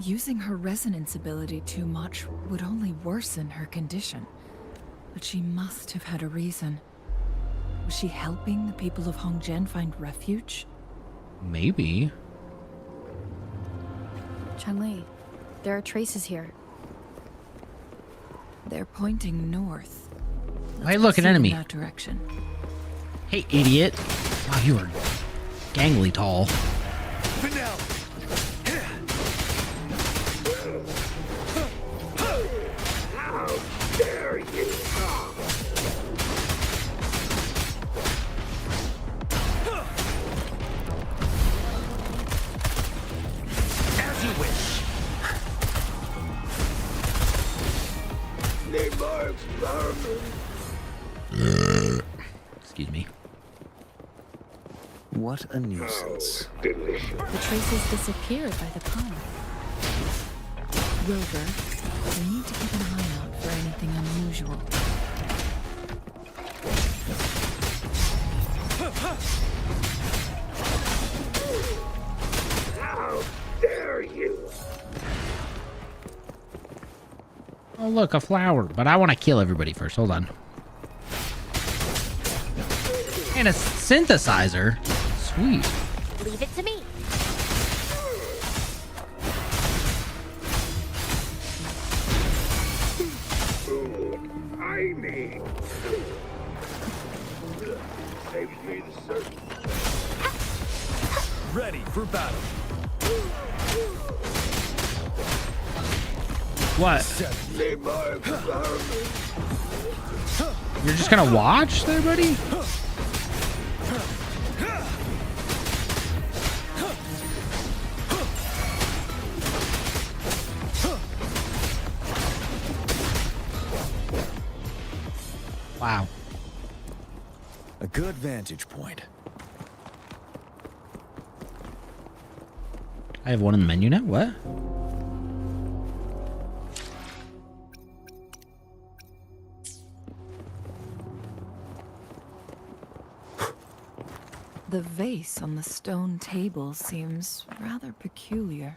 Using her resonance ability too much would only worsen her condition. But she must have had a reason. Was she helping the people of Hongzhen find refuge? Maybe. Chong-Li, there are traces here. They're pointing north. Hey, look, an enemy. In that direction. Hey, idiot. Wow, you are gangly tall. How dare you! As you wish. Excuse me. What a nuisance. The traces disappeared by the pond. Rover, we need to keep an eye out for anything unusual. How dare you! Oh, look, a flower. But I want to kill everybody first. Hold on. And a synthesizer. Sweet. Leave it to me. I need. Saves me the search. Ready for battle. What? You're just gonna watch there, buddy? Wow. A good vantage point. I have one in the menu now? What? The vase on the stone table seems rather peculiar.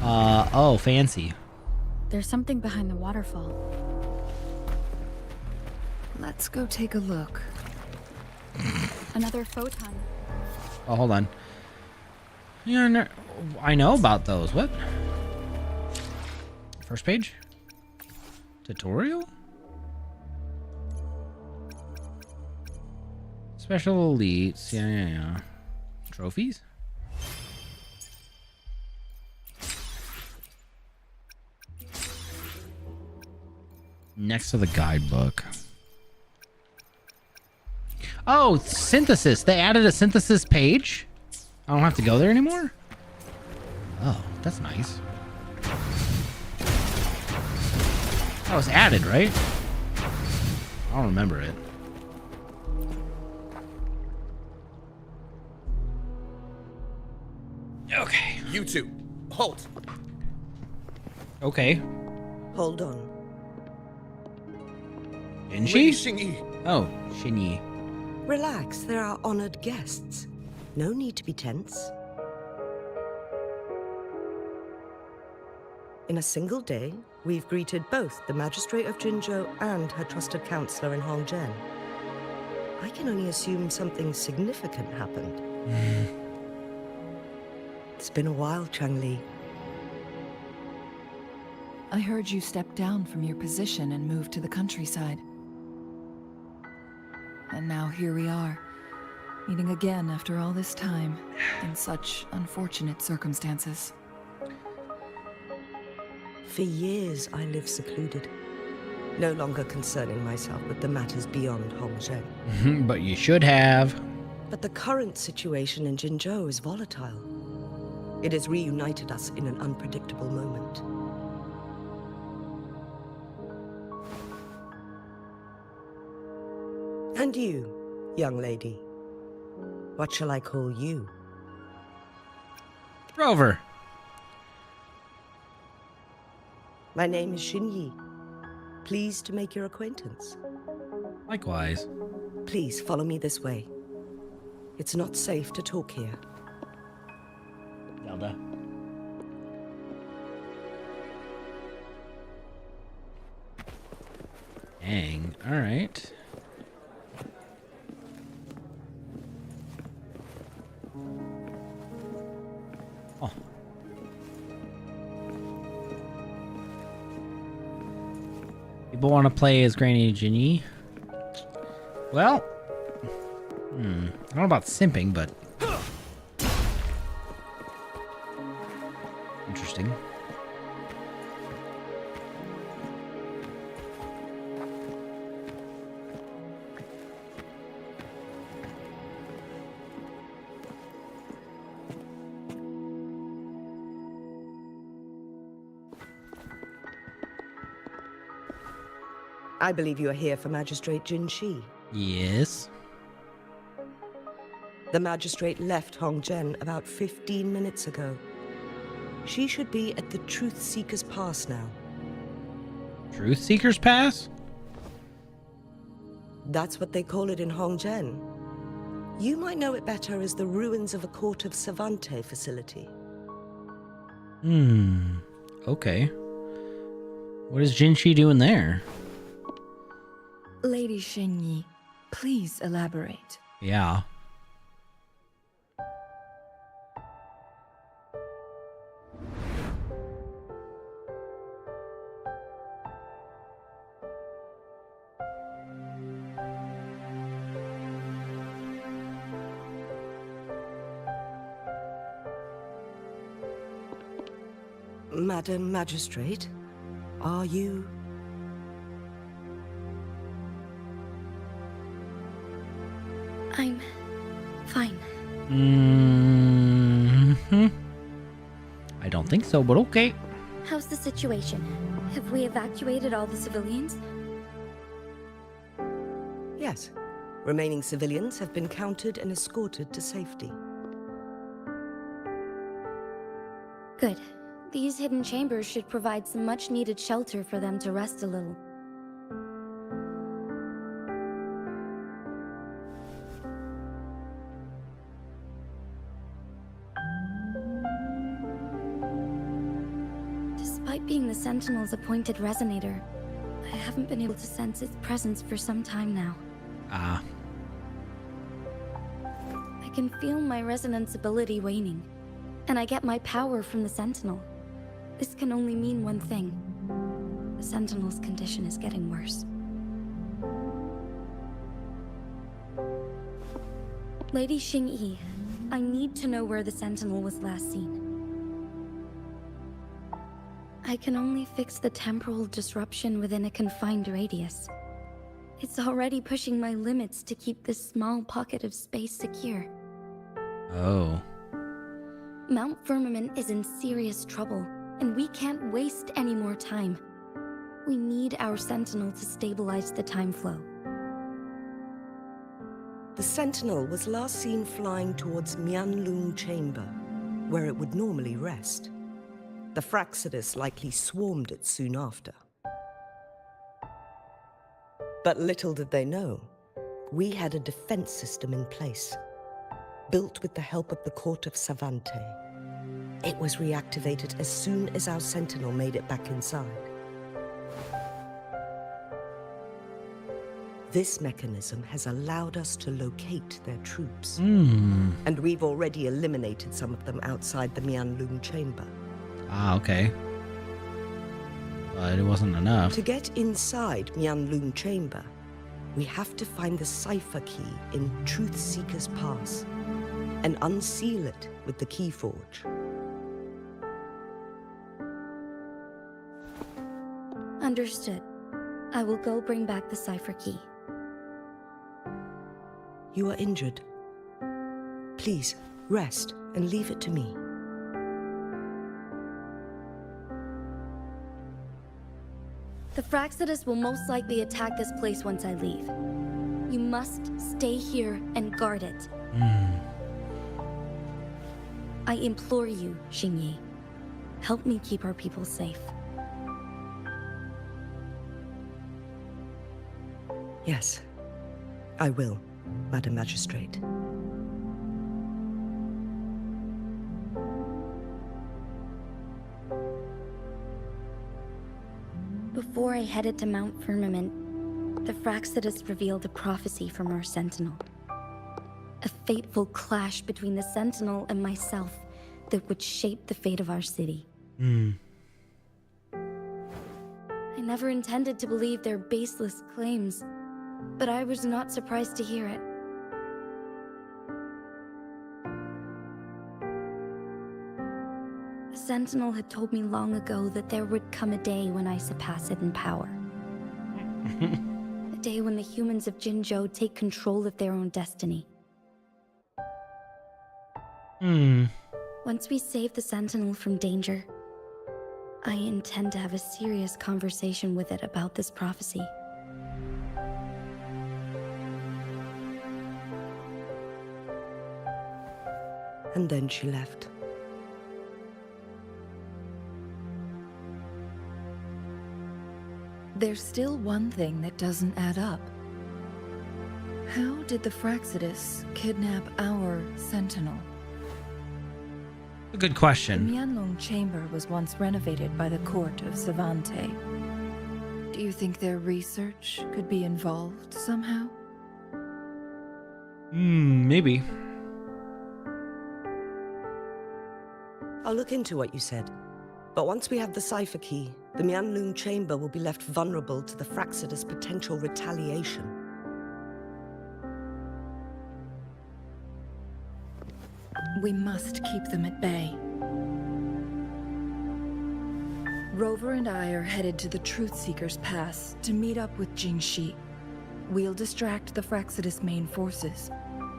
Oh, fancy. There's something behind the waterfall. Let's go take a look. Another photon. Oh, hold on. Yeah, no, I know about those. What? First page? Tutorial? Special elites. Yeah. Trophies? Next to the guidebook. Oh, synthesis. They added a synthesis page? I don't have to go there anymore? Oh, that's nice. That was added, right? I don't remember it. Okay. You two, halt. Okay. Hold on. Didn't Lady she? Xingyi. Oh, Xingyi. Relax, they're our honored guests. No need to be tense. In a single day, we've greeted both the Magistrate of Jinzhou and her trusted counselor in Hongzhen. I can only assume something significant happened. It's been a while, Changli. I heard you stepped down from your position and moved to the countryside. And now here we are, meeting again after all this time, in such unfortunate circumstances. For years, I lived secluded, no longer concerning myself with the matters beyond Hongzhen. But you should have. But the current situation in Jinzhou is volatile. It has reunited us in an unpredictable moment. And you, young lady, what shall I call you? Rover. My name is Xingyi. Pleased to make your acquaintance. Likewise. Please follow me this way. It's not safe to talk here. Zelda. Dang. All right. Oh. People want to play as Granny Ginny. Well, I don't know about simping, but interesting. I believe you are here for Magistrate Jin Shi. Yes. The Magistrate left Hongzhen about 15 minutes ago. She should be at the Truth Seeker's Pass now. Truth Seeker's Pass? That's what they call it in Hongzhen. You might know it better as the ruins of a Court of Savante facility. Okay. What is Jinshi doing there? Lady Xingyi, please elaborate. Yeah. Madam Magistrate, are you... I'm fine. I don't think so, but okay. How's the situation? Have we evacuated all the civilians? Yes. Remaining civilians have been counted and escorted to safety. Good. These hidden chambers should provide some much-needed shelter for them to rest a little. Despite being the Sentinel's appointed resonator, I haven't been able to sense its presence for some time now. Ah. I can feel my resonance ability waning, and I get my power from the Sentinel. This can only mean one thing. The Sentinel's condition is getting worse. Lady Xingyi, I need to know where the Sentinel was last seen. I can only fix the temporal disruption within a confined radius. It's already pushing my limits to keep this small pocket of space secure. Oh. Mount Firmament is in serious trouble, and we can't waste any more time. We need our Sentinel to stabilize the time flow. The Sentinel was last seen flying towards Mianlung Chamber, where it would normally rest. The Fraxidus likely swarmed it soon after. But little did they know, we had a defense system in place, built with the help of the court of Savante. It was reactivated as soon as our Sentinel made it back inside. This mechanism has allowed us to locate their troops. And we've already eliminated some of them outside the Mianlung Chamber. Ah, okay. But it wasn't enough. To get inside Mianlung Chamber, we have to find the cipher key in Truth Seeker's Pass and unseal it with the Keyforge. Understood. I will go bring back the cipher key. You are injured. Please, rest and leave it to me. The Fraxidus will most likely attack this place once I leave. You must stay here and guard it. I implore you, Xingyi. Help me keep our people safe. Yes, I will, Madam Magistrate. Before I headed to Mount Firmament, the Fraxidus revealed a prophecy from our Sentinel. A fateful clash between the Sentinel and myself that would shape the fate of our city. I never intended to believe their baseless claims, but I was not surprised to hear it. The Sentinel had told me long ago that there would come a day when I surpass it in power. A day when the humans of Jinzhou take control of their own destiny. Once we save the Sentinel from danger, I intend to have a serious conversation with it about this prophecy. And then she left. There's still one thing that doesn't add up. How did the Fraxidus kidnap our Sentinel? A good The question. Mianlong Chamber was once renovated by the court of Savante. Do you think their research could be involved somehow? Maybe. I'll look into what you said. But once we have the cipher key, the Mianlung Chamber will be left vulnerable to the Fraxidus' potential retaliation. We must keep them at bay. Rover and I are headed to the Truth Seeker's Pass to meet up with Jingxi. We'll distract the Fraxidus' main forces,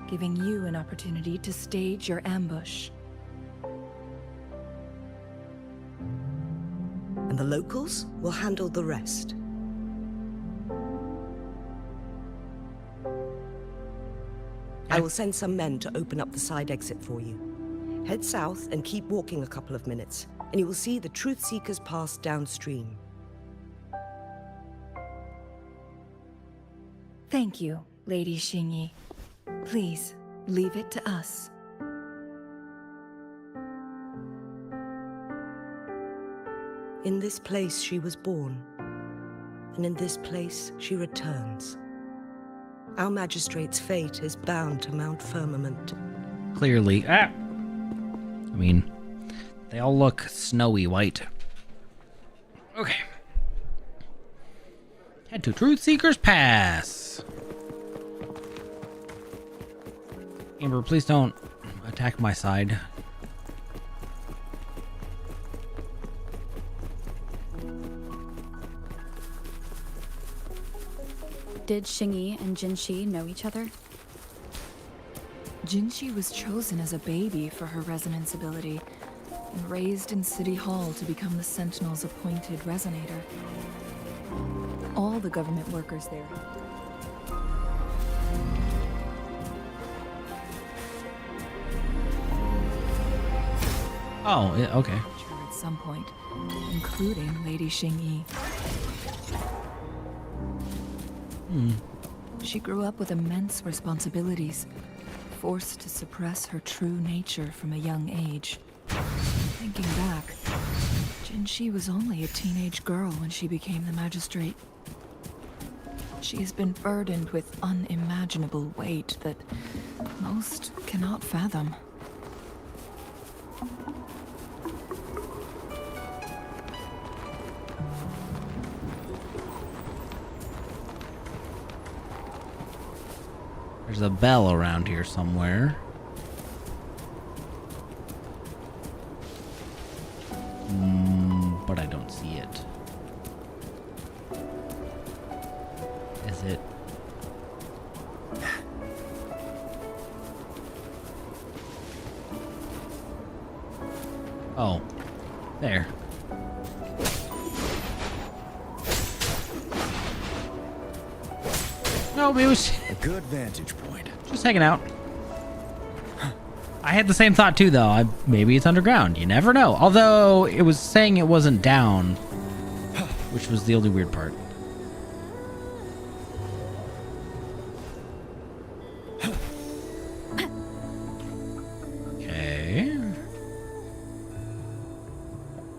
giving you an opportunity to stage your ambush. And the locals will handle the rest. I will send some men to open up the side exit for you. Head south and keep walking a couple of minutes, and you will see the Truth Seekers pass downstream. Thank you, Lady Xingyi. Please, leave it to us. In this place she was born, and in this place she returns. Our magistrate's fate is bound to Mount Firmament. Clearly. I mean, they all look snowy white. Okay. Head to Truth Seekers Pass. Amber, please don't attack my side. Did Xingyi and Jinshi know each other? Jinshi was chosen as a baby for her resonance ability and raised in City Hall to become the Sentinel's appointed resonator. All the government workers there. Oh, yeah, okay. At some point, including Lady Xingyi. She grew up with immense responsibilities, forced to suppress her true nature from a young age. Thinking back, Jinshi was only a teenage girl when she became the magistrate. She has been burdened with unimaginable weight that most cannot fathom. There's a bell around here somewhere. But I don't see it. Is it? Oh, there. No, it was a good vantage point. Just hanging out. I had the same thought too, though. Maybe it's underground. You never know. Although it was saying it wasn't down, which was the only weird part. Okay.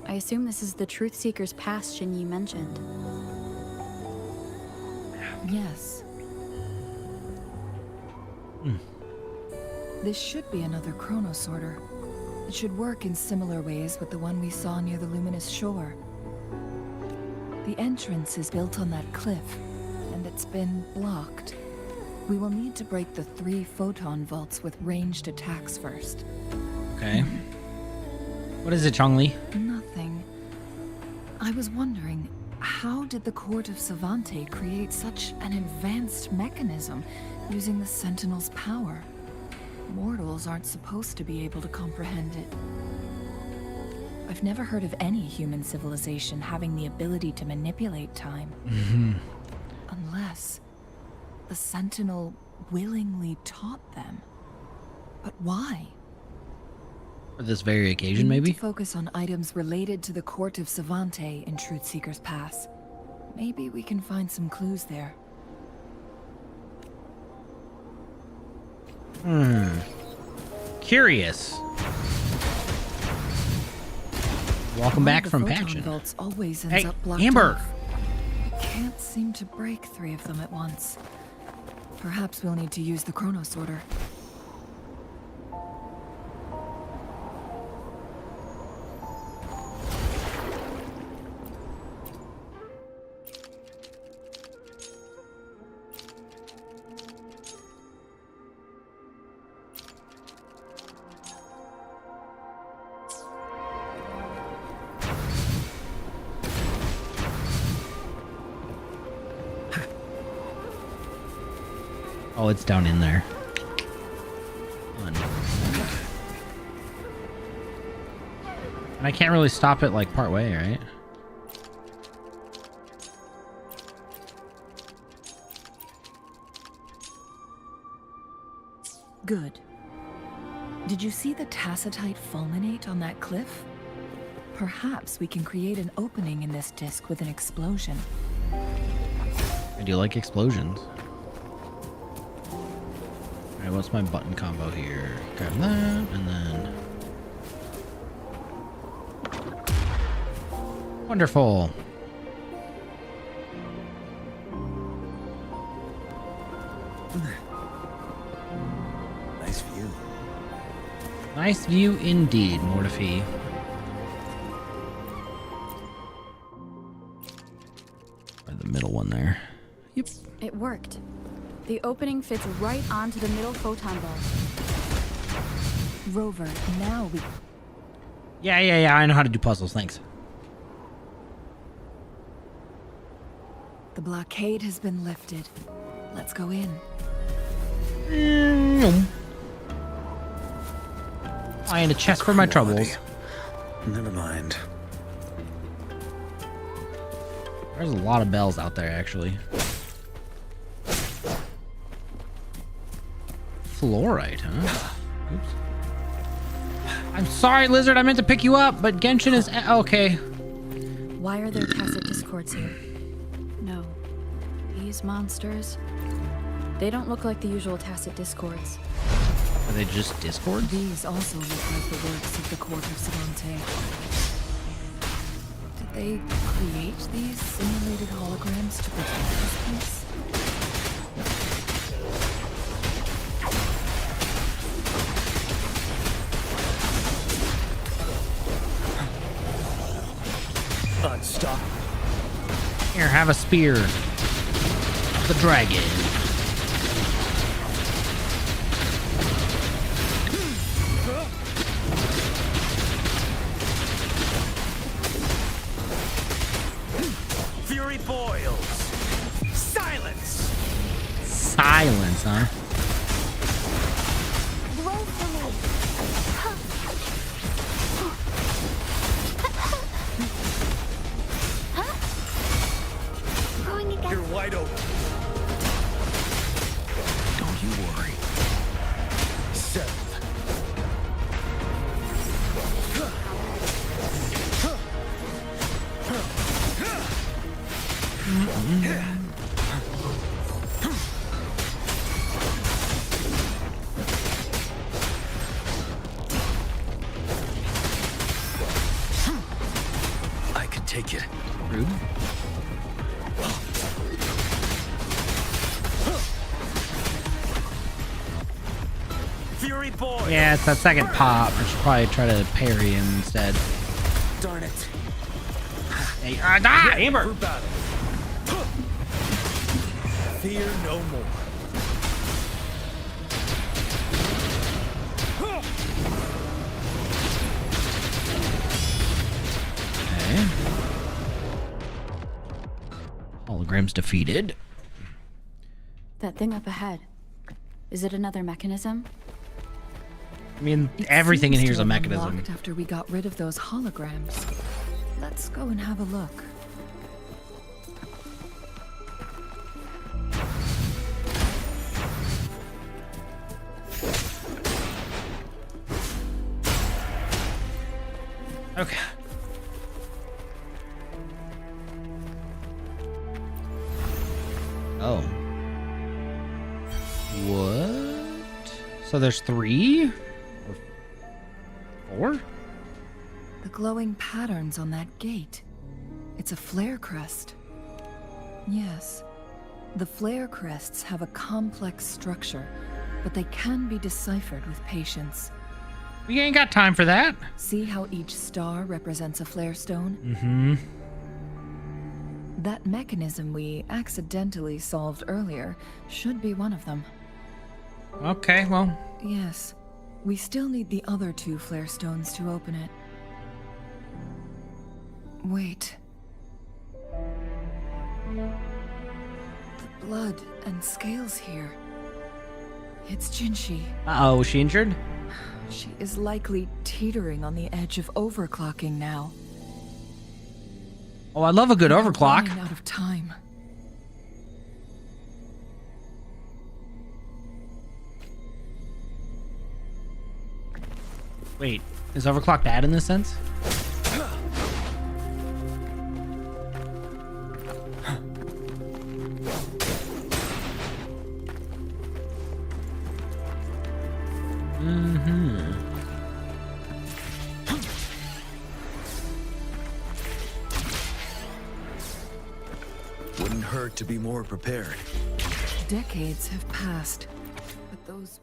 I assume this is the Truth Seekers Pass Xingyi mentioned. Yes. This should be another chronosorter. It should work in similar ways with the one we saw near the luminous shore. The entrance is built on that cliff, and it's been blocked. We will need to break the 3 photon vaults with ranged attacks first. Okay. What is it, Chongli? Nothing. I was wondering, how did the Court of Savante create such an advanced mechanism using the Sentinel's power? Mortals aren't supposed to be able to comprehend it. I've never heard of any human civilization having the ability to manipulate time. Unless the Sentinel willingly taught them. But why? For this very occasion, We need maybe? to focus on items related to the Court of Savante in Truth Seekers Pass. Maybe we can find some clues there. Curious. Welcome back from One of the patching. photon vaults always ends Hey, up blocked Amber! off. I can't seem to break 3 of them at once. Perhaps we'll need to use the chronosorter. Oh, it's down in there. Fun. And I can't really stop it like part way, right? Good. Did you see the tacitite fulminate on that cliff? Perhaps we can create an opening in this disc with an explosion. I do like explosions. Alright, what's my button combo here? Grab that, and then... Wonderful! Nice view. Nice view indeed, Mortifi. The middle one there. Yep. It worked. The opening fits right onto the middle photon ball. Rover, now we... Yeah, I know how to do puzzles, thanks. The blockade has been lifted. Let's go in. Find a chest for my troubles. Never mind. There's a lot of bells out there, actually. Fluorite, huh? Oops. I'm sorry, Lizard. I meant to pick you up, but Genshin is... Okay. Why are there tacit discords here? No. These monsters... They don't look like the usual tacit discords. Are they just discords? These also look like the works of the court of Savante. Did they create these simulated holograms to protect this place? Unstop. Here, have a spear. The dragon. Fury boils. Silence. Silence, huh? You're wide open. Don't you worry. 7. I can take it. Rude. Fury boy. Yeah, it's that second pop. I should probably try to parry him instead. Darn it. Hey, Amber! For battle. Fear no more. Okay. Holograms defeated. That thing up ahead. Is it another mechanism? I mean, It everything in seems here is to a have mechanism. unlocked after we got rid of those holograms. Let's go and have a look. Okay. Oh. What? So there's 3? Or 4? The glowing patterns on that gate. It's a flare crest. Yes. The flare crests have a complex structure, but they can be deciphered with patience. We ain't got time for that. See how each star represents a flare stone? Mm-hmm. That mechanism we accidentally solved earlier should be one of them. Okay, well. Yes. We still need the other 2 flare stones to open it. Wait. The blood and scales here. It's Jinshi. Uh-oh, was she injured? She is likely teetering on the edge of overclocking now. Oh, I love a good overclock. Running out of time. Wait, is overclock bad in this sense? Wouldn't hurt to be more prepared. Decades have passed, but those...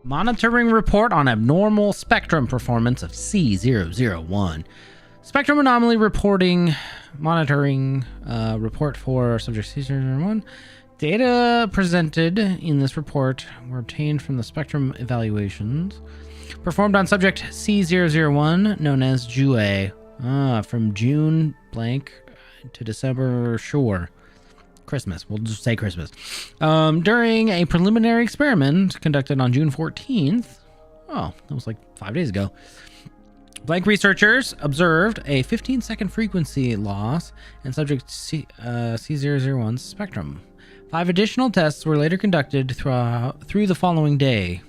Monitoring report on abnormal spectrum performance of C001. Spectrum anomaly reporting, monitoring report for subject C001. Data presented in this report were obtained from the spectrum evaluations performed on subject C001, known as WuWa, from June blank to December, sure. Christmas. We'll just say Christmas. During a preliminary experiment conducted on June 14th. Oh, that was like 5 days ago. Blank researchers observed a 15-second frequency loss in subject C001's spectrum. 5 additional tests were later conducted through the following day.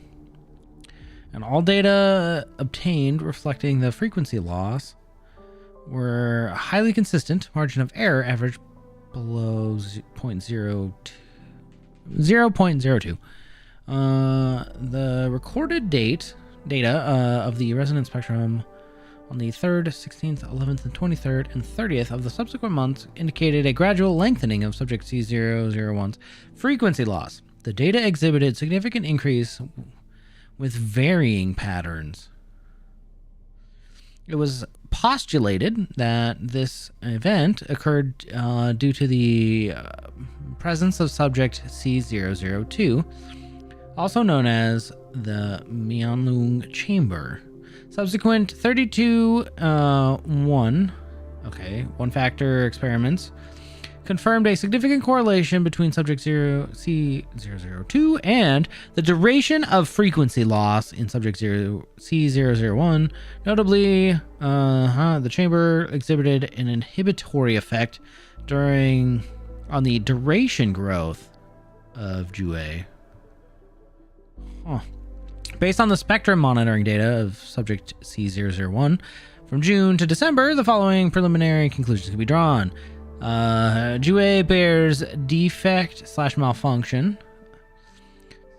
And all data obtained reflecting the frequency loss were highly consistent. Margin of error averaged below 0.02. The recorded data of the resonance spectrum on the 3rd, 16th, 11th, and 23rd, and 30th of the subsequent months indicated a gradual lengthening of subject C001's frequency loss. The data exhibited significant increase with varying patterns. It was postulated that this event occurred due to the presence of subject C002, also known as the Mianlung chamber. Subsequent 1-factor experiments confirmed a significant correlation between subject C002 and the duration of frequency loss in subject C001. Notably, the chamber exhibited an inhibitory effect on the duration growth of WuWa. Based on the spectrum monitoring data of subject C001 from June to December, the following preliminary conclusions can be drawn. WuWa bears defect/malfunction,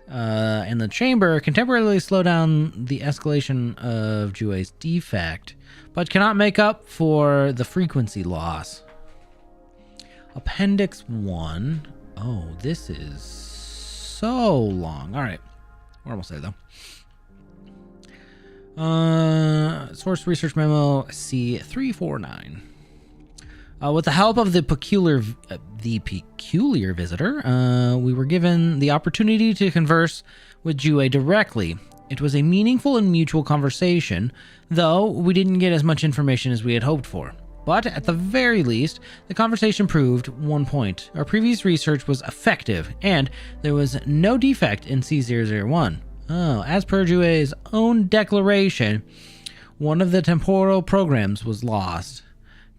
and the chamber can temporarily slow down the escalation of WuWa's defect, but cannot make up for the frequency loss. Appendix 1. Oh, this is so long. All right. We're almost there, though. Source research memo C349. With the help of the peculiar visitor, we were given the opportunity to converse with WuWa directly. It was a meaningful and mutual conversation, though we didn't get as much information as we had hoped for. But at the very least, the conversation proved one point. Our previous research was effective, and there was no defect in C001. As per WuWa's own declaration, one of the temporal programs was lost.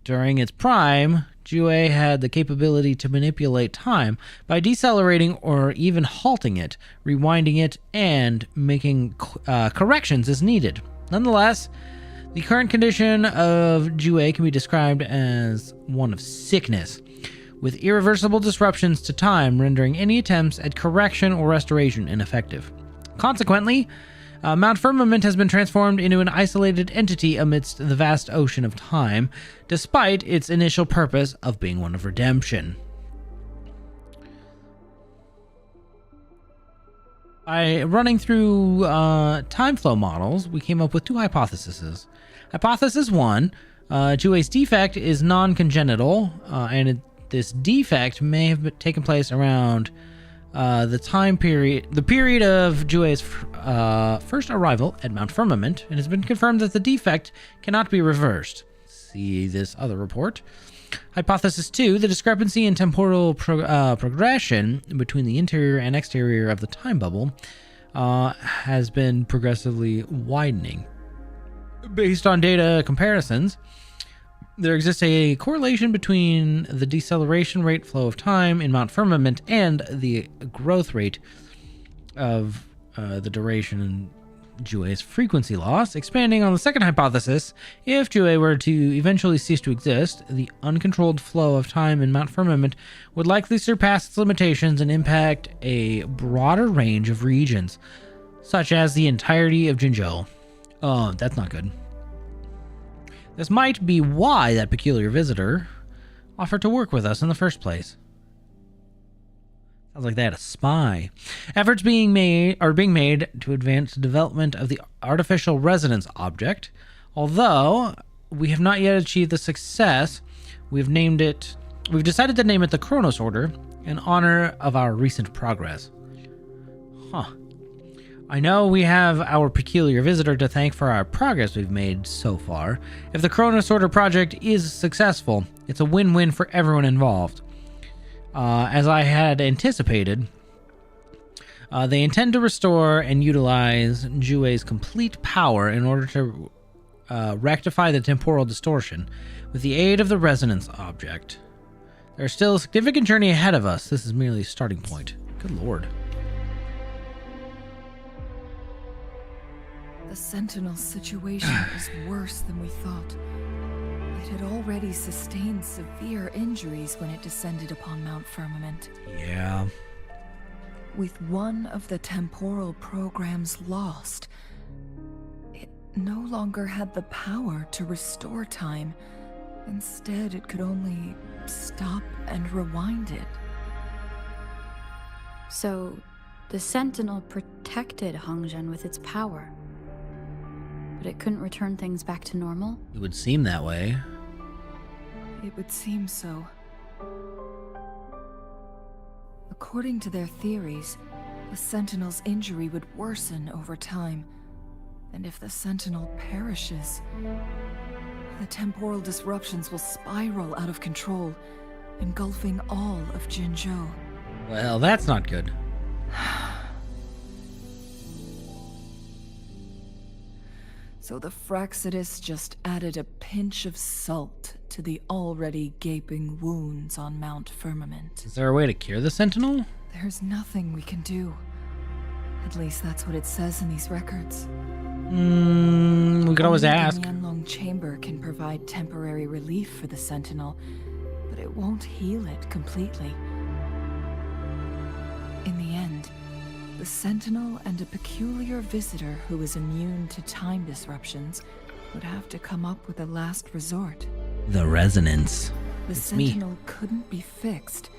During its prime, WuWa had the capability to manipulate time by decelerating or even halting it, rewinding it, and making corrections as needed. Nonetheless, the current condition of WuWa can be described as one of sickness, with irreversible disruptions to time rendering any attempts at correction or restoration ineffective. Consequently, Mount Firmament has been transformed into an isolated entity amidst the vast ocean of time, despite its initial purpose of being one of redemption. By running through time flow models, we came up with 2 hypotheses. Hypothesis 1, WuWa's defect is non-congenital, and this defect may have taken place around the period of WuWa's first arrival at Mount Firmament, and has been confirmed that the defect cannot be reversed. See this other report. Hypothesis 2, the discrepancy in temporal progression between the interior and exterior of the time bubble has been progressively widening. Based on data comparisons, there exists a correlation between the deceleration rate flow of time in Mount Firmament and the growth rate of the duration Jue's frequency loss. Expanding on the second hypothesis, if Jue were to eventually cease to exist, the uncontrolled flow of time in Mount Firmament would likely surpass its limitations and impact a broader range of regions, such as the entirety of Jinzhou. Oh, that's not good. This might be why that peculiar visitor offered to work with us in the first place. Sounds like they had a spy. Efforts being made to advance the development of the artificial resonance object. Although we have not yet achieved the success, we've decided to name it the Chronos Order in honor of our recent progress. Huh. I know we have our peculiar visitor to thank for our progress we've made so far. If the Chronos Order project is successful, it's a win-win for everyone involved. As I had anticipated, they intend to restore and utilize Jue's complete power in order to rectify the temporal distortion with the aid of the resonance object. There's still a significant journey ahead of us. This is merely a starting point. Good lord. The Sentinel's situation is worse than we thought. It had already sustained severe injuries when it descended upon Mount Firmament. Yeah. With one of the temporal programs lost, it no longer had the power to restore time. Instead, it could only stop and rewind it. So, the Sentinel protected Hongzhen with its power. But it couldn't return things back to normal? It would seem that way. It would seem so. According to their theories, the Sentinel's injury would worsen over time. And if the Sentinel perishes, the temporal disruptions will spiral out of control, engulfing all of Jinzhou. Well, that's not good. So the Fraxidus just added a pinch of salt to the already gaping wounds on Mount Firmament. Is there a way to cure the Sentinel? There's nothing we can do. At least that's what it says in these records. We could always Only ask. The Yanlong Chamber can provide temporary relief for the Sentinel, but it won't heal it completely. In the end, the Sentinel and a peculiar visitor who is immune to time disruptions would have to come up with a last resort. The resonance. The Sentinel couldn't be fixed,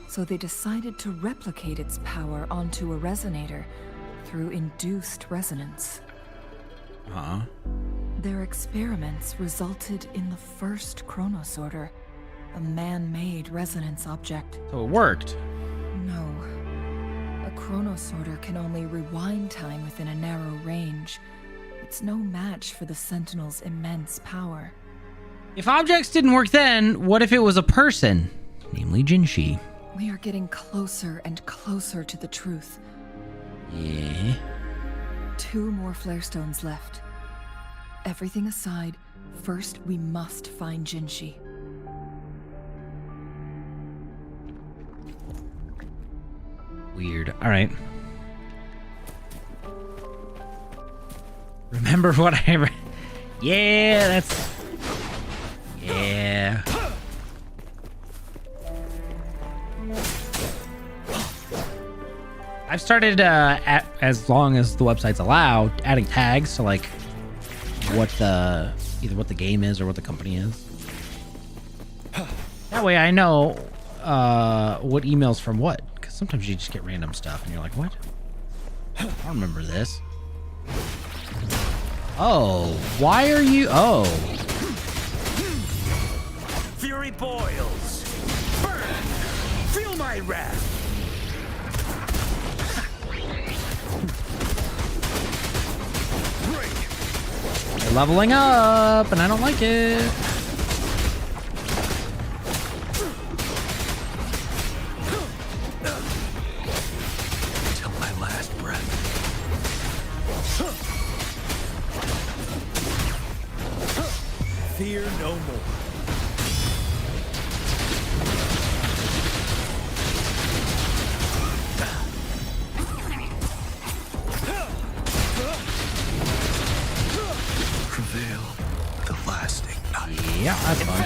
so they decided to replicate its power onto a resonator through induced resonance. Uh-huh. Their experiments resulted in the first Chronos Order, a man-made resonance object. So it worked. No. A Chronos Order can only rewind time within a narrow range. It's no match for the Sentinel's immense power. If objects didn't work then, what if it was a person? Namely Jinshi. We are getting closer and closer to the truth. Yeah. 2 more flare stones left. Everything aside, first we must find Jinshi. Weird. Alright. Remember what I read? Yeah, that's... Yeah. I've started, as long as the websites allow, adding tags to, like, either what the game is or what the company is. That way I know, what email's from what. Because sometimes you just get random stuff and you're like, what? I don't remember this. Oh, why are you... Oh. Fury boils. Burn. Feel my wrath. They're leveling up, and I don't like it. Till my last breath. Fear no more. Yeah, that's fun.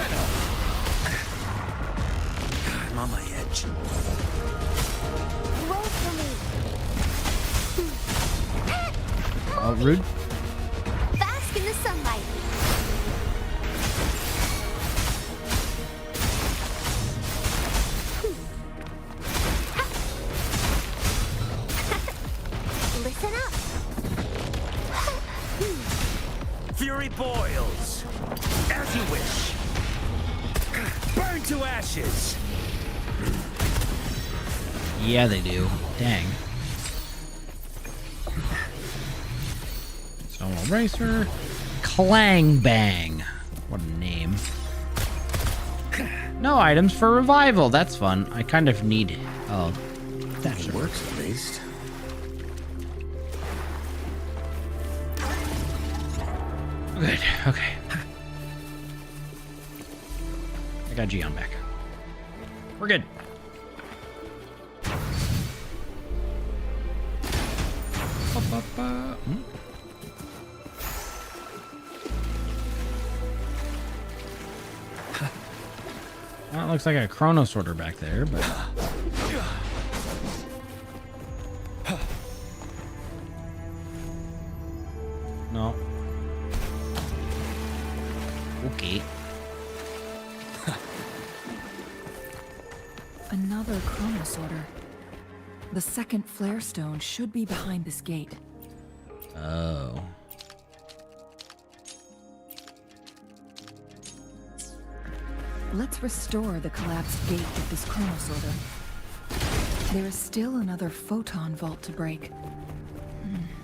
I'm on my edge. Roll for me. Oh, rude. Bask in the sunlight. Listen up. Fury boils. As you wish. Burn to ashes. Yeah, they do. Dang. Stone Racer. Clang Bang. What a name. No items for revival. That's fun. I kind of need... Oh, that works at least. Good. Okay. I got Gion back. We're good. Hmm? Well, it looks like a chrono sorter back there, but... No. Okay. Another chrono sorter. The second flare stone should be behind this gate. Oh. Let's restore the collapsed gate with this chrono sorter. There is still another photon vault to break.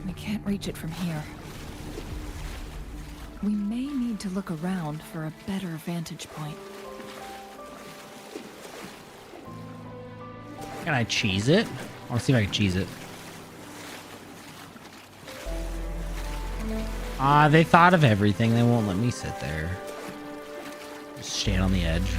We can't reach it from here. We may need to look around for a better vantage point. Can I cheese it? I want to see if I can cheese it. Ah, they thought of everything. They won't let me sit there. Just stand on the edge.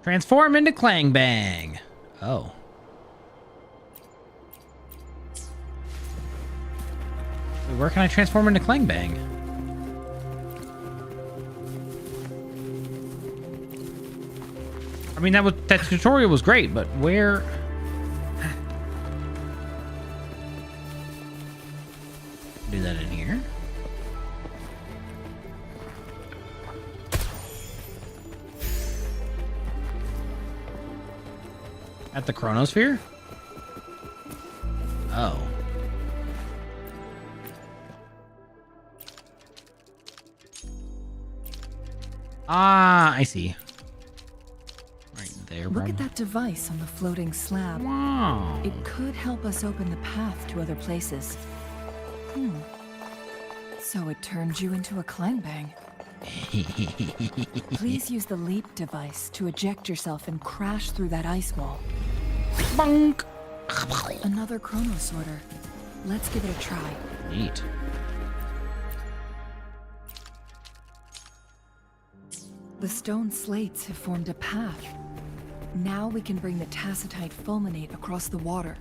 Transform into Clang Bang. Oh. Wait, where can I transform into Clang Bang? I mean, that tutorial was great, but where? Do that in here. At the Chronosphere? Oh. Ah, I see. Right there. Look at that device on the floating slab. Wow. It could help us open the path to other places. So it turned you into a Clang Bang. Please use the leap device to eject yourself and crash through that ice wall. Bonk. Another chrono sorter. Let's give it a try. Neat. The stone slates have formed a path. Now we can bring the tacitite fulminate across the water.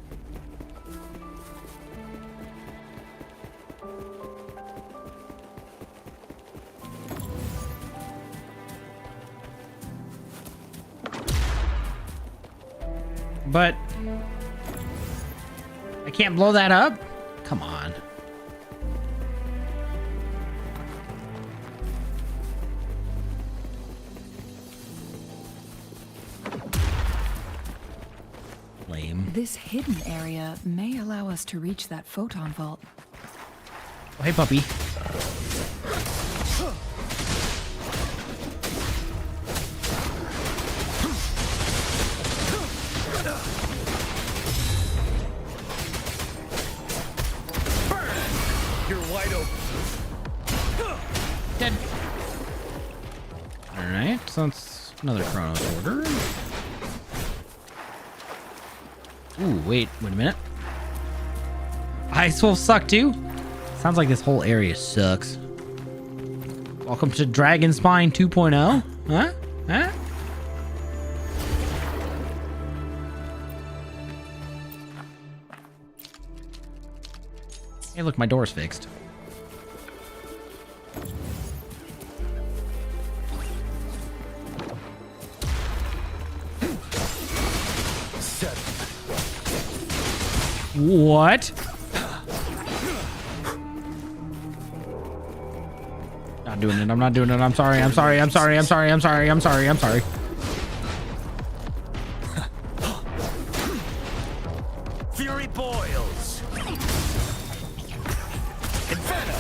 But I can't blow that up? Come on. Lame. This hidden area may allow us to reach that photon vault. Oh, hey, puppy. You're wide open. Dead. Alright, so that's another chrono order. Ooh, wait a minute. Ice will suck too? Sounds like this whole area sucks. Welcome to Dragon Spine 2.0. Huh? Huh? Hey, look, my door's fixed. What? Not doing it. I'm not doing it. I'm sorry. I'm sorry. I'm sorry. I'm sorry. I'm sorry. I'm sorry. I'm sorry. Fury boils. Inferno.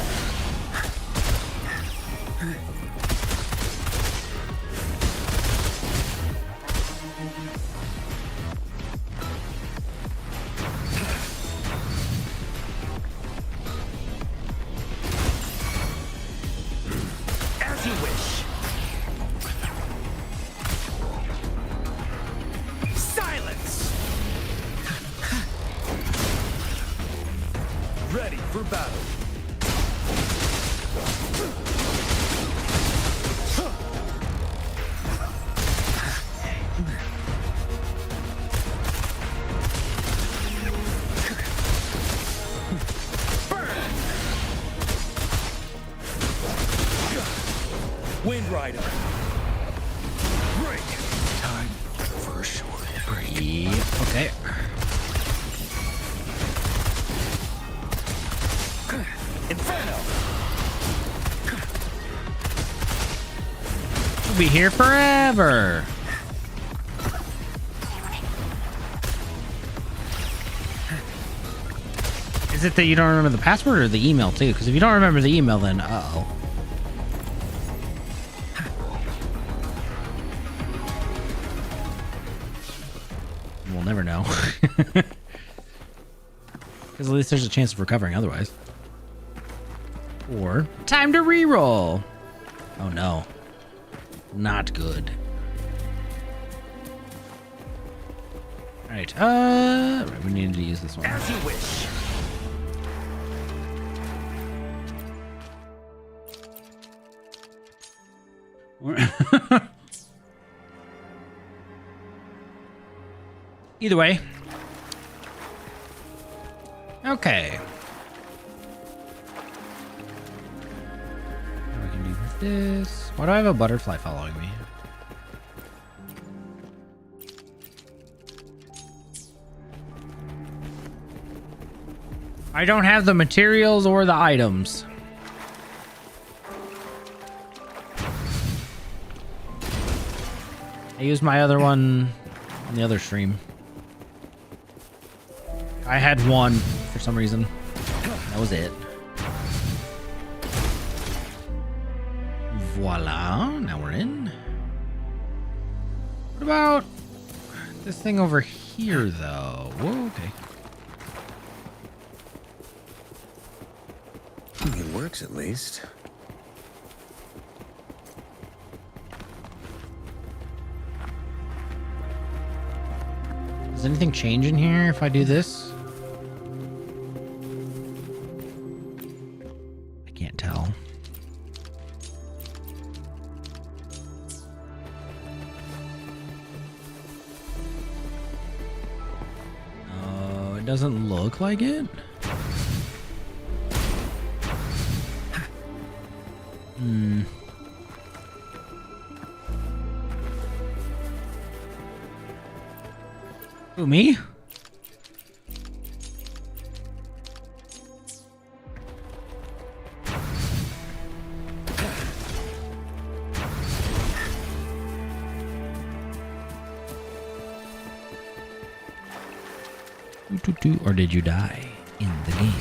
As you wish. Silence. Ready for battle. Wind Rider. Break. Time for a short break. Okay. Inferno. We'll be here forever. Is it that you don't remember the password or the email too? Because if you don't remember the email, then uh-oh. We'll never know. Because at least there's a chance of recovering otherwise. Or time to reroll. Oh no. Not good. Alright, right, we needed to use this one. As you wish. Either way. Okay. Now we can do this. Why do I have a butterfly following me? I don't have the materials or the items. I used my other one on the other stream. I had one for some reason. That was it. Voila. Now we're in. What about this thing over here, though? Whoa, okay. It works at least. Does anything change in here if I do this? I can't tell. Oh, it doesn't look like it. Hmm. Who, me? Or did you die in the game?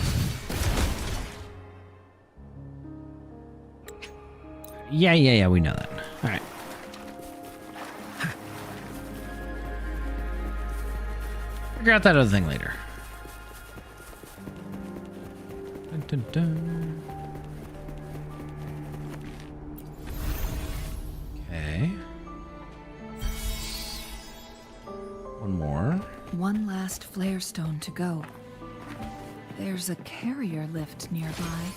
Yeah, we know that. All right. Figure out that other thing later. Dun, dun, dun. Okay. One more. One last flare stone to go. There's a carrier lift nearby.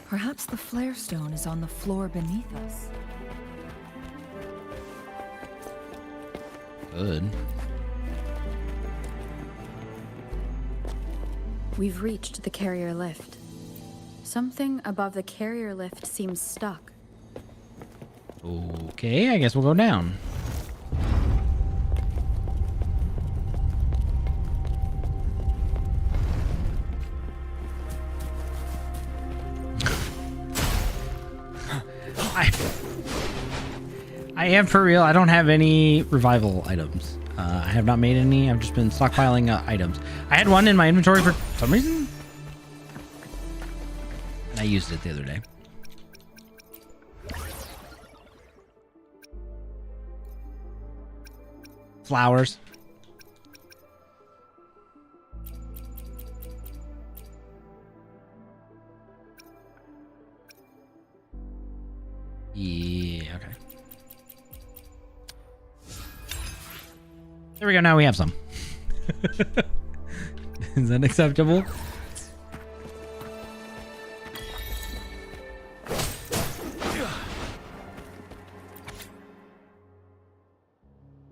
Perhaps the flare stone is on the floor beneath us. Good. We've reached the carrier lift. Something above the carrier lift seems stuck. Okay, I guess we'll go down. I am for real. I don't have any revival items. I have not made any. I've just been stockpiling items. I had one in my inventory for some reason. And I used it the other day. Flowers. Yeah, okay. There we go, now we have some. Is that acceptable?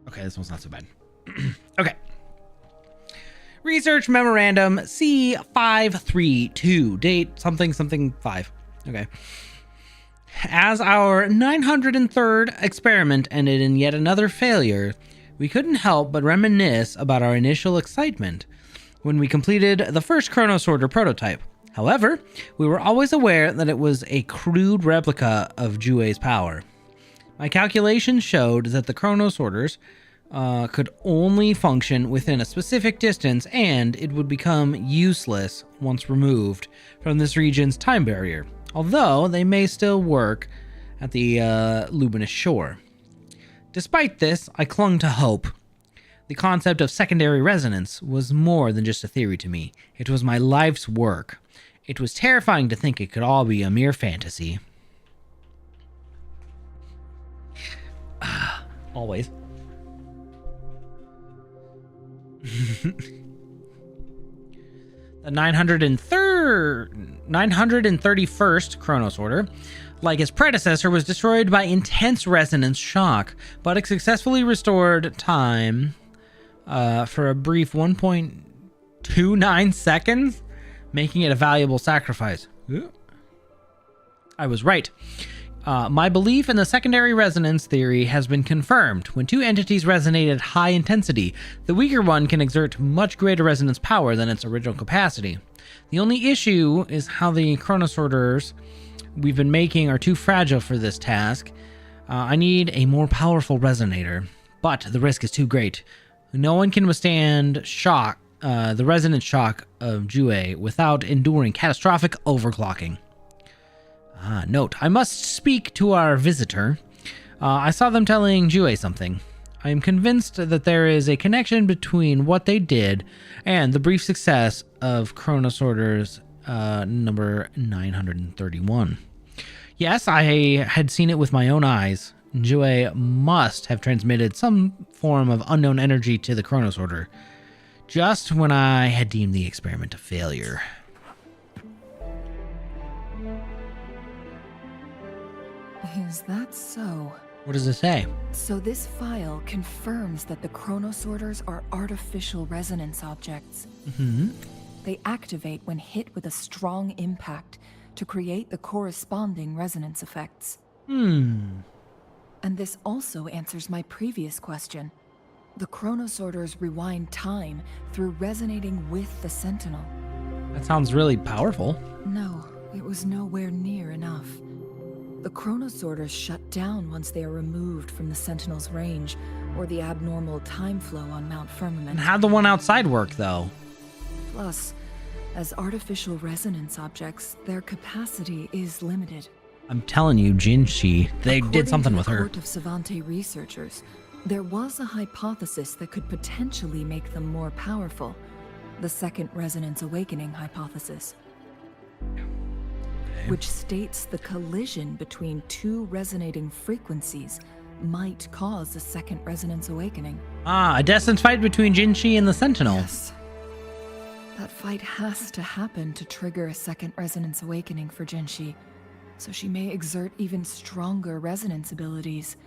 Okay, this one's not so bad. Okay. Research memorandum C532. Date something something 5. Okay. As our 903rd experiment ended in yet another failure, we couldn't help but reminisce about our initial excitement when we completed the first Chrono Sorter prototype. However, we were always aware that it was a crude replica of WuWa's power. My calculations showed that the Chrono Sorters could only function within a specific distance, and it would become useless once removed from this region's time barrier, although they may still work at the luminous shore. Despite this, I clung to hope. The concept of secondary resonance was more than just a theory to me. It was my life's work. It was terrifying to think it could all be a mere fantasy. Always. The 931st Chrono Sorter, like its predecessor, was destroyed by intense resonance shock, but it successfully restored time for a brief 1.29 seconds, making it a valuable sacrifice. I was right. My belief in the secondary resonance theory has been confirmed. When two entities resonate at high intensity, the weaker one can exert much greater resonance power than its original capacity. The only issue is how the Chrono Sorters we've been making are too fragile for this task. I need a more powerful resonator, but the risk is too great. No one can withstand shock, the resonance shock of WuWa without enduring catastrophic overclocking. Note, I must speak to our visitor. I saw them telling WuWa something. I am convinced that there is a connection between what they did and the brief success of Chrono Sorters number 931. Yes, I had seen it with my own eyes. WuWa must have transmitted some form of unknown energy to the Chrono Sorter, just when I had deemed the experiment a failure. Is that so? What does it say? So this file confirms that the Chrono Sorters are artificial resonance objects. Mm-hmm. They activate when hit with a strong impact to create the corresponding resonance effects. And this also answers my previous question. The Chrono Sorters rewind time through resonating with the Sentinel. That sounds really powerful. No, it was nowhere near enough. The Chrono Sorters shut down once they are removed from the Sentinel's range, or the abnormal time flow on Mount Firmament. And how'd the one outside work, though? Plus, as artificial resonance objects, their capacity is limited. I'm telling you, Jinshi, they did something with her. According to the Court of Savante researchers, there was a hypothesis that could potentially make them more powerful. The Second Resonance Awakening hypothesis. Which states the collision between two resonating frequencies might cause a second resonance awakening. A destined fight between Jinshi and the Sentinel. Yes. That fight has to happen to trigger a second resonance awakening for Jinshi, so she may exert even stronger resonance abilities,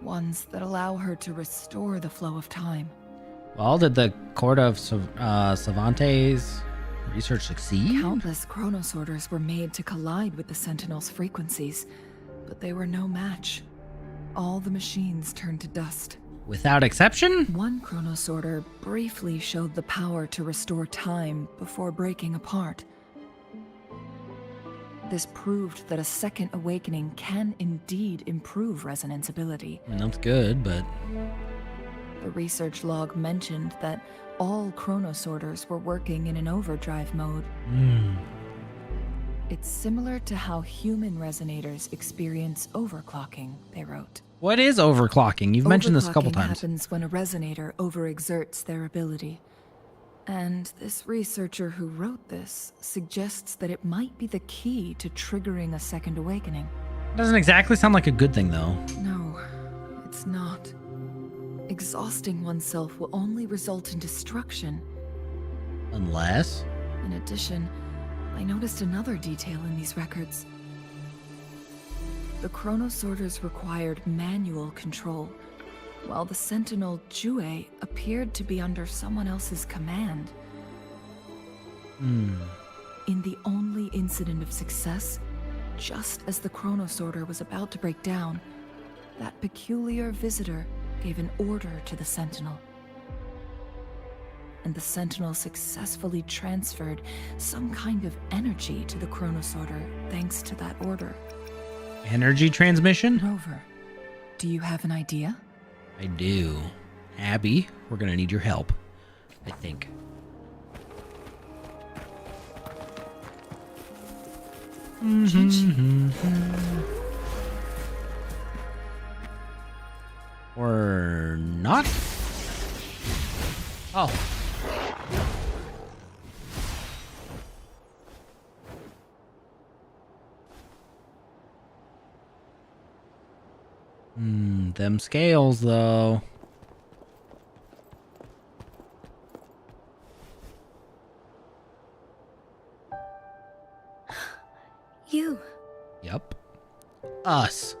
ones that allow her to restore the flow of time. Well, did the Court of Savantes Research succeed? Countless chronosorters were made to collide with the Sentinel's frequencies, but they were no match. All the machines turned to dust. Without exception? One chronosorter briefly showed the power to restore time before breaking apart. This proved that a second awakening can indeed improve resonance ability. I mean, that's good, but... The research log mentioned that all chronosorters were working in an overdrive mode. It's similar to how human resonators experience overclocking, they wrote. What is overclocking? You've mentioned this a couple Overclocking times. happens when a resonator overexerts their ability. And this researcher who wrote this suggests that it might be the key to triggering a second awakening. Doesn't exactly sound like a good thing, though. No, it's not. Exhausting oneself will only result in destruction. Unless? In addition, I noticed another detail in these records. The chronosorters required manual control, while the Sentinel Jue appeared to be under someone else's command. In the only incident of success, just as the chronosorter was about to break down, that peculiar visitor gave an order to the Sentinel. And the Sentinel successfully transferred some kind of energy to the chronosorter thanks to that order. Energy transmission? Rover, do you have an idea? I do. Abby, we're gonna need your help. I think. Or not? Oh. Them scales, though. You. Yep. Us.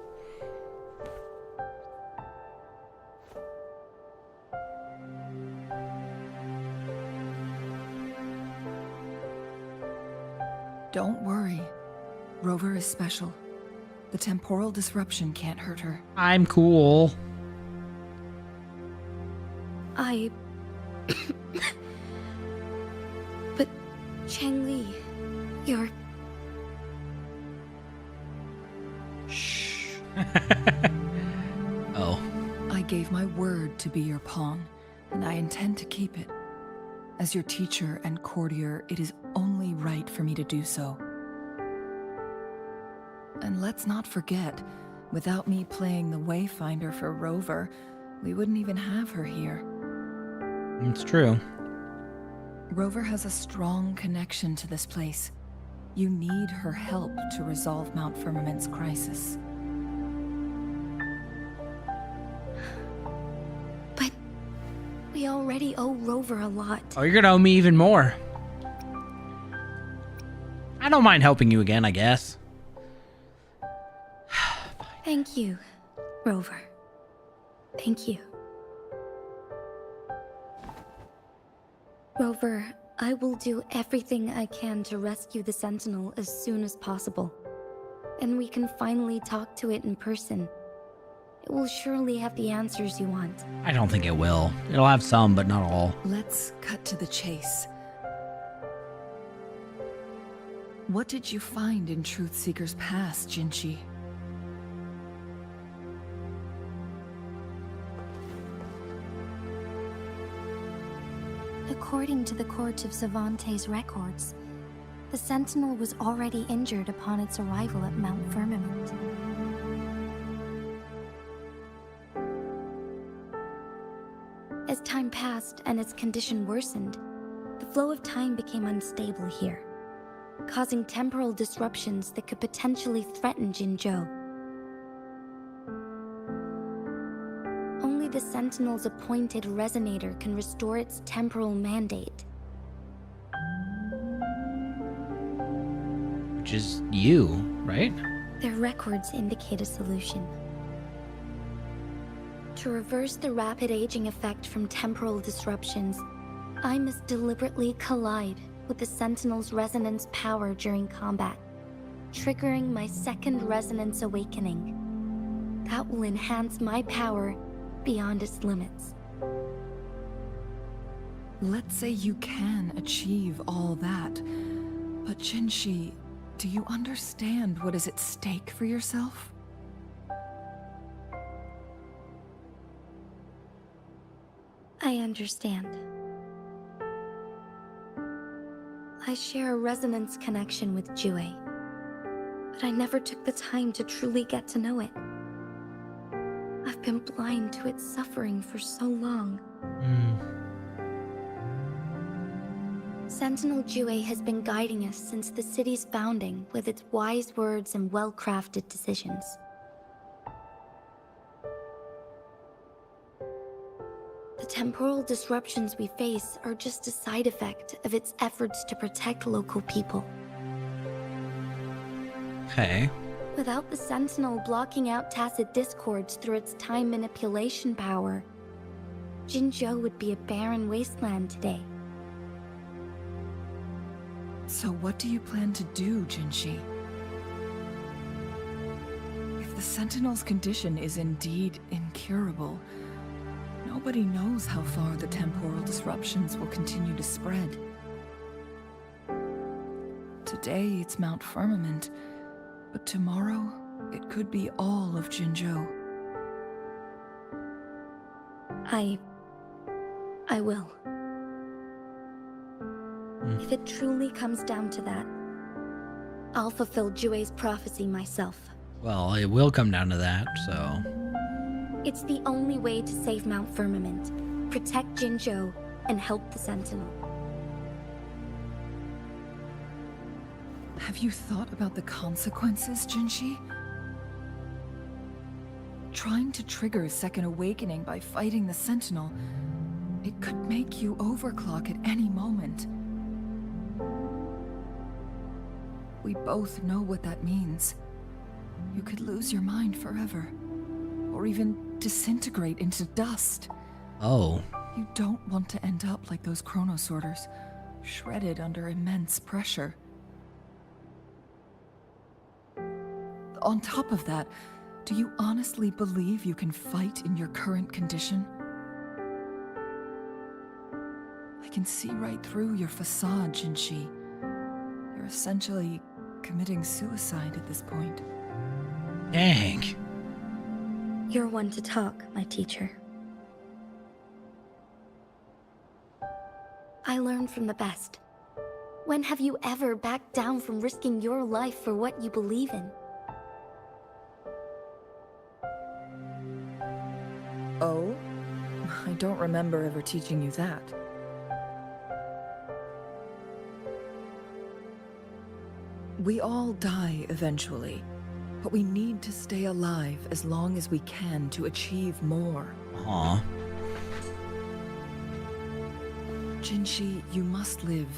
Don't worry. Rover is special. The temporal disruption can't hurt her. I'm cool. But, Changli, you're... Shh. Oh. I gave my word to be your pawn, and I intend to keep it. As your teacher and courtier, it is only right for me to do so. And let's not forget, without me playing the Wayfinder for Rover, we wouldn't even have her here. It's true. Rover has a strong connection to this place. You need her help to resolve Mount Firmament's crisis. But we already owe Rover a lot. Oh, you're gonna owe me even more. I don't mind helping you again, I guess. Thank you, Rover. Thank you. Rover, I will do everything I can to rescue the Sentinel as soon as possible. And we can finally talk to it in person. It will surely have the answers you want. I don't think it will. It'll have some, but not all. Let's cut to the chase. What did you find in Truthseeker's past, Jinchi? According to the Court of Savante's records, the Sentinel was already injured upon its arrival at Mount Firmament. As time passed and its condition worsened, the flow of time became unstable here, causing temporal disruptions that could potentially threaten Jinzhou. Only the Sentinel's appointed resonator can restore its temporal mandate. Which is you, right? Their records indicate a solution. To reverse the rapid aging effect from temporal disruptions, I must deliberately collide with the Sentinel's resonance power during combat, triggering my second resonance awakening. That will enhance my power beyond its limits. Let's say you can achieve all that, but Jinshi, do you understand what is at stake for yourself? I understand. I share a resonance connection with Jue, but I never took the time to truly get to know it. I've been blind to its suffering for so long. Sentinel Jue has been guiding us since the city's founding with its wise words and well-crafted decisions. The temporal disruptions we face are just a side effect of its efforts to protect local people. Okay. Without the Sentinel blocking out tacit discords through its time manipulation power, Jinzhou would be a barren wasteland today. So what do you plan to do, Jinshi? If the Sentinel's condition is indeed incurable, nobody knows how far the temporal disruptions will continue to spread. Today it's Mount Firmament, but tomorrow it could be all of Jinzhou. I will. If it truly comes down to that, I'll fulfill Jue's prophecy myself. Well, it will come down to that, so... It's the only way to save Mount Firmament, protect Jinzhou, and help the Sentinel. Have you thought about the consequences, Jinshi? Trying to trigger a second awakening by fighting the Sentinel, it could make you overclock at any moment. We both know what that means. You could lose your mind forever, or even disintegrate into dust. Oh. You don't want to end up like those chronosorters, shredded under immense pressure. On top of that, do you honestly believe you can fight in your current condition? I can see right through your facade, Jinshi. You're essentially committing suicide at this point. Dang. You're one to talk, my teacher. I learned from the best. When have you ever backed down from risking your life for what you believe in? Oh? I don't remember ever teaching you that. We all die eventually, but we need to stay alive as long as we can to achieve more. Aw. Jinshi, you must live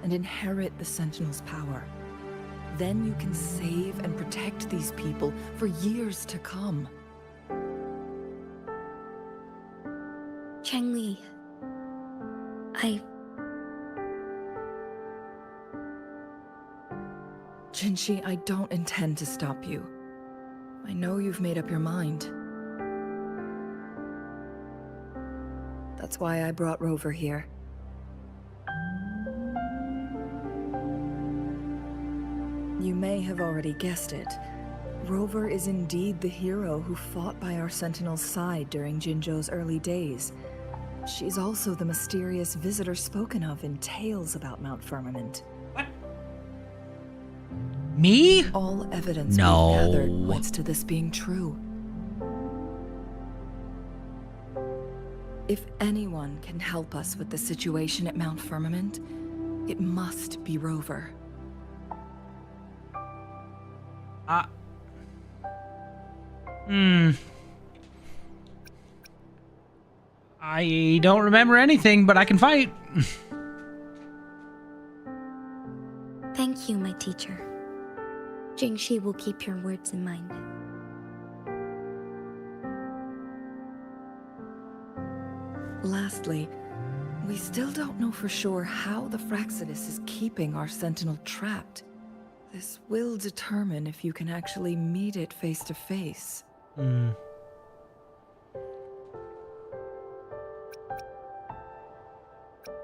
and inherit the Sentinel's power. Then you can save and protect these people for years to come. Chengli, Jinshi, I don't intend to stop you. I know you've made up your mind. That's why I brought Rover here. You may have already guessed it. Rover is indeed the hero who fought by our Sentinel's side during Jinzhou's early days. She's also the mysterious visitor spoken of in tales about Mount Firmament. Me? All evidence No. we've gathered points to this being true. If anyone can help us with the situation at Mount Firmament, it must be Rover. I don't remember anything, but I can fight. thank you, my teacher. Jingshi will keep your words in mind. Lastly, We still don't know for sure how the Fraxinus is keeping our Sentinel trapped. This will determine if you can actually meet it face to face.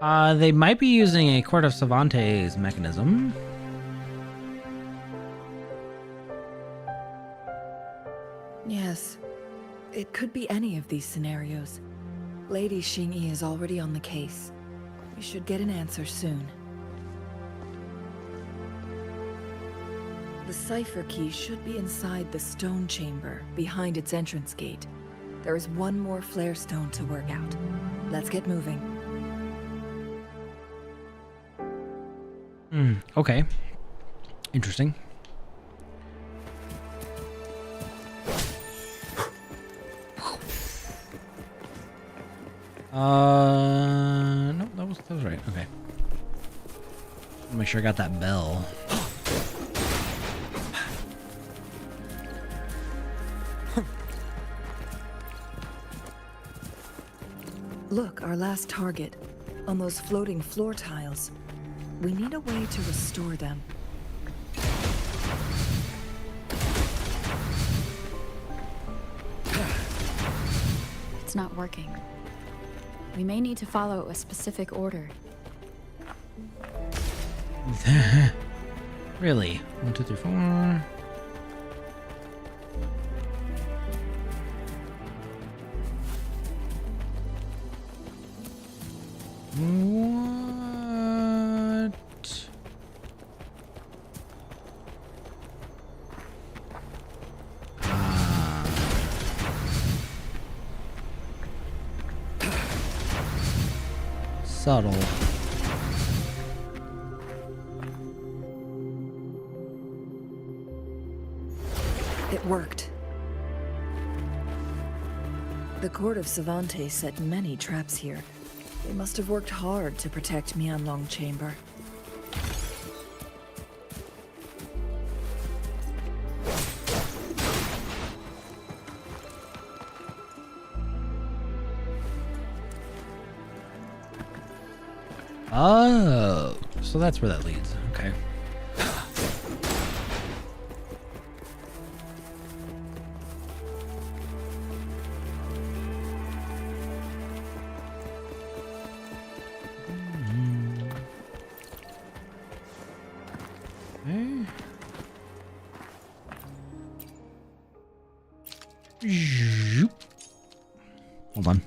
They might be using a Court of Savante's mechanism. Yes, it could be any of these scenarios. Lady Xingyi is already on the case. We should get an answer soon. The cipher key should be inside the stone chamber, behind its entrance gate. There is one more flare stone to work out. Let's get moving. Okay. Interesting. No, that was right. Okay. Make sure I got that bell. Look, our last target. On those floating floor tiles. We need a way to restore them. It's not working. We may need to follow a specific order. Really? 1, 2, 3, 4. What? Subtle. It worked. The Court of Savante set many traps here. They must have worked hard to protect Mianlong Chamber. Oh, so that's where that leads. Okay. Hold on.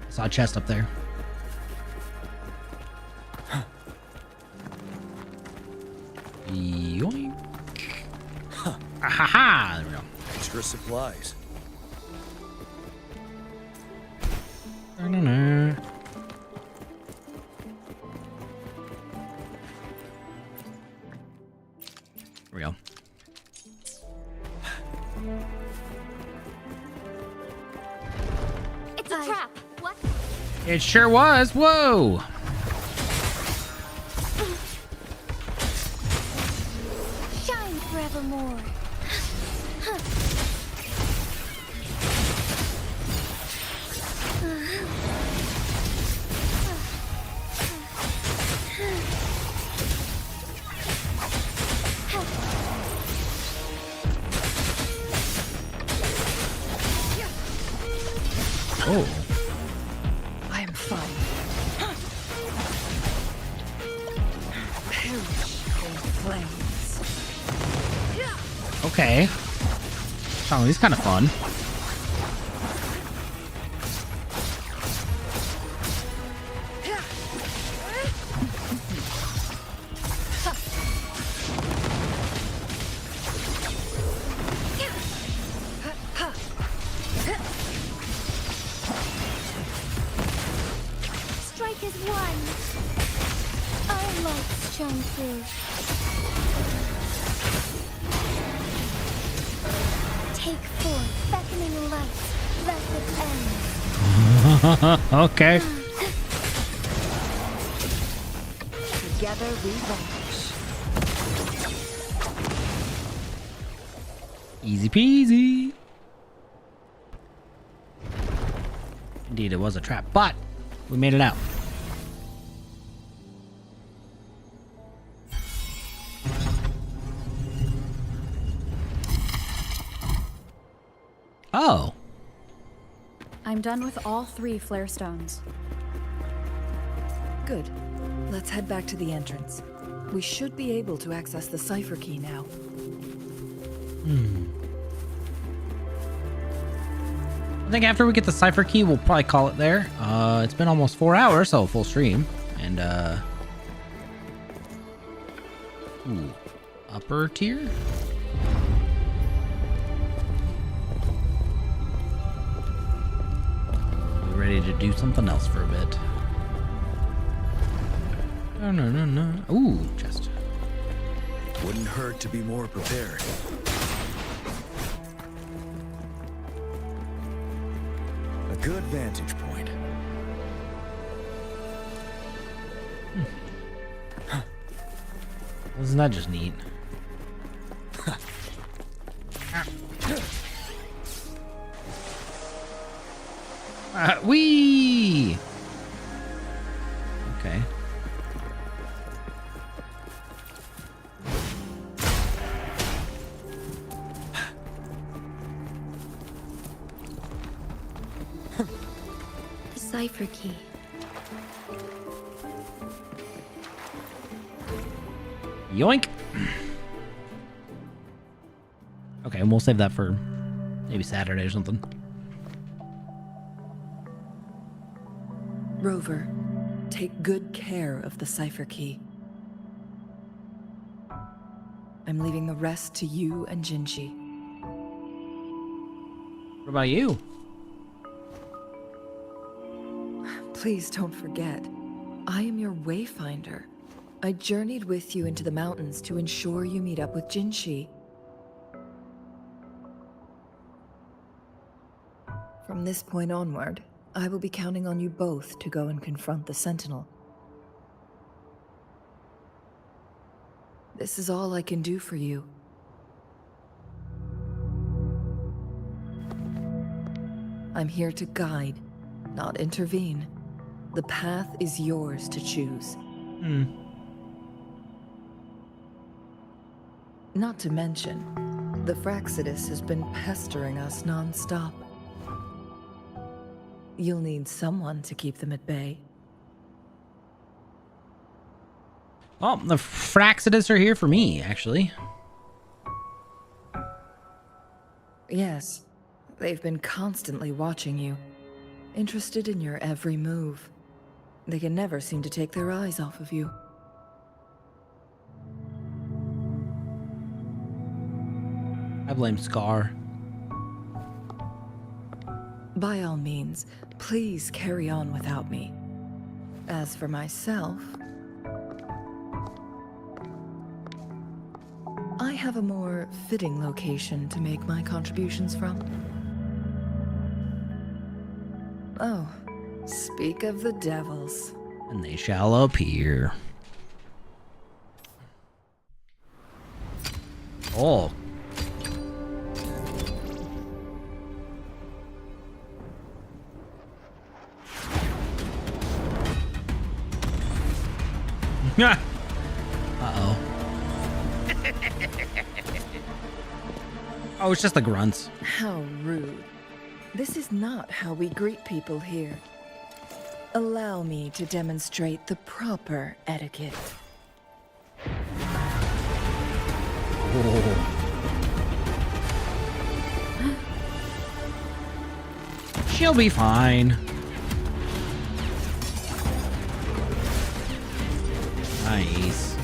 I saw a chest up there. Yoink. Ahaha! There we go. Extra supplies. Da-na-na. There we go. It's a trap. What? It sure was. Whoa! Shine forevermore. Oh. I am fine. Perish in flames. Okay. Oh, he's kind of fun. Strike is one. Our lights shine through. Take forth beckoning light. Let it end. Okay. Together we vanish. Easy peasy. Indeed, it was a trap, but We made it out. Oh. I'm done with all 3 flare stones. Good. Let's head back to the entrance. We should be able to access the cipher key now. I think after we get the cipher key, we'll probably call it there. It's been almost 4 hours, so full stream. And, ooh, upper tier? We're ready to do something else for a bit. No. Ooh, chest. Wouldn't hurt to be more prepared. A good vantage point. Isn't that just neat? Wee! Okay. The cipher key. Yoink! Okay, and we'll save that for maybe Saturday or something. Rover, take good care of the cipher key. I'm leaving the rest to you and Jinchi. What about you? Please don't forget, I am your wayfinder. I journeyed with you into the mountains to ensure you meet up with Jinchi. From this point onward, I will be counting on you both to go and confront the Sentinel. This is all I can do for you. I'm here to guide, not intervene. The path is yours to choose. Not to mention, the Fraxidus has been pestering us non-stop. You'll need someone to keep them at bay. Oh, the Fraxidus are here for me, actually. Yes, they've been constantly watching you, interested in your every move. They can never seem to take their eyes off of you. I blame Scar. By all means, please carry on without me. As for myself, I have a more fitting location to make my contributions from. Oh, speak of the devils. And they shall appear. Oh. Uh-oh. Oh, it's just the grunts. How rude. This is not how we greet people here. Allow me to demonstrate the proper etiquette. She'll be fine. Nice.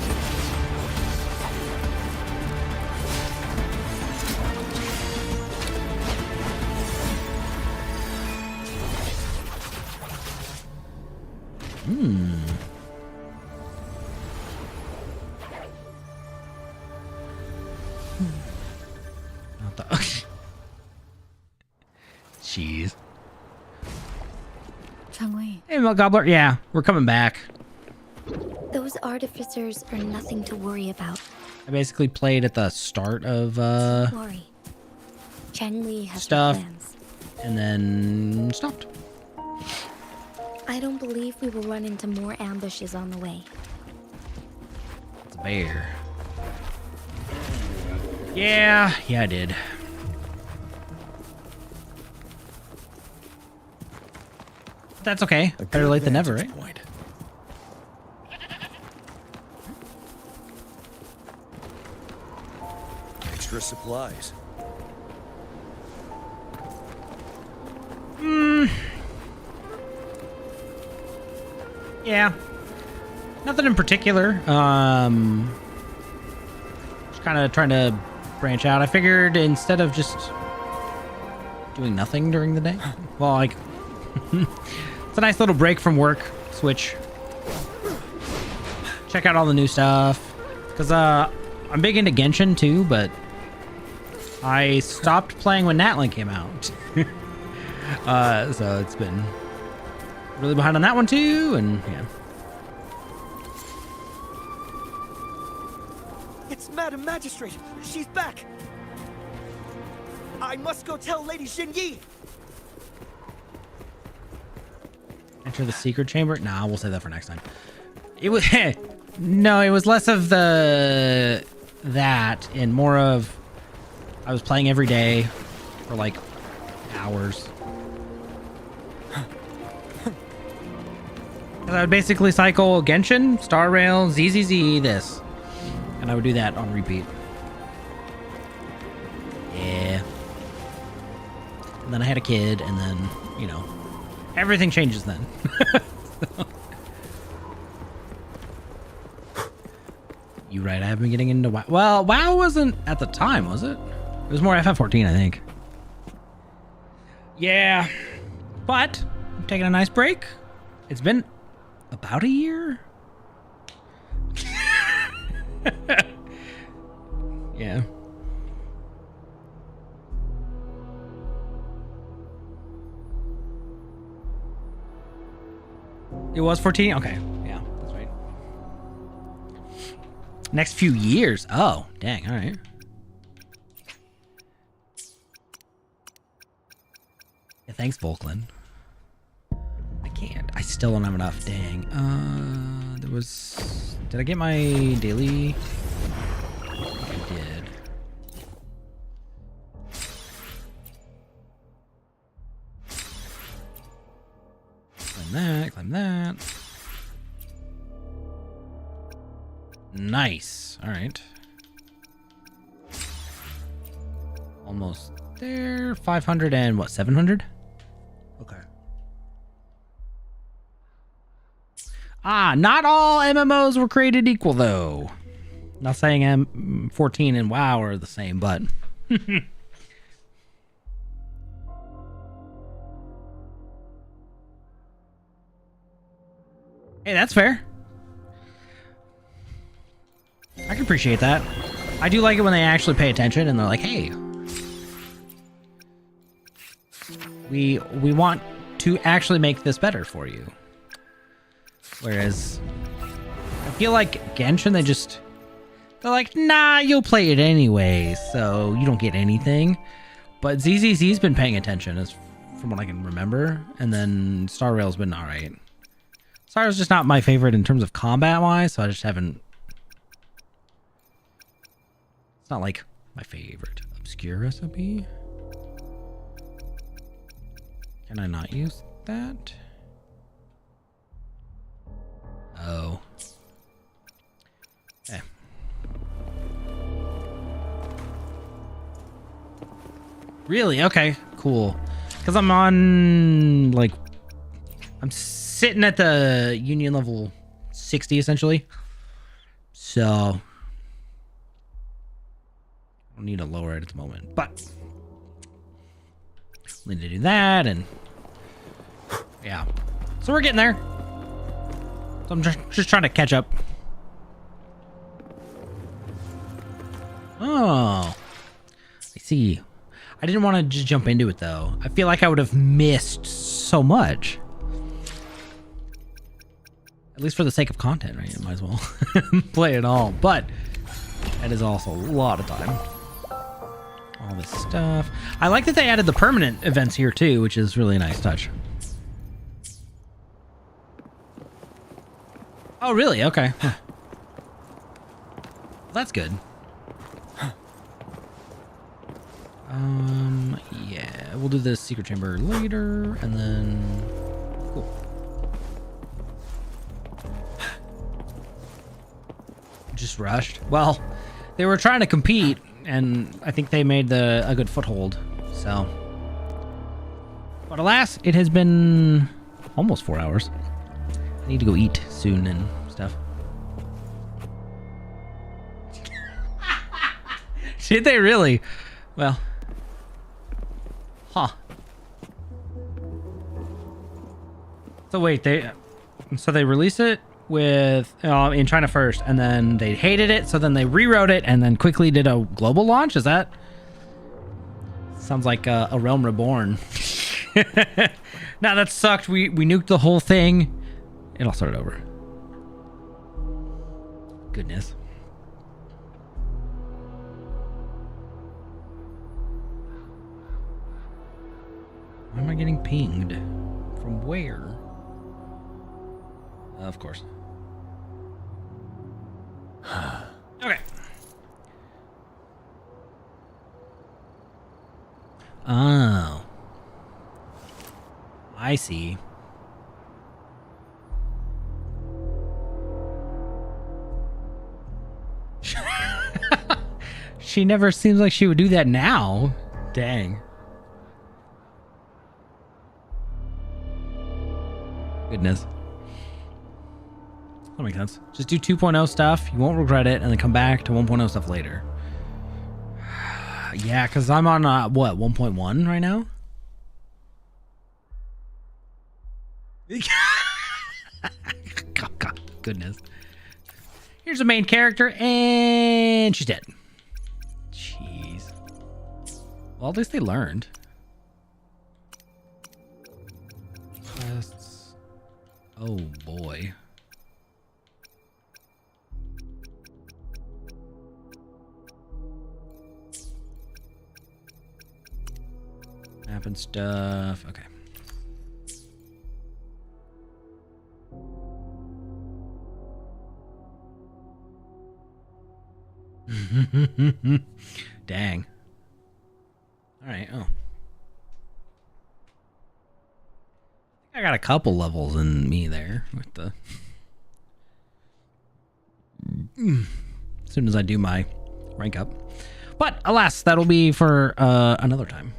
Not the jeez. Changli. Hey, Milk Gobbler. Yeah, we're coming back. Those artificers are nothing to worry about. I basically played at the start of Don't worry. Changli has stuff, plans. and then stopped. I don't believe we will run into more ambushes on the way. It's a bear. Yeah, I did. That's okay. Better late than never, right? Point. Extra supplies. Yeah. Nothing in particular. Just kind of trying to branch out. I figured instead of just doing nothing during the day, well, like, it's a nice little break from work. Switch. Check out all the new stuff. Because I'm big into Genshin too, but I stopped playing when Natlink came out. So it's been really behind on that one too, and yeah. It's Madam Magistrate. She's back. I must go tell Lady Xinyi. Enter the secret chamber? Nah, we'll save that for next time. It was no, it was less of that and more of I was playing every day for like hours. I would basically cycle Genshin, Star Rail, ZZZ, this. And I would do that on repeat. Yeah. And then I had a kid, and then, you know, everything changes then. You right, I have been getting into WoW. Well, WoW wasn't at the time, was it? It was more FF14, I think. Yeah. But, I'm taking a nice break. It's been about a year? Yeah. It was 14? Okay. Yeah, that's right. Next few years. Oh, dang. All right. Yeah, thanks, Volklin. I can't. I still don't have enough. Dang. There was... Did I get my daily? I did. Claim that. Claim that. Nice. All right. Almost there. 500 and what? 700? Okay. Ah, not all MMOs were created equal, though. Not saying M14 and WoW are the same, but... Hey, that's fair. I can appreciate that. I do like it when they actually pay attention and they're like, hey, we want to actually make this better for you. Whereas I feel like Genshin, they're like, nah, you'll play it anyway, so you don't get anything. But ZZZ's been paying attention, as from what I can remember, and then Star Rail's been alright. Star Rail's just not my favorite in terms of combat wise, so I just haven't. It's not like my favorite obscure recipe. Can I not use that? Oh. Okay. Really? Okay, cool. Because I'm on, like, I'm sitting at the union level 60, essentially. So, I don't need to lower it at the moment. But, need to do that, and, yeah. So we're getting there. So I'm just trying to catch up. Oh, I see. I didn't want to just jump into it though. I feel like I would have missed so much. At least for the sake of content, right? You might as well play it all. But that is also a lot of time. All this stuff. I like that they added the permanent events here too, which is really a nice touch. Oh, really? Okay. Huh. Well, that's good. Yeah, we'll do the secret chamber later, and then cool. Just rushed. Well, they were trying to compete, and I think they made a good foothold. So, but alas, it has been almost 4 hours. I need to go eat soon and stuff. Did they really? Well. Huh. So wait, they released it with in China first, and then they hated it, so then they rewrote it and then quickly did a global launch. Is that? Sounds like a Realm Reborn. Nah, that sucked. We nuked the whole thing. It all started over. Goodness. Why am I getting pinged? From where? Of course. Okay. Oh. I see. She never seems like she would do that now. Dang. Goodness. That makes sense. Just do 2.0 stuff. You won't regret it, and then come back to 1.0 stuff later. Yeah, because I'm on, what, 1.1 right now? God, goodness. Here's the main character, and she's dead. Jeez. Well, at least they learned. Quests. Oh, boy. Map and stuff. Okay. Dang. All right. Oh. I got a couple levels in me there with the. As soon as I do my rank up. But alas, that'll be for another time.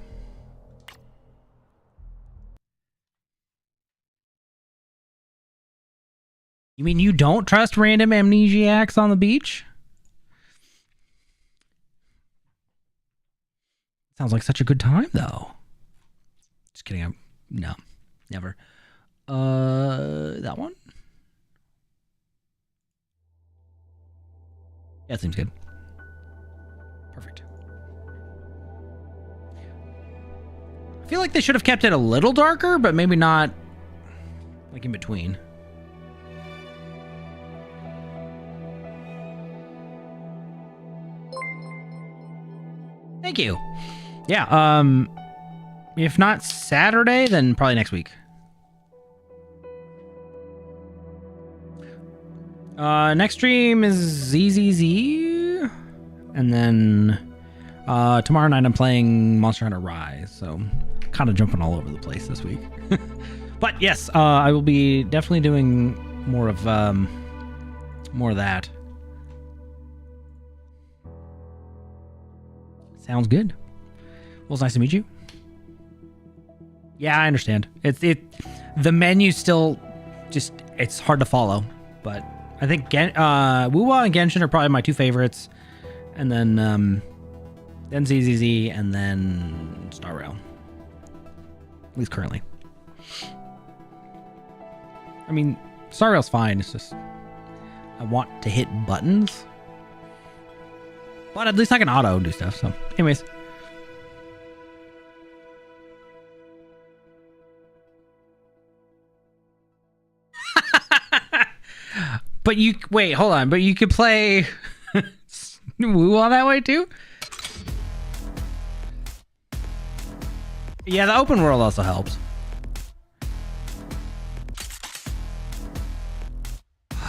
You mean you don't trust random amnesiacs on the beach? Sounds like such a good time, though. Just kidding. No, never. That one? Yeah, it seems good. Perfect. I feel like they should have kept it a little darker, but maybe not like in between. Thank you. Yeah, if not Saturday, then probably next week. Next stream is ZZZ, and then tomorrow night I'm playing Monster Hunter Rise, so kind of jumping all over the place this week. But yes, I will be definitely doing more of that. Sounds good. Well, it's nice to meet you. Yeah, I understand. The menu still just, it's hard to follow, but I think WuWa and Genshin are probably my two favorites, and then ZZZ, and then Star Rail. At least currently. I mean, Star Rail's fine. It's just I want to hit buttons, but at least I can auto do stuff. So, anyways. But you wait, hold on. But you could play WuWa that way too. Yeah, the open world also helps.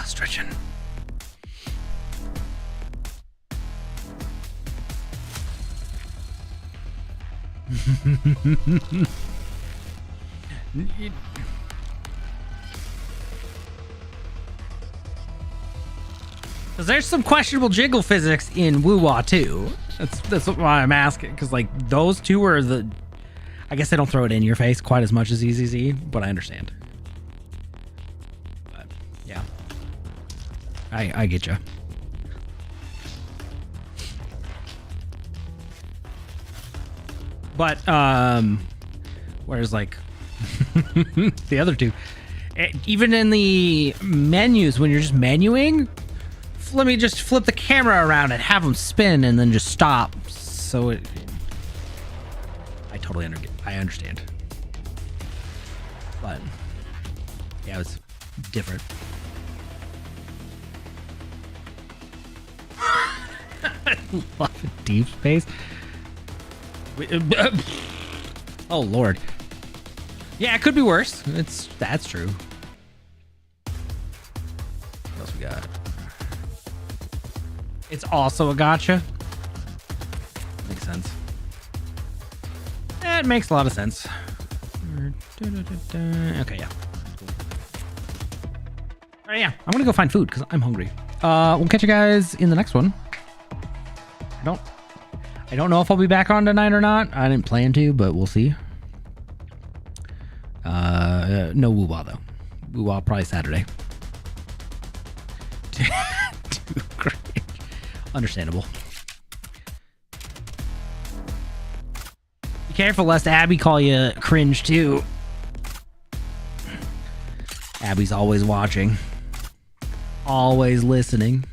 Stretch Because there's some questionable jiggle physics in WuWa too. That's why I'm asking. Because like those two are the, I guess they don't throw it in your face quite as much as EZZ, but I understand. But yeah, I get you. But whereas like the other two, even in the menus when you're just menuing, let me just flip the camera around and have them spin and then just stop. So it, I understand. But yeah, it's different. Love deep space. Oh Lord. Yeah, it could be worse. That's true. What else we got? It's also a gotcha. Makes sense. That makes a lot of sense. Okay, yeah. All right, yeah. I'm gonna go find food because I'm hungry. We'll catch you guys in the next one. I don't know if I'll be back on tonight or not. I didn't plan to, but we'll see. No WuWa though. WuWa probably Saturday. Too great. Understandable. Be careful lest Abby call you cringe too. Abby's always watching. Always listening.